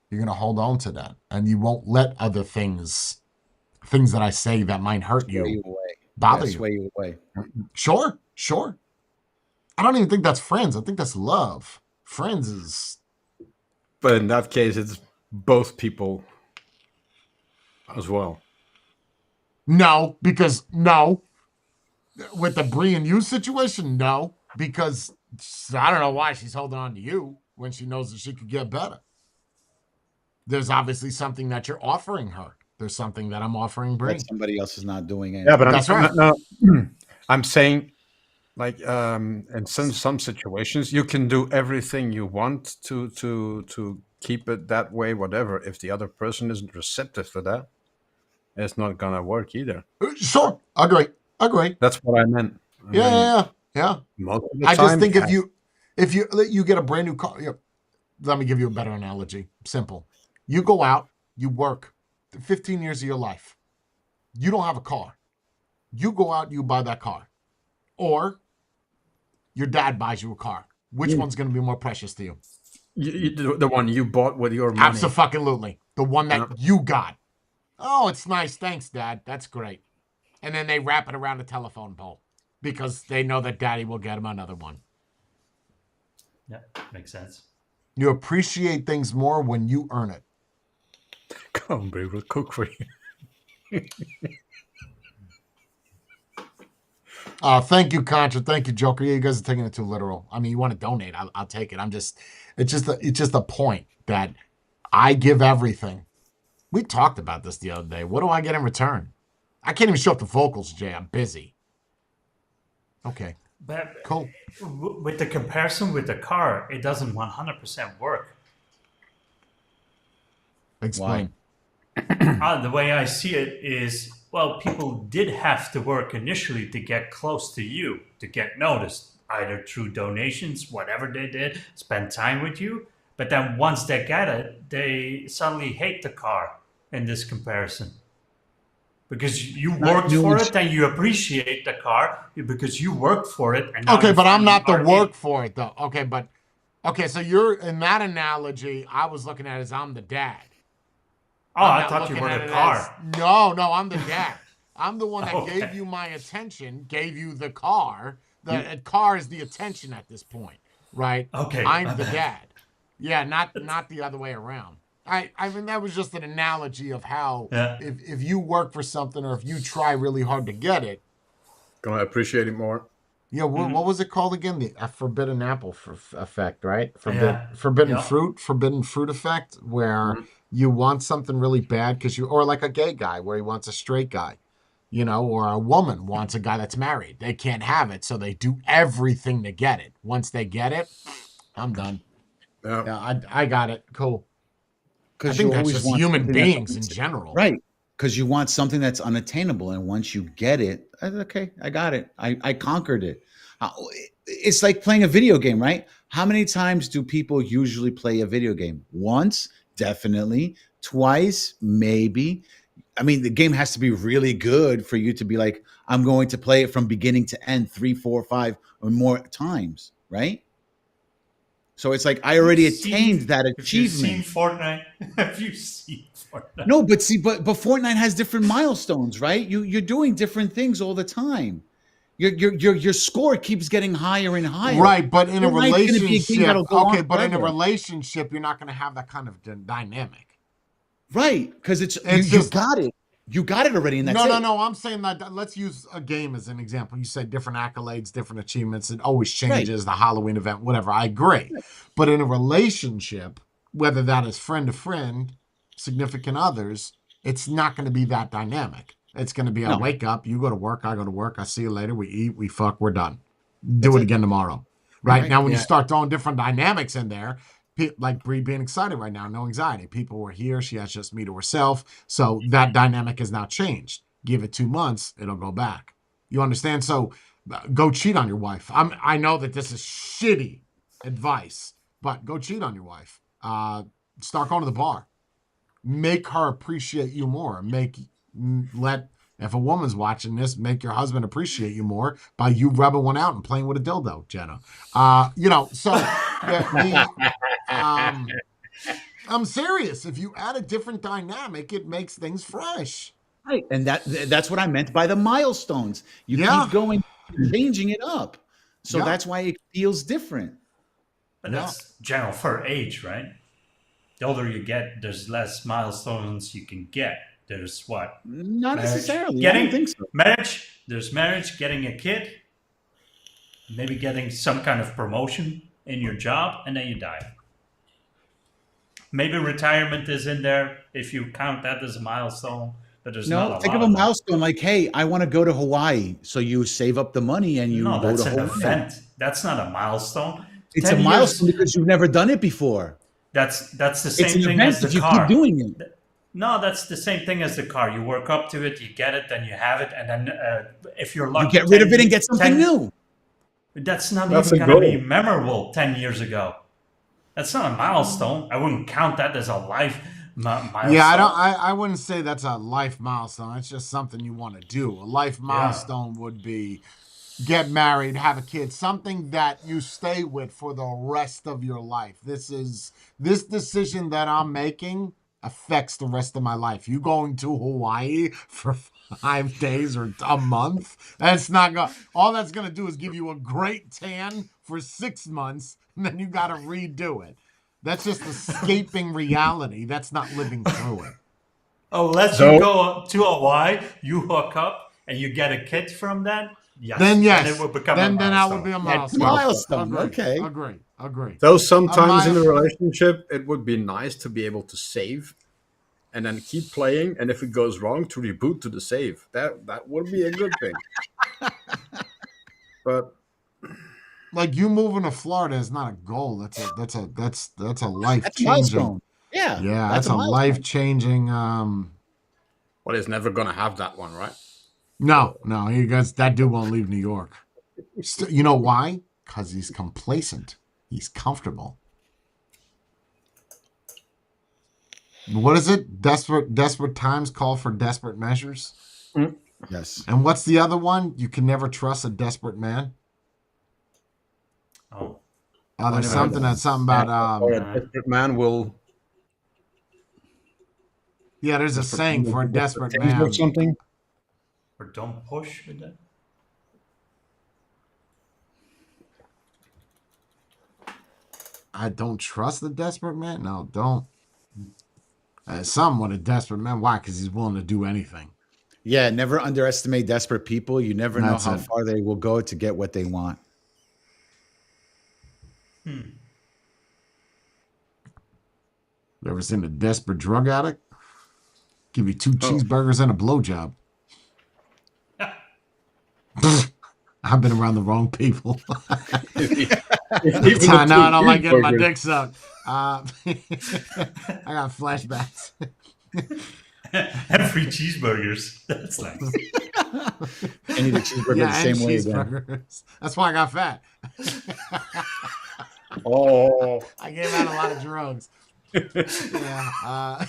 you're going to hold on to that. And you won't let other things that I say that might hurt Sway you you away. bother Yeah, you. sway you away. Sure. I don't even think that's friends. I think that's love. Friends is, But in that case, it's both people as well. no, because no. With the Brie and you situation, no. Because I don't know why she's holding on to you when she knows that she could get better. There's obviously something that you're offering her. There's something that I'm offering Brie. That somebody else is not doing Yeah, but anything. That's right. I'm saying, like, in some situations, you can do everything you want to keep it that way. Whatever. If the other person isn't receptive to that, it's not gonna work either. Sure. Agree. That's what I meant. I Yeah, mean, yeah, yeah. most of the I just time, think yeah. if you get a brand new car, let me give you a better analogy. Simple. You go out, you work 15 years of your life. You don't have a car. You go out, you buy that car. Or your dad buys you a car. Which one's going to be more precious to you? The one you bought with your money. Absolutely. The one that Yeah. you got. Oh, it's nice. Thanks, Dad. That's great. And then they wrap it around the telephone pole because they know that Daddy will get him another one. Yeah, makes sense. You appreciate things more when you earn it. Come on, Brie, we'll cook for you. Thank you, Contra. Thank you, Joker. Yeah, you guys are taking it too literal. I mean, you want to donate, I'll take it. It's just a point that I give everything. We talked about this the other day. What do I get in return? I can't even show up to vocals, Jay. I'm busy. Okay, But cool. with the comparison with the car, it doesn't 100% work. Explain. The way I see it is, well, people did have to work initially to get close to you, to get noticed, either through donations, whatever they did, spend time with you. But then once they get it, they suddenly hate the car in this comparison. Because you worked for it and you appreciate the car because you worked for it. And now Okay, you but I'm finally not the are work for it, though. Okay, so you're in that analogy. I was looking at it as I'm the dad. Oh, I'm I not thought you looking were at the it car. as- no, I'm the dad. I'm the one that Okay. gave you my attention, gave you the car. The car is the attention at this point, right? Okay, I'm my the bad. dad. Yeah, not the other way around. I mean, that was just an analogy of how Yeah. if you work for something or if you try really hard to get it, Gonna appreciate it more. yeah, what was it called again? The forbidden apple effect, right? Yeah. Forbidden Yeah. fruit effect, where you want something really bad because or like a gay guy where he wants a straight guy, or a woman wants a guy that's married. They can't have it, so they do everything to get it. Once they get it, I'm done. Yeah. Yeah, I got it. Cool. I Because think you that's always just want human something that's beings in unattainable. general. Right. Because you want something that's unattainable. And once you get it, okay, I got it. I conquered it. It's like playing a video game, right? How many times do people usually play a video game? Once, definitely. Twice, maybe. I mean, the game has to be really good for you to be like, I'm going to play it from beginning to end 3, 4, 5 or more times, right? So it's like I already attained that If you've seen achievement. Fortnite, have you seen Fortnite? No, but see, but Fortnite has different milestones, right? You're doing different things all the time. Your score keeps getting higher and higher. Right, but in a Fortnite's gonna be a game relationship, that'll go on okay, but in a forever. relationship, you're not going to have that kind of dynamic. Right? Because It's you just- got it. You got it already, and that's it. No. I'm saying that let's use a game as an example. You said different accolades, different achievements. It always changes. The Halloween event, whatever. I agree. But in a relationship, whether that is friend to friend, significant others, it's not going to be that dynamic. It's going to be a No. wake up. You go to work. I go to work. I see you later. We eat. We fuck. We're done. Do That's it it. again tomorrow. Right, Right. now, when you Yeah. start throwing different dynamics in there, like Bree being excited right now, no anxiety. People were here. She has just me to herself. So that dynamic has now changed. Give it 2 months, it'll go back. You understand? So go cheat on your wife. I know that this is shitty advice, but go cheat on your wife. Start going to the bar. Make her appreciate you more. If a woman's watching this, make your husband appreciate you more by you rubbing one out and playing with a dildo, Jenna. I'm serious. If you add a different dynamic, it makes things fresh. Right. And that's what I meant by the milestones. You Yeah. keep going, changing it up. So Yeah. that's why it feels different. But Yeah. that's general for age, right? The older you get, there's less milestones you can get. There's what? Not Marriage. necessarily. I don't think so. Marriage. There's marriage, getting a kid, maybe getting some kind of promotion in your job, and then you die. Maybe retirement is in there if you count that as a milestone, but there's not No, a think lot of a them. milestone like, hey, I want to go to Hawaii. So you save up the money and you No, go that's to an Hawaii. event. That's not a milestone. It's 10 a milestone years, because you've never done it before. that's the same It's an thing event as the if you car. keep doing it. No, that's the same thing as the car. You work up to it, you get it, then you have it, and then if you're lucky, You get rid of 10 it and get something 10 new. That's not That's even a going to be goal. memorable 10 years ago. That's not a milestone. I wouldn't count that as a life milestone. Yeah, I wouldn't say that's a life milestone. It's just something you want to do. A life milestone would be get married, have a kid, something that you stay with for the rest of your life. This decision that I'm making affects the rest of my life. You going to Hawaii for 5 days or a month? That's not going. All that's going to do is give you a great tan for 6 months, and then you got to redo it. That's just escaping reality. That's not living through it. Unless So- you go to Hawaii, you hook up, and you get a kid from that. Yes. Then yes, it will become then a that milestone. would be a That's a milestone. milestone. Okay. Agree. Though sometimes in a mile- relationship, it would be nice to be able to save and then keep playing. And if it goes wrong, to reboot to the save. That would be a good thing. But Like you moving to Florida is not a goal. That's a life That's a changing. milestone. Yeah. Yeah, that's a milestone. life changing. well, it's never gonna have that one, right? No, he guys, that dude won't leave New York. You know why? Because he's complacent. He's comfortable. What is it? Desperate times call for desperate measures. Yes. And what's the other one? You can never trust a desperate man. Oh, There's never something heard that's something about Or a desperate man will yeah. There's a saying for a desperate things man. or something. or don't push with that. I don't trust the desperate man. No, don't. Some with a desperate man. Why? Because he's willing to do anything. Yeah. Never underestimate desperate people. You never know That's how it. far they will go to get what they want. You ever seen a desperate drug addict? Give you 2 Oh. cheeseburgers and a blowjob. I've been around the wrong people. I know I don't like getting my dick sucked. I got flashbacks. And free cheeseburgers. That's nice. I need a cheeseburger Yeah, the and same way again. cheeseburgers. That's why I got fat. Oh, I gave out a lot of drugs. Yeah.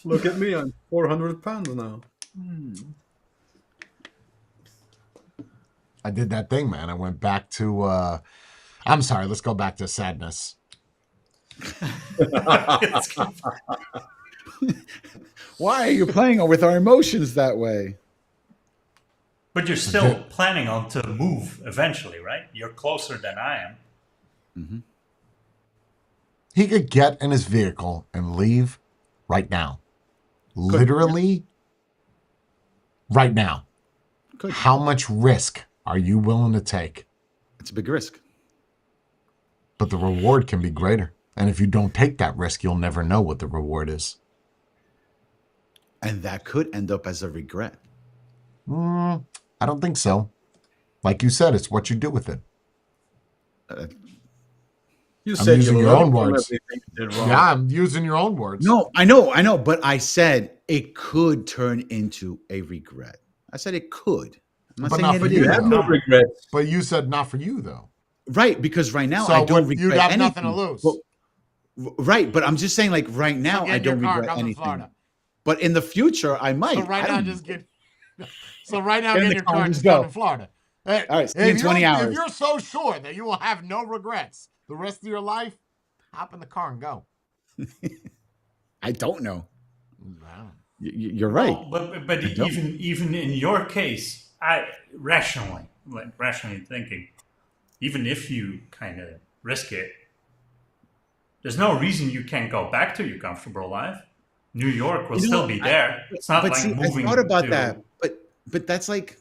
look at me! I'm 400 pounds now. I did that thing, man. I went back to. I'm sorry. Let's go back to sadness. Why are you playing with our emotions that way? But you're still planning on to move eventually, right? You're closer than I am. He could get in his vehicle and leave right now. Literally, right now. Good. How much risk are you willing to take? It's a big risk. But the reward can be greater. And if you don't take that risk, you'll never know what the reward is. And that could end up as a regret. I don't think so. Like you said, it's what you do with it. You I'm said using you your own learned from words. everything you did wrong. Yeah, I'm using your own words. No, I know, but I said it could turn into a regret. I said it could. I'm not But saying not it for is. you, You have though. no regrets. But you said not for you, though. Right, because right now So I don't what- regret you'd have anything. nothing to lose. But, right, but I'm just saying, like right now, So get I in your don't car, regret come to anything. Florida. But in the future, I might. So right I now, don't- just get. So right now, Get in get in the your car car and and just just go go. to Florida. Hey, All right, see you in 20 hours. If you're so sure that you will have no regrets the rest of your life, hop in the car and go. I don't know. Wow. You're right. But don't. even in your case, I rationally thinking, even if you kind of risk it, there's no reason you can't go back to your comfortable life. New York will You know, still be there. It's not But like see, moving. I thought about to, that. But that's like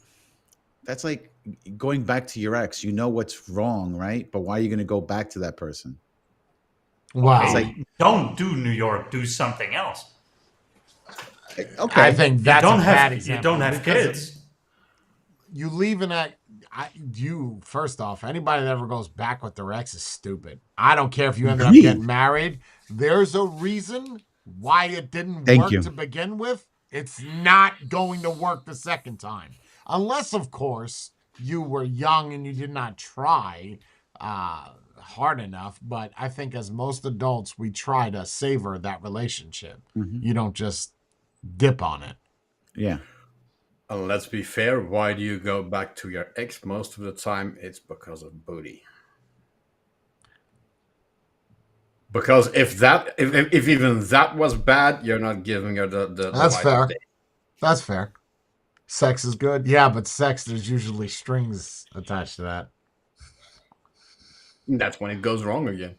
going back to your ex. You know what's wrong, right? But why are you going to go back to that person? Wow. It's like- don't do New York. Do something else. Okay. I think that's a bad You example. don't have because kids. You leaving that. You first off, anybody that ever goes back with their ex is stupid. I don't care if you ended up Agreed. getting married. There's a reason why it didn't Thank work you. to begin with. It's not going to work the second time, unless, of course, you were young and you did not try hard enough. But I think, as most adults, we try to savor that relationship. Mhm. You don't just dip on it. Yeah. And let's be fair, why do you go back to your ex? Most of the time, it's because of booty. Because if even that was bad, you're not giving her the That's life fair. of day. That's fair. Sex is good. Yeah, but sex, there's usually strings attached to that. That's when it goes wrong again.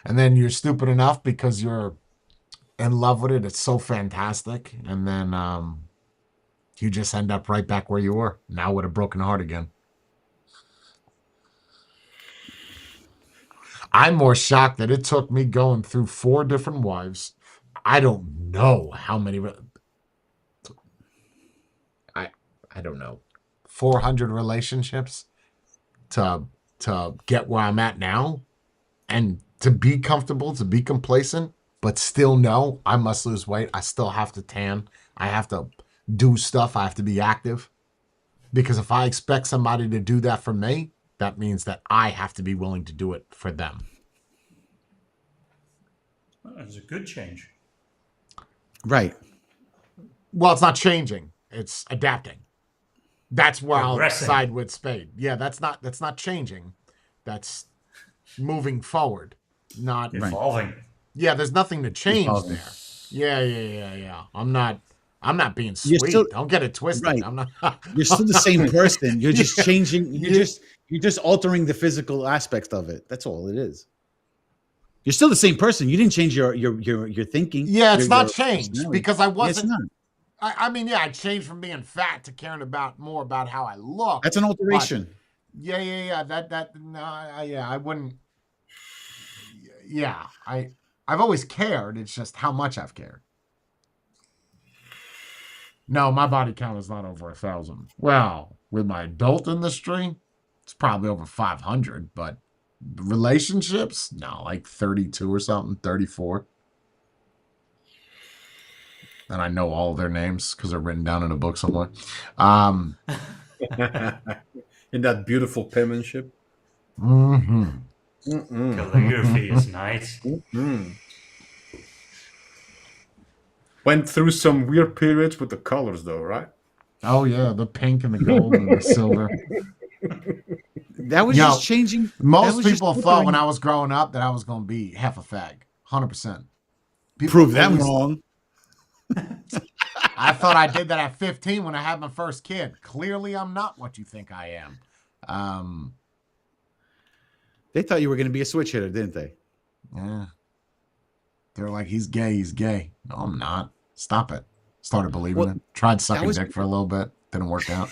And then you're stupid enough because you're in love with it. It's so fantastic. And then you just end up right back where you were, now with a broken heart again. I'm more shocked that it took me going through 4 different wives. I don't know how many. I don't know. 400 relationships to get where I'm at now, and to be comfortable, to be complacent, but still know I must lose weight. I still have to tan. I have to do stuff. I have to be active. Because if I expect somebody to do that for me, that means that I have to be willing to do it for them. It's a good change. Right. Well, it's not changing. It's adapting. That's where I'll Progressing. side with Spade. Yeah, that's not changing. That's moving forward. Not Evolving. Yeah, there's nothing to change Evolving. there. Yeah. I'm not being You're sweet. still- Don't get it twisted. Right. I'm not. You're still the same person. You're just changing. Yeah. You're just altering the physical aspect of it. That's all it is. You're still the same person. You didn't change your thinking. Yeah, it's your- not your changed personality. because I Yeah, it's wasn't. not. I mean, yeah, I changed from being fat to caring more about how I look. That's an alteration. Yeah. I wouldn't. Yeah, I've always cared. It's just how much I've cared. No, my body count is not over 1,000. Well, with my adult industry, it's probably over 500. But relationships, no, like 32 or something, 34. And I know all their names because they're written down in a book somewhere. In that beautiful penmanship. Mm-hmm. Calligraphy is nice. Went through some weird periods with the colors, though, right? Oh yeah, the pink and the gold and the silver. That was You know, just changing. that Most was just people thought altering- when I was growing up that I was going to be half a fag, 100%. People prove them always- wrong. I thought I did that at 15 when I had my first kid. Clearly, I'm not what you think I am. They thought you were going to be a switch hitter, didn't they? Yeah. They're like, he's gay. He's gay. No, I'm not. Stop it. Started believing Well, it. Tried sucking was- dick for a little bit. Didn't work out.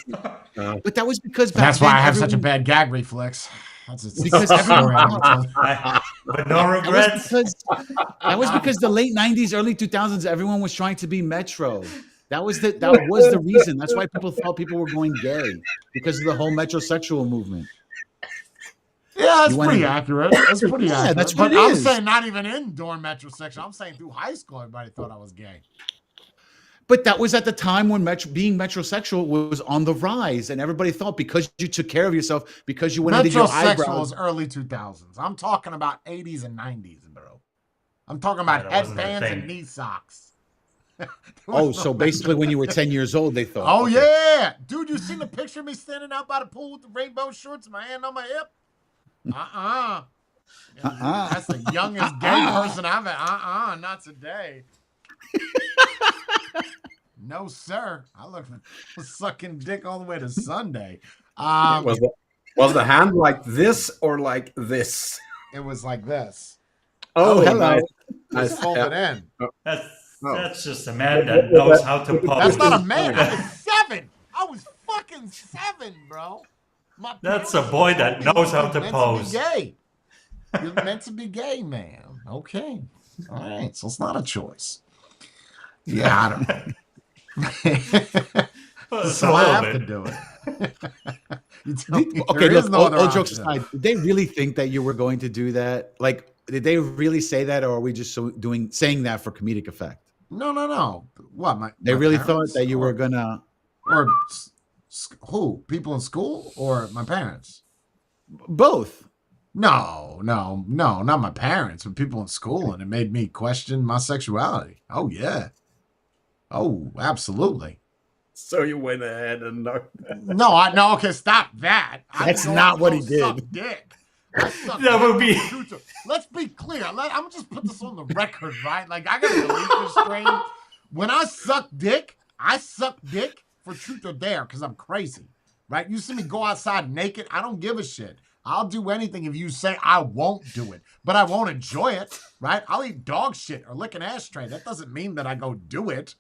But that was because back That's why then I have such a everyone- bad gag reflex. That's a Because story everyone I haven't told. But no regrets. That was because the late 90s, early 2000s, everyone was trying to be Metro. That was the reason. That's why people thought people were going gay, because of the whole metrosexual movement. Yeah, that's You went pretty in- accurate. That's pretty Yeah, accurate. that's what but it I'm is. saying not even in dorm metrosexual. I'm saying through high school, everybody thought I was gay. But that was at the time when being metrosexual was on the rise, and everybody thought because you took care of yourself, because you went and did your Metrosexual eyebrows. is early 2000s. I'm talking about 80s and 90s, bro. I'm talking Yeah, about that wasn't a headbands thing. and knee socks. There Oh, was no so basically, when you were 10 years old, they thought. Oh okay. yeah, dude! You seen the picture of me standing out by the pool with the rainbow shorts, my hand on my hip? That's the youngest gay person I've had. Not today. No, sir. I look for sucking dick all the way to Sunday. Was the hand like this or like this? It was like this. Oh, hello. Nice. It's folded in. That's just a man that knows how to pose. That's not a man. I was 7. I was fucking 7, bro. My That's a parents boy told that me knows how you're to meant pose. be gay. You're meant to be gay, man. Okay. All right. So it's not a choice. Yeah, I don't know. Well, it's So a I little have to bit. do it. You tell me Okay, there is look, no other all jokes option. aside, did they really think that you were going to do that? Like, did they really say that, or are we just saying that for comedic effect? No. What? They my really thought parents? that you Or- were gonna. Or who? People in school or my parents? Both. No, not my parents, but people in school, and it made me question my sexuality. Oh yeah. Oh, absolutely. So you went ahead and knocked that. No. Okay, stop that. I That's didn't go not out what and he go suck did. Dick. I sucked That dick would for be- the future. Let's be clear. I'm gonna just put this on the record, right? Like I gotta delete this stream. When I suck dick for truth or dare because I'm crazy, right? You see me go outside naked, I don't give a shit. I'll do anything if you say I won't do it, but I won't enjoy it, right? I'll eat dog shit or lick an ashtray. That doesn't mean that I go do it.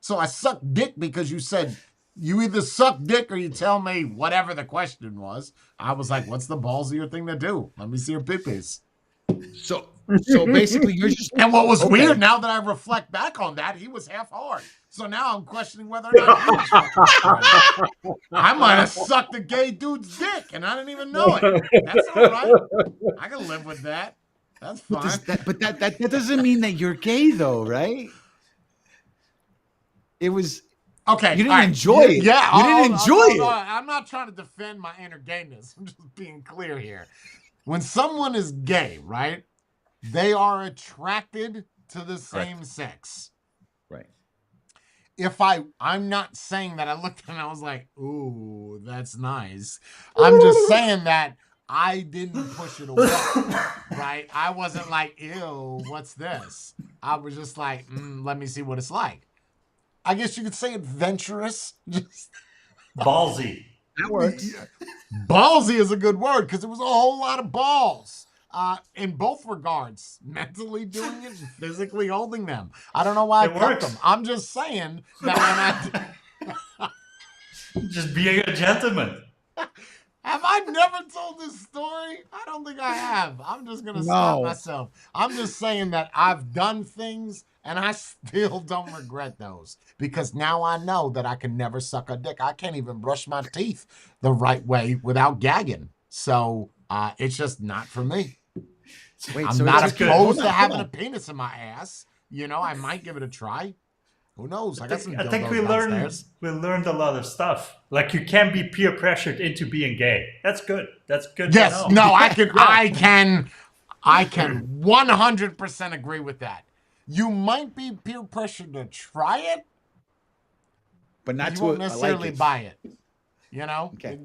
So I suck dick because you said you either suck dick or you tell me whatever the question was. I was like, what's the ballsier thing to do? Let me see your pippies. So basically, you're just. And what was Okay. weird, now that I reflect back on that, he was half hard. So now I'm questioning whether or not he was fucking straight. I might have sucked a gay dude's dick and I didn't even know it. That's all right. I can live with that. That's fine. But that doesn't mean that you're gay, though, right? It was. Okay. You didn't all right. enjoy it. Yeah. You didn't enjoy it. I'm not trying to defend my inner gayness. I'm just being clear here. When someone is gay, right, they are attracted to the same sex. Right. If I'm not saying that I looked and I was like, ooh, that's nice. I'm just saying that I didn't push it away, right? I wasn't like, ew, what's this? I was just like, let me see what it's like. I guess you could say adventurous. Just Ballsy. That works. ballsy is a good word because it was a whole lot of balls. In both regards, mentally doing it and physically holding them. I don't know why It I cut works. them. I'm just saying that when I Just being a gentleman. have I never told this story? I don't think I have. I'm just gonna No. stop myself. I'm just saying that I've done things and I still don't regret those because now I know that I can never suck a dick. I can't even brush my teeth the right way without gagging. So it's just not for me. Wait, I'm so not it's- good. opposed hold to on, having hold a penis in my ass. You know, I might give it a try. Who knows? I got some I think dildos we downstairs. learned a lot of stuff. Like you can't be peer pressured into being gay. That's good. That's good. Yes, to know. no, I can 100% agree with that. You might be peer pressured to try it, but not you to won't I necessarily like it. buy it. You know? Okay.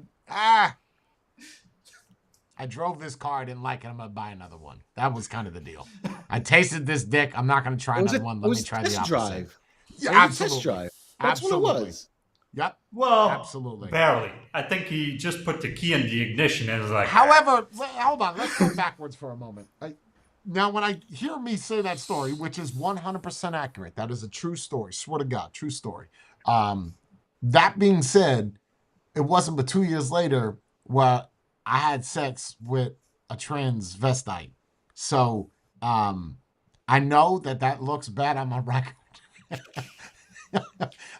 I drove this car, I didn't like it, I'm gonna buy another one. That was kind of the deal. I tasted this dick, I'm not gonna try It was another a, one. it Let was me try a the test opposite. drive. Yeah, It was a absolutely. test drive. That's what it Absolutely. was. Yep. Well, Absolutely. barely. I think he just put the key in the ignition and was like, However, hold on. Let's go backwards for a moment. Now, when I hear me say that story, which is 100% accurate, that is a true story. Swear to God, true story. That being said, it wasn't but 2 years later where I had sex with a transvestite. So I know that looks bad on my record.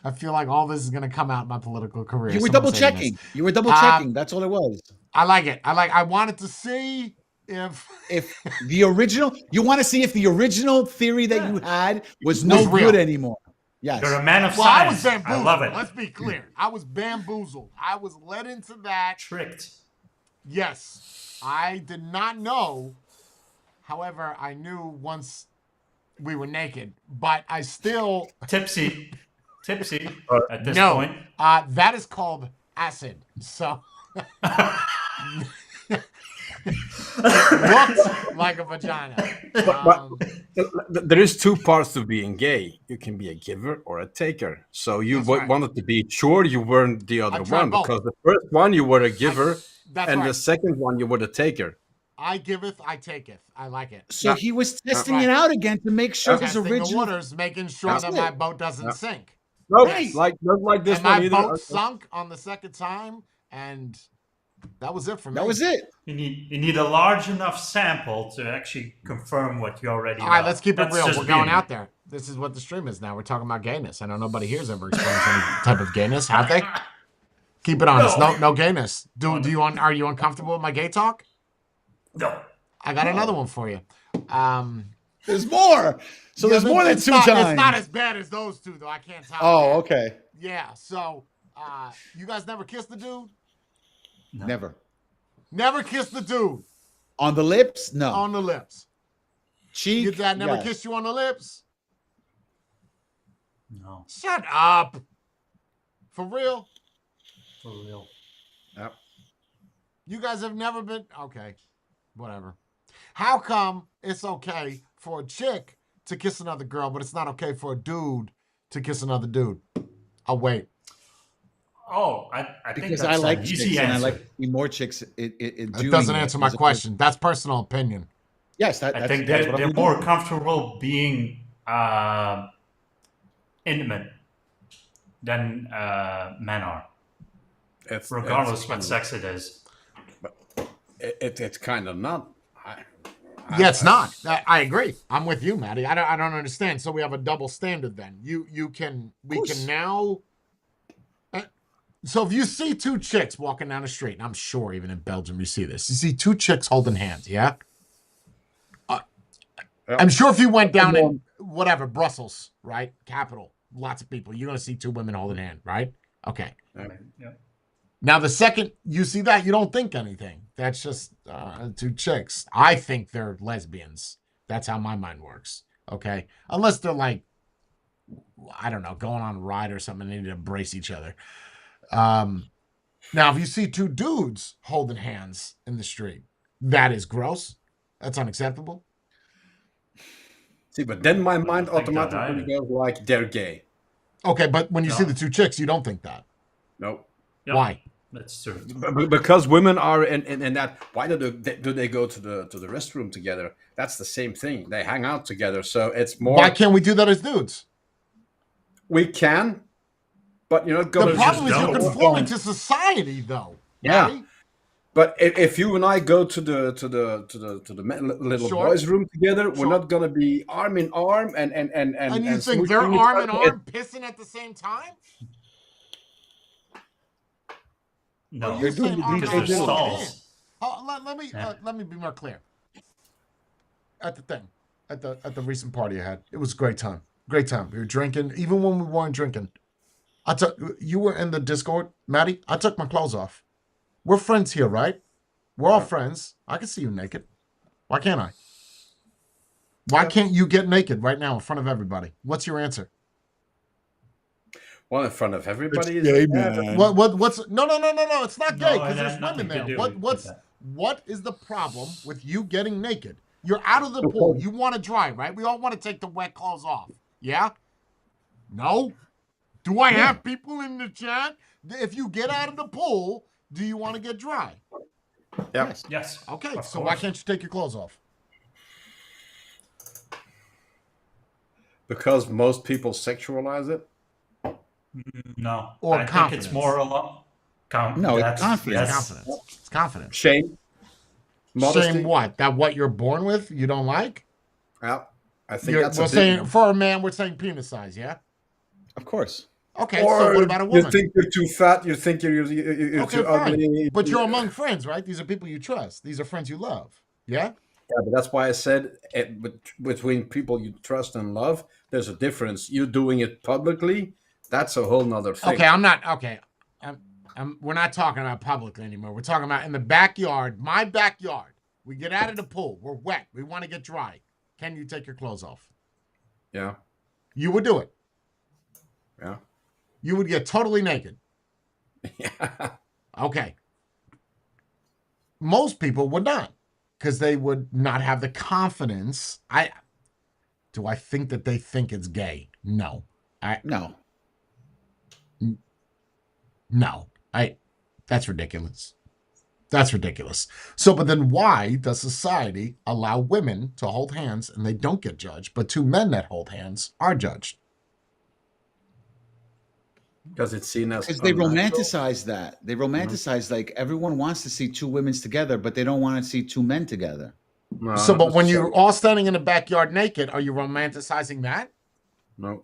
I feel like all this is going to come out in my political career. You were Someone double saying this. checking. You were double checking. That's all it was. I like it. I wanted to see if The original, you want to see if the original theory that you had was no Was real. good anymore. Yes. You're a man of well, I was science. bamboozled. I love it. Let's be clear. I was bamboozled. I was led into that. Tricked. Yes. I did not know. However, I knew once we were naked, but I still Tipsy at this no. point. That is called acid. So looked like a vagina. There is two parts to being gay. You can be a giver or a taker. So you That's right. wanted to be sure you weren't the other tried one, both. because the first one you were a giver, That's and right. the second one you were the taker. I giveth, I taketh. I like it. So he was testing Right. it out again to make sure his Testing the original. waters, making sure That's that it. my boat doesn't Yeah. sink. No, Yes. not like this And one my either. boat sunk on the second time, and that was it for me. That was it. You need a large enough sample to actually confirm what you already know. All right, let's keep it That's real. just We're going being- out there. This is what the stream is now. We're talking about gayness. I know nobody here's ever experienced any type of gayness, have they? Keep it honest. No gayness. Are you uncomfortable with my gay talk? No. I got another one for you. There's more. So there's more than it's two not, times. It's not as bad as those two, though. I can't tell. Oh, okay. Yeah. So, you guys never kissed the dude? Never. Never kissed the dude On the lips? No. on the lips. Cheek? Your dad never yes. kissed you on the lips? No. Shut up. For real? For real. Yep. You guys have never been okay. Whatever. How come it's okay for a chick to kiss another girl, but it's not okay for a dude to kiss another dude? I'll wait. Oh, I think Because that's I like an chicks easy and I answer. like see more chicks. It doesn't answer my question. That's personal opinion. Yes, I that's, think that's what they're I'm more doing. comfortable being intimate than men are, regardless what sex it is. It's kind of not. Yeah, it's not. I agree. I'm with you, Maddie. I don't understand. So we have a double standard then. We can now. So if you see two chicks walking down the street, and I'm sure even in Belgium you see this, you see two chicks holding hands, yeah? I'm sure if you went down in whatever, Brussels, right? Capital, lots of people, you're going to see two women holding hands, right? Okay. Yeah. Now, the second you see that, you don't think anything. That's just two chicks. I think they're lesbians. That's how my mind works, okay? Unless they're like, I don't know, going on a ride or something, they need to embrace each other. Now, if you see two dudes holding hands in the street, that is gross. That's unacceptable. See, but then my mind think that automatically either. goes like they're gay. Okay, but when you No. see the two chicks, you don't think that. No. Yeah, Why? That's true. Because women are in that. Why do they go to the restroom together? That's the same thing. They hang out together, so it's more. Why can't we do that as dudes? We can, but you're not The going problem is don't. you're conforming to society, though. Yeah. right? But if you and I go to the little Sure. boys' room together, Sure. we're not gonna be arm in arm and And you think smooching they're each arm in other. arm pissing at the same time? No, You're doing saying the arm in because arm DJ there's holding Dylan. hands. stalls. Oh, let me be more clear. At the thing, at the recent party I had, it was a great time. Great time. We were drinking, even when we weren't drinking. You were in the Discord, Maddie. I took my clothes off. We're friends here, right? We're all friends. I can see you naked. Why can't I? Why can't you get naked right now in front of everybody? What's your answer? Well, in front of everybody. It's gay, man. What's no? It's not gay No, because it there's has women nothing to there. do with What that. is the problem with you getting naked? You're out of the pool. You want to dry, right? We all want to take the wet clothes off. Yeah? No? Do I have people in the chat? If you get out of the pool, do you want to get dry? Yeah. Yes. Okay, of so course. why can't you take your clothes off? Because most people sexualize it. No. Or I think confidence. it's more along. No, it's that's- confidence. that's- Confidence. It's confidence. Shame. Modesty. Shame what? That what you're born with you don't like? Yeah, I think You're, that's we're a big saying one. for a man, we're saying penis size, yeah? Of course. Okay, Or so what about a you woman? think you're too fat? You think you're Okay, too fine. ugly? But you're among friends, right? These are people you trust. These are friends you love. Yeah? Yeah, but that's why I said between people you trust and love, there's a difference. You doing it publicly, that's a whole nother thing. Okay, I'm not okay. We're not talking about publicly anymore. We're talking about in the backyard, my backyard. We get out of the pool. We're wet. We want to get dry. Can you take your clothes off? Yeah, You would do it. yeah, You would get totally naked. yeah. Okay. Most people would not, because they would not have the confidence. Do I think that they think it's gay? No. No. No. That's ridiculous. That's ridiculous. So, but then why does society allow women to hold hands and they don't get judged, but two men that hold hands are judged? Because it's seen as Because they unnatural. romanticize that. They romanticize like everyone wants to see two women together, but they don't want to see two men together. No, So, not but when necessarily. you're all standing in the backyard naked, are you romanticizing that? No,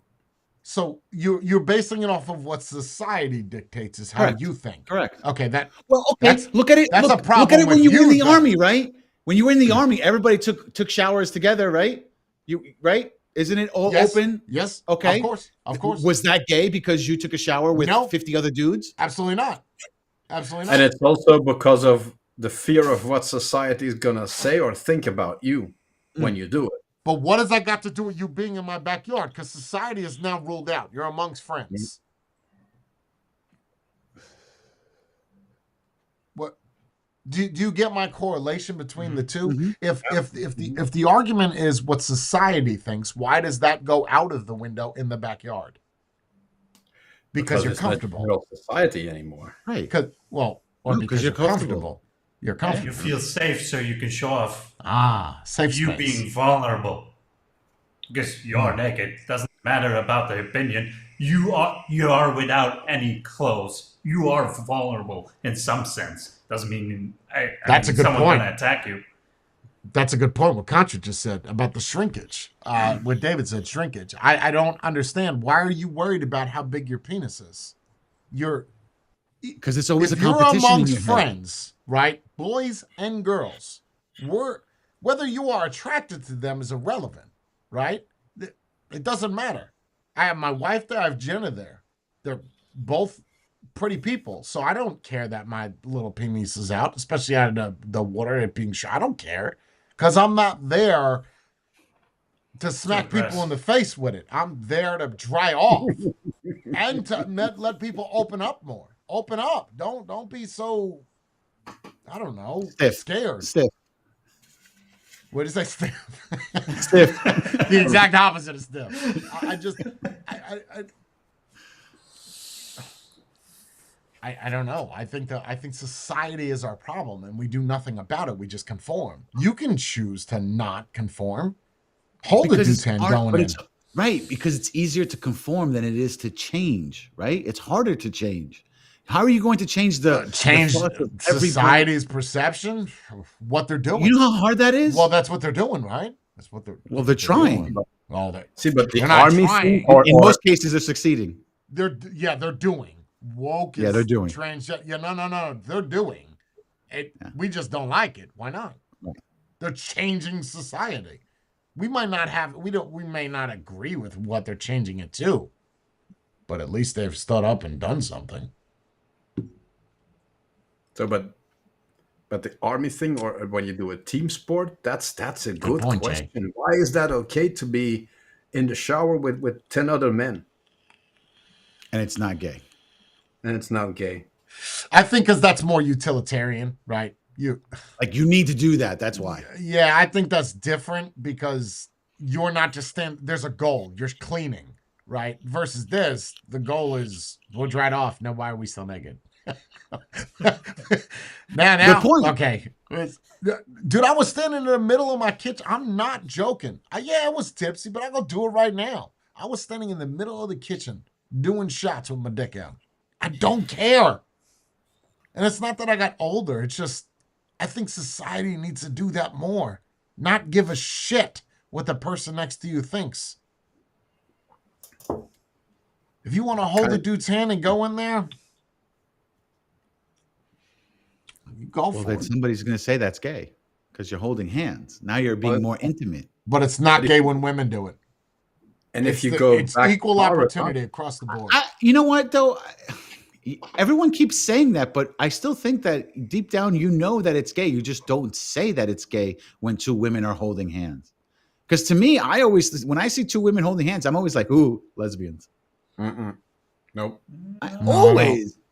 So you're basing it off of what society dictates is how Correct. you think. Correct. Okay, that Well, okay. That's- Look at it. that's look, a problem Look at it when with you were in you, the though. army, right? When you were in the army, everybody took showers together, right? You right? Isn't it all yes, open? Yes. Okay. Of course. Was that gay because you took a shower with No. 50 other dudes? Absolutely not. Absolutely not. and it's also because of the fear of what society is gonna say or think about you when you do it. But what has that got to do with you being in my backyard? Because society is now ruled out. You're amongst friends. What do you get my correlation between the 2 Mhm. If the argument is what society thinks, why does that go out of the window in the backyard? Because you're it's not comfortable. real society anymore. Right. Because No, because you're comfortable. You're You comfortable. feel safe, so you can show off Safe you space. being vulnerable. Because you're naked. Doesn't matter about the opinion. You are without any clothes. You are vulnerable in some sense. Doesn't mean That's a good someone's point. gonna attack you. That's a good point. What Contra just said about the shrinkage. What David said, shrinkage. I don't understand. Why are you worried about how big your penis is? Because it's always If a you're competition in amongst your head. friends, right? Boys and girls, whether you are attracted to them is irrelevant, right? It doesn't matter. I have my wife there. I have Jenna there. They're both pretty people, so I don't care that my little penis is out, especially out of the water and being shot. I don't care because I'm not there to smack impress. people in the face with it. I'm there to dry off and to let people open up more. Open up. Don't be so, I don't know, Stiff. scared. Stiff. What is that stiff? Stiff. The exact opposite of stiff. I don't know. I think society is our problem and we do nothing about it. We just conform. You can choose to not conform. Hold the Because it's D10 hard- going but in. it's- right, because it's easier to conform than it is to change, right? It's harder to change. How are you going to change the Change thoughts of everybody? society's perception, what they're doing. You know how hard that is? Well, that's what they're doing, right? That's what they're. Well, they're trying. doing. Well, they See, but the They're not army trying. thing, or, In most cases, they're succeeding. they're doing. Woke. Yeah, is they're doing. No. They're doing it. Yeah. We just don't like it. Why not? Right. They're changing society. We might not have. We may not agree with what they're changing it to, but at least they've stood up and done something. so, but the army thing, or when you do a team sport, that's a good point, Jay. question. Why is that okay to be in the shower with 10 other men And it's not gay. and it's not gay? I think because that's more utilitarian, right? Like you need to do that. That's why. Yeah, I think that's different because you're not just there's a goal. You're cleaning, right? Versus this, the goal is we'll dry it off. Now, why are we still naked? now, Good point. okay. Dude, I was standing in the middle of my kitchen. I'm not joking. I was tipsy, but I'm going to do it right now. I was standing in the middle of the kitchen doing shots with my dick out. I don't care. And it's not that I got older. It's just I think society needs to do that more. Not give a shit what the person next to you thinks. If you want to hold a dude's hand and go in there, you go Well, for then it. somebody's going to say that's gay because you're holding hands. Now you're being Well, more intimate. But it's not gay when women do it. And It's if you the- go it's back equal far enough, opportunity across the board. You know what, though? Everyone keeps saying that, but I still think that deep down, you know that it's gay. You just don't say that it's gay when two women are holding hands. Because to me, I always, when I see two women holding hands, I'm always like, ooh, lesbians. nope.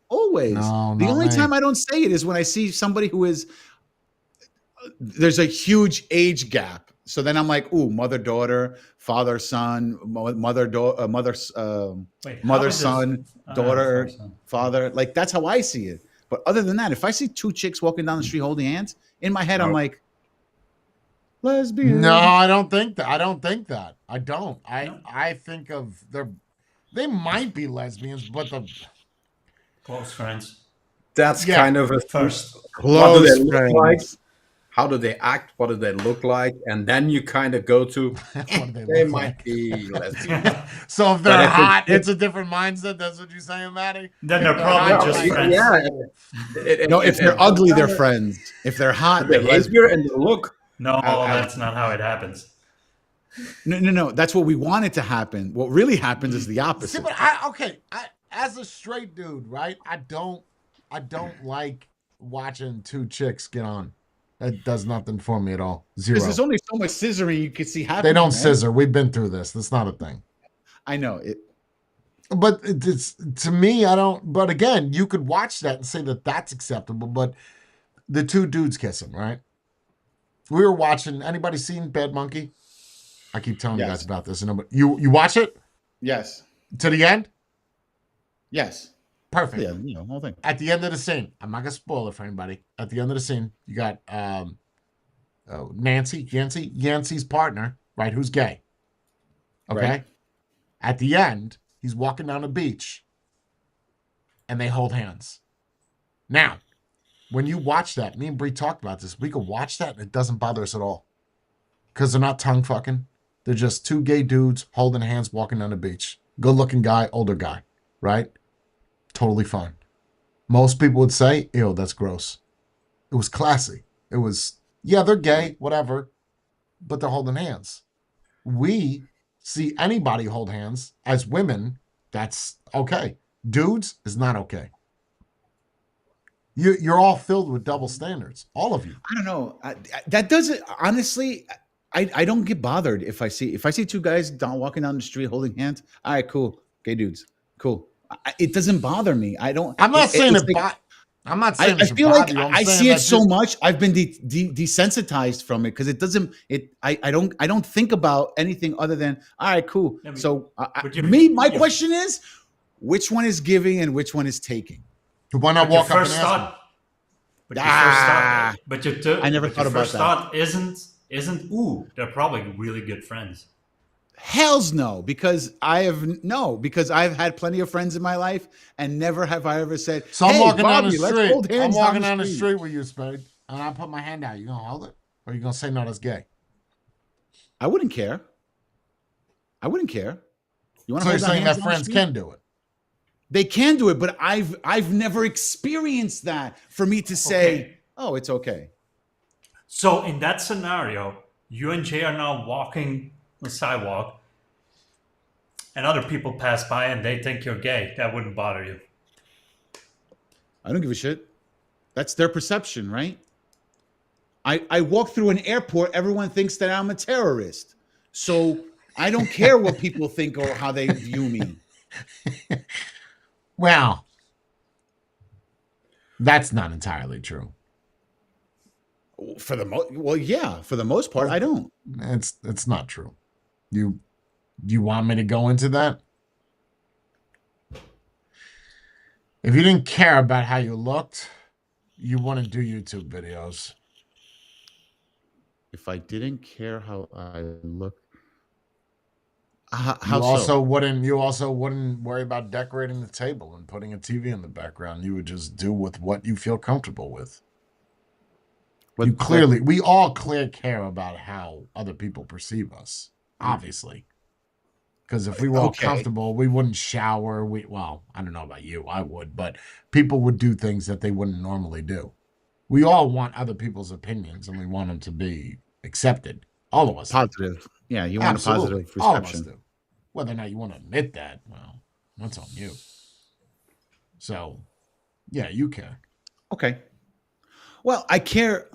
Always. No, The not only me. time I don't say it is when I see somebody who is, there's a huge age gap. So then I'm like, ooh, mother, daughter, father, son, mother, mother, Wait, how mother, is this- son, Ah, daughter, son. father. Like that's how I see it. But other than that, if I see two chicks walking down the street holding hands, in my head, I'm No. like, lesbian. No, I don't think that. I don't think that. I don't. No? I think of they might be lesbians, but the Close friends. That's Yeah. kind of a First. What do they Close look friends. like? How do they act? What do they look like? And then you kind of go to what do they they look might like? be lesbian. So if But they're if hot, it's- it's a different mindset. That's what you're saying, Maddie? Then they're If probably hot, just like, friends. Yeah. No, if they're ugly, they're friends. If they're hot, The they're lesbian. behavior and the look. No, I- that's not how it happens. No. That's what we want it to happen. What really happens is the See, opposite. but I as a straight dude, right? I don't like watching two chicks get on. That does nothing for me at all. Zero. Because there's only so much scissoring you can see happening. They don't right? scissor. We've been through this. That's not a thing. I know it. But it's to me, I don't. But again, you could watch that and say that that's acceptable. But the two dudes kissing, right? We were watching. Anybody seen Bad Monkey? I keep telling you Yes. guys about this. And you watch it Yes. to the end. Yes. Perfect. Yeah. You know, whole thing. At the end of the scene, I'm not gonna spoil it for anybody. At the end of the scene, you got Yancey's partner, right? Who's gay? Okay. Right. At the end, he's walking down the beach, and they hold hands. Now, when you watch that, me and Bree talked about this. We could watch that, and it doesn't bother us at all, because they're not tongue fucking. They're just two gay dudes holding hands, walking down the beach. Good looking guy, older guy, right? Totally fine. Most people would say, ew, that's gross. It was classy. It was, yeah, they're gay, whatever, but they're holding hands. We see anybody hold hands as women, that's okay. Dudes is not okay. You're all filled with double standards. All of you. I don't know. That doesn't honestly. I don't get bothered if I see two guys walking down the street holding hands. All right, cool, gay dudes, cool. It doesn't bother me. I don't. I'm not saying it's it. like- I'm not saying I it should feel like bother you. I'm I saying see it that so you- much. I've been desensitized from it because it doesn't. I don't think about anything other than all right, cool. Yeah, but- So but you- my yeah. question is, which one is giving and which one is taking? Why not But your walk up and first ask them? thought. But your first Ah. thought. But your I never but thought your about first that. thought isn't. Ooh, they're probably really good friends. Hell's no, because I've had plenty of friends in my life, and never have I ever said, So I'm "Hey, walking Bobby, down the let's street. hold I'm hands walking down down the street with you, Spade, and I put my hand out. You gonna hold it, or you gonna say no? That's gay. I wouldn't care. You want So to you're hold saying hands that down the friends street? can do it? They can do it, but I've never experienced that for me to say, Okay. "Oh, it's okay." So in that scenario, you and Jay are now walking the sidewalk, and other people pass by and they think you're gay. That wouldn't bother you. I don't give a shit. That's their perception, right? I walk through an airport, everyone thinks that I'm a terrorist. So I don't care what people think or how they view me. Well, that's not entirely true. For the most part, I don't. It's not true. You want me to go into that? If you didn't care about how you looked, you wouldn't do YouTube videos. If I didn't care how I look, How You so? also wouldn't worry about decorating the table and putting a TV in the background. You would just do with what you feel comfortable with. We all care about how other people perceive us, obviously. Because if we were all comfortable, we wouldn't shower. I don't know about you, I would, but people would do things that they wouldn't normally do. We all want other people's opinions, and we want them to be accepted. All of us. Positive. Yeah, you want Absolutely. a positive All of us reception. do. Whether or not you want to admit that, well, that's on you. So, yeah, you care. Okay. Well, I care.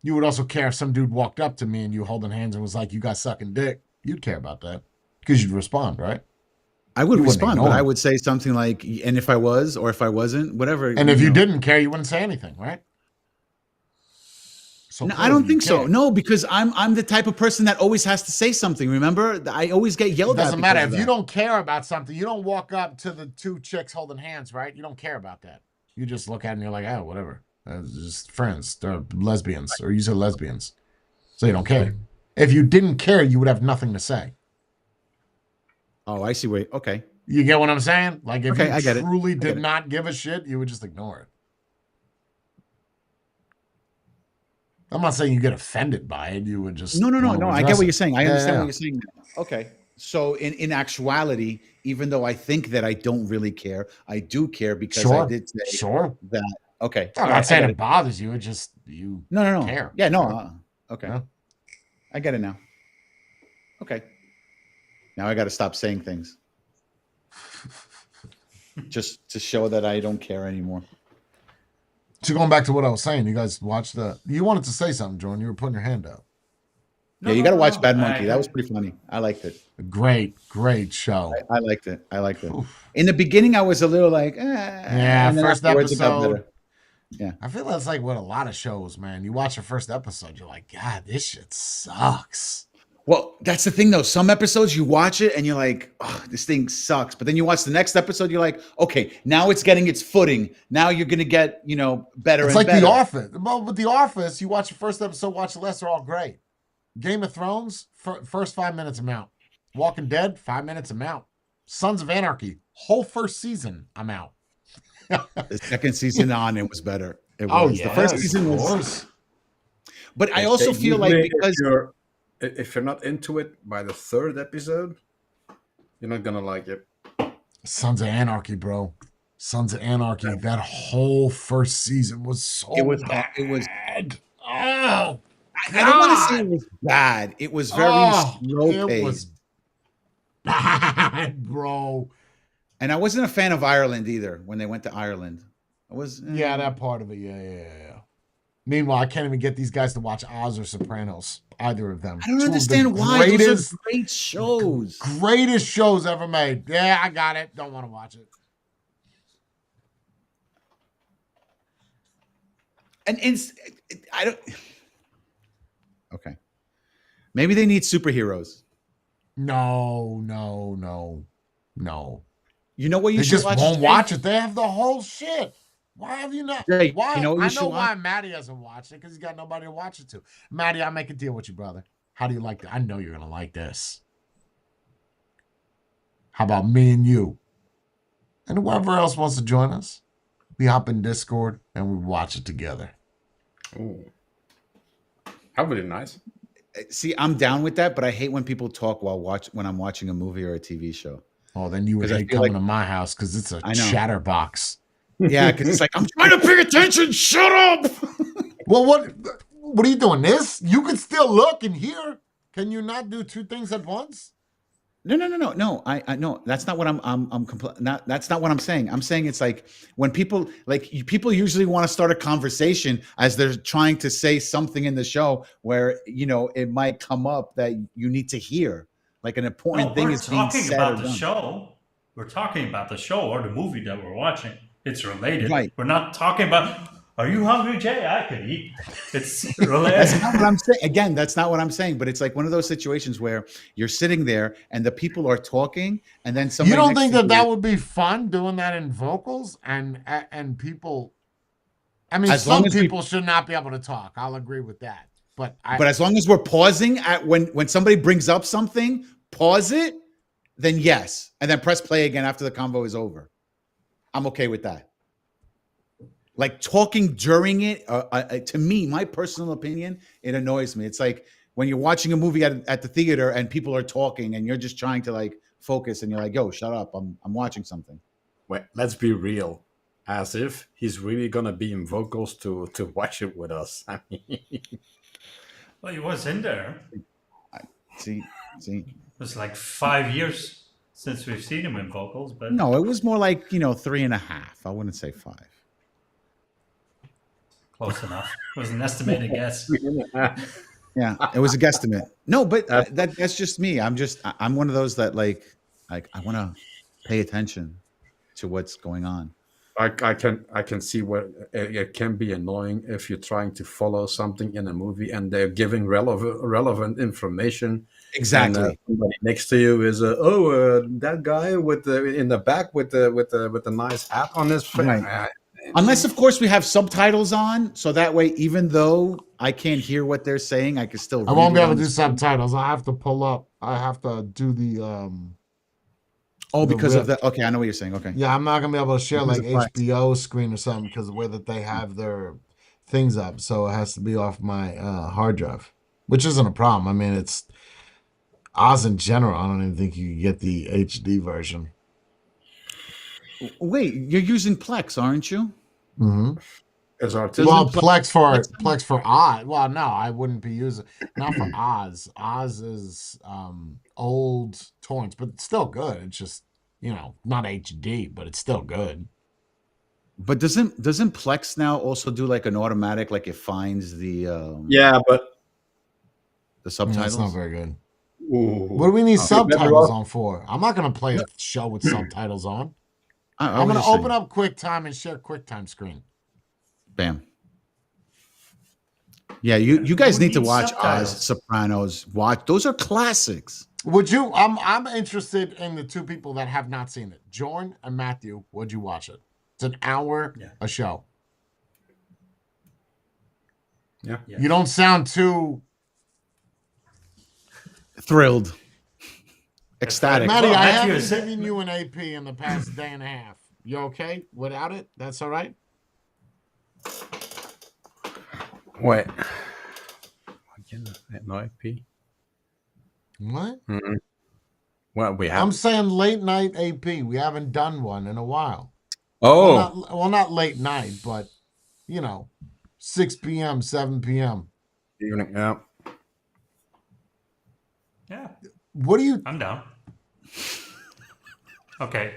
You would also care if some dude walked up to me and you holding hands and was like, "You got sucking dick." You'd care about that because you'd respond, right? I would You wouldn't respond, but ignore I him. would say something like, "And if I was, or if I wasn't, whatever." And if you know. didn't care, you wouldn't say anything, right? So No, I don't clearly think you so. care. No, because I'm the type of person that always has to say something. Remember, I always get It yelled at. doesn't matter because if of you that. don't care about something. You don't walk up to the two chicks holding hands, right? You don't care about that. You just look at them and you're like, "Oh, whatever. Just friends. They're lesbians," or you said lesbians, so you don't care. If you didn't care, you would have nothing to say. Oh, I see. Wait. Okay. You get what I'm saying? Like if Okay, you I get it. truly get did it. not give a shit, you would just ignore it. I'm not saying you get offended by it. You would just No. want to I get address what it. you're saying. I Yeah, understand yeah. what you're saying. Okay. So in actuality, even though I think that I don't really care, I do care because I Sure, did say sure. that. Okay. I'm All not right, I saying get it bothers you. It just you No. care. Yeah. No. Okay. Yeah. I get it now. Okay. Now I got to stop saying things just to show that I don't care anymore. So going back to what I was saying, you guys watched you wanted to say something, Jordan. You were putting your hand up. Yeah, you got to watch No. Bad Monkey. That was pretty funny. I liked it. Great show. I liked it. I liked it. Oof. In the beginning, I was a little like, Yeah, and then first afterwards it got episode. better. I feel that's like what a lot of shows, man. You watch the first episode, you're like, God, this shit sucks. Well, that's the thing, though. Some episodes you watch it and you're like, oh, this thing sucks. But then you watch the next episode, you're like, okay, now it's getting its footing. Now you're gonna get, better It's and like better. The Office. Well, with The Office, you watch the first episode, watch the rest, they're all great. Game of Thrones, first 5 minutes, I'm out. Walking Dead, 5 minutes, I'm out. Sons of Anarchy, whole first season, I'm out. The second season on, it was better. It was. Oh, The yeah. first season was. course. But I also feel like Usually because if you're not into it by the third episode, you're not gonna like it. Sons of Anarchy, bro. Sons of Anarchy. That whole first season was so it was bad. Oh, I don't want to say it was bad. It was very slow it paced. was bad, bro. And I wasn't a fan of Ireland either when they went to Ireland. I was Yeah, that part of it. Yeah. Meanwhile, I can't even get these guys to watch Oz or Sopranos. Either of them. I don't Two of the understand why. Those are great shows. greatest shows ever made. Yeah, I got it. Don't want to watch it. And I don't. Okay, maybe they need superheroes. No. You know what you They should just watch? won't Jay? watch it. They have the whole shit. Why have you not? Jay, Why? you know what you I should know why watch? Maddie hasn't watched it because he's got nobody to watch it to. Maddie, I'll make a deal with you, brother. How do you like that? I know you're gonna like this. How about me and you? And whoever else wants to join us, we hop in Discord and we watch it together. Ooh. That would be nice. See, I'm down with that, but I hate when people talk when I'm watching a movie or a TV show. Oh, then you would 'Cause I hate feel coming like- to my house because it's a I know. chatterbox. Yeah, because it's like I'm trying to pay attention. Shut up. Well, what are you doing? This? You can still look and hear. Can you not do two things at once? No. I no. That's not what that's not what I'm saying. I'm saying it's like when people people usually want to start a conversation as they're trying to say something in the show where it might come up that you need to hear, like an important No, thing we're is being talking said about or the done. show. We're talking about the show or the movie that we're watching. It's related. Right. We're not talking about, are you hungry, Jay? I could eat. It's That's related. not what I'm saying. Again, that's not what I'm saying. But it's like one of those situations where you're sitting there and the people are talking, and then somebody. You don't next think to that you- that would be fun doing that in vocals and people? I mean, As long some as we- people should not be able to talk. I'll agree with that. But But as long as we're pausing at when somebody brings up something, pause it then yes, and then press play again after the convo is over. I'm okay with that. Like talking during it, to me, my personal opinion, it annoys me. It's like when you're watching a movie at the theater and people are talking and you're just trying to like focus and you're like, "Yo, shut up! I'm watching something." Wait, let's be real. As if he's really gonna be in vocals to watch it with us. I mean, Well, he was in there. See. It was like 5 years since we've seen him in vocals, but No, it was more like 3.5. I wouldn't say 5. close enough. It was an estimated guess. Yeah, it was a guesstimate. No, but that's just me. I'm one of those that like I want to pay attention to what's going on. I can see what it can be annoying if you're trying to follow something in a movie and they're giving relevant information. Exactly. And, somebody next to you is that guy with the in the back with the nice hat on his face. Right. Unless, of course, we have subtitles on, so that way, even though I can't hear what they're saying, I can still. I won't be read it able on to do the screen. subtitles. I have to pull up. I have to do the Oh, the because of rip. the. Okay, I know what you're saying. Okay. Yeah, I'm not gonna be able to share Because like of flex. HBO screen or something because the way that they have their things up, so it has to be off my hard drive, which isn't a problem. I mean, it's Oz in general. I don't even think you can get the HD version. Wait, you're using Plex, aren't you? Mm-hmm. As Doesn't artistic. Well, Plex- Plex for Oz. Well, no, I wouldn't be using not for Oz. Oz is old torrents, but it's still good. It's just not HD, but it's still good. But doesn't Plex now also do like an automatic, like it finds the Yeah, but the Yeah, subtitles? it's not very good. ooh, What do we need better subtitles off- on for? I'm not gonna play a show with subtitles on. I I'm was gonna just open saying. up QuickTime and share QuickTime screen. Bam. Yeah, you guys Who need to needs watch subtitles? Oz, Sopranos. Watch those are classics. Would you? I'm interested in the two people that have not seen it, Jorn and Matthew. Would you watch it? It's an hour Yeah. a show. Yeah. Yes. You don't sound too Thrilled. Ecstatic. Matty. Well, I Matthew haven't is- given you an AP in the past day and a half. You okay without it? That's all right. Wait. Again, no IP. What? Well, we have. I'm saying late night AP. We haven't done one in a while. Oh, Not late night, but 6 p.m., 7 p.m. evening. Yeah. Yeah, What do you? I'm down. Okay.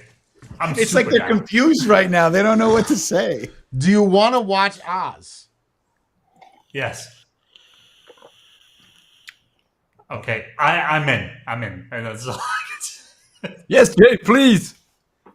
I'm It's super like they're down. confused right now. They don't know what to say. Do you want to watch Oz? Yes. Okay, I'm in. I'm in. And that's all. Yes, Jay, please.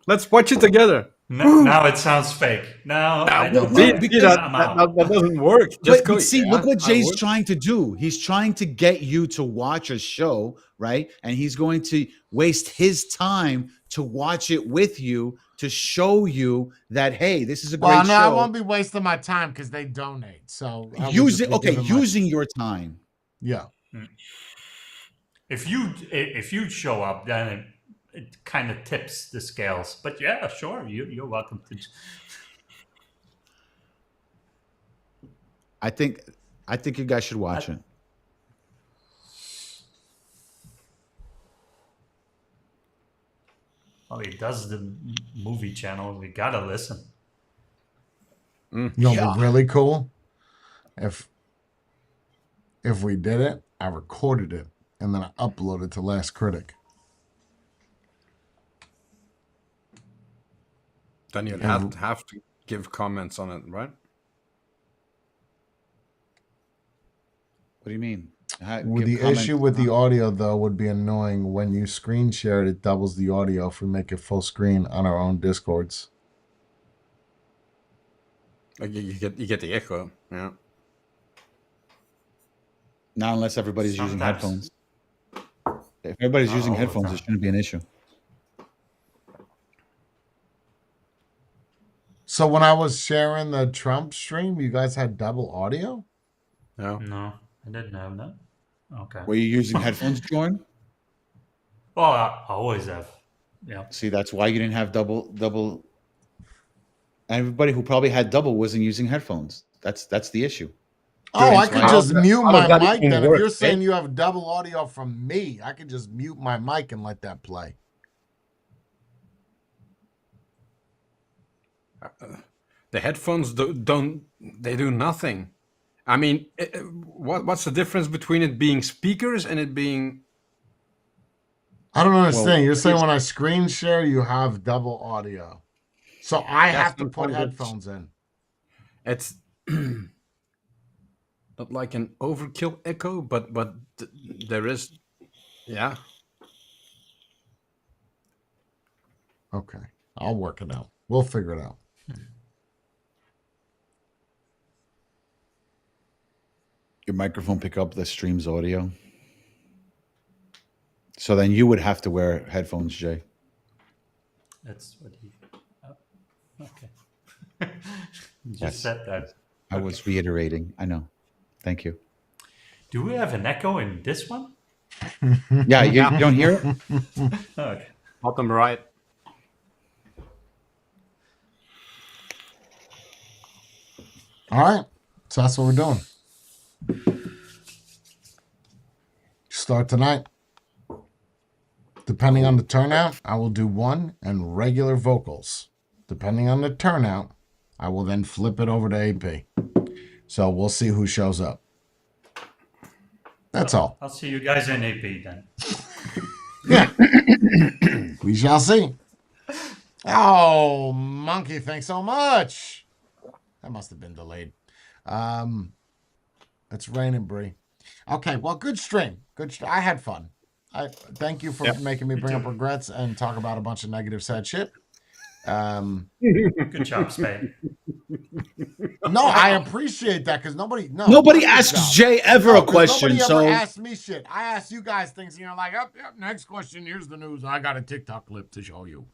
Let's watch it together. Now it sounds fake. Now I don't no, know. because- I'm That doesn't work. Just go. But see, yeah, look what I Jay's would. trying to do. He's trying to get you to watch a show, right? And he's going to waste his time to watch it with you to show you that, hey, this is a great Well, no, I show. won't be wasting my time because they donate. So I would Using just be giving my- using your time. yeah. If you show up, then it kind of tips the scales. But yeah, sure, you're welcome to. I think you guys should watch it. Well, he does the movie channel. We gotta listen. You know, what'd be really cool if we did it. I recorded it and then I uploaded to Last Critic. Then you'd Yeah. have to give comments on it, right? What do you mean? With the issue with the audio, though, would be annoying. When you screen share it, it doubles the audio if we make it full screen on our own Discords. Like you get the echo. Yeah. Not unless everybody's using Sometimes. headphones. If everybody's Not using all the headphones, time. it shouldn't be an issue. So when I was sharing the Trump stream, you guys had double audio? Yeah. No, I didn't have that. Okay. Were you using headphones, Jordan? Oh, I always have. Yeah. See, that's why you didn't have double. Everybody who probably had double wasn't using headphones. That's the issue. Oh, I That's could why- just mute how does my that mic even then. If work, you're eh? saying you have double audio from me, I could just mute my mic and let that play. The headphones don't they do nothing. I mean, what's the difference between it being speakers and it being? I don't understand. Well, You're saying when I screen share, you have double audio. So I have to put sometimes headphones in. It's not like an overkill echo, but there is, yeah. Okay. I'll work it out. We'll figure it out. Your microphone pick up the stream's audio. So then you would have to wear headphones, Jay. That's what he. Oh, okay. You just Yes. said that. I was reiterating. I know. Thank you. Do we have an echo in this one? Yeah, you don't hear it? Okay. Bottom right. All right. So that's what we're doing. Start tonight. Depending on the turnout, I will do one and regular vocals. Depending on the turnout, I will then flip it over to AP. So we'll see who shows up. That's all. I'll see you guys in AP then. Yeah. We shall see. Oh, Monkey, thanks so much. That must have been delayed. It's raining, Bree. Okay, well, good stream. I had fun. I thank you for making me bring up regrets and talk about a bunch of negative, sad shit. Good job, Spade. No, I appreciate that because nobody Nobody asks Jay ever a 'cause question. Nobody So ever asked me shit. I ask you guys things, and you're like, "Yep, next question. Here's the news. I got a TikTok clip to show you."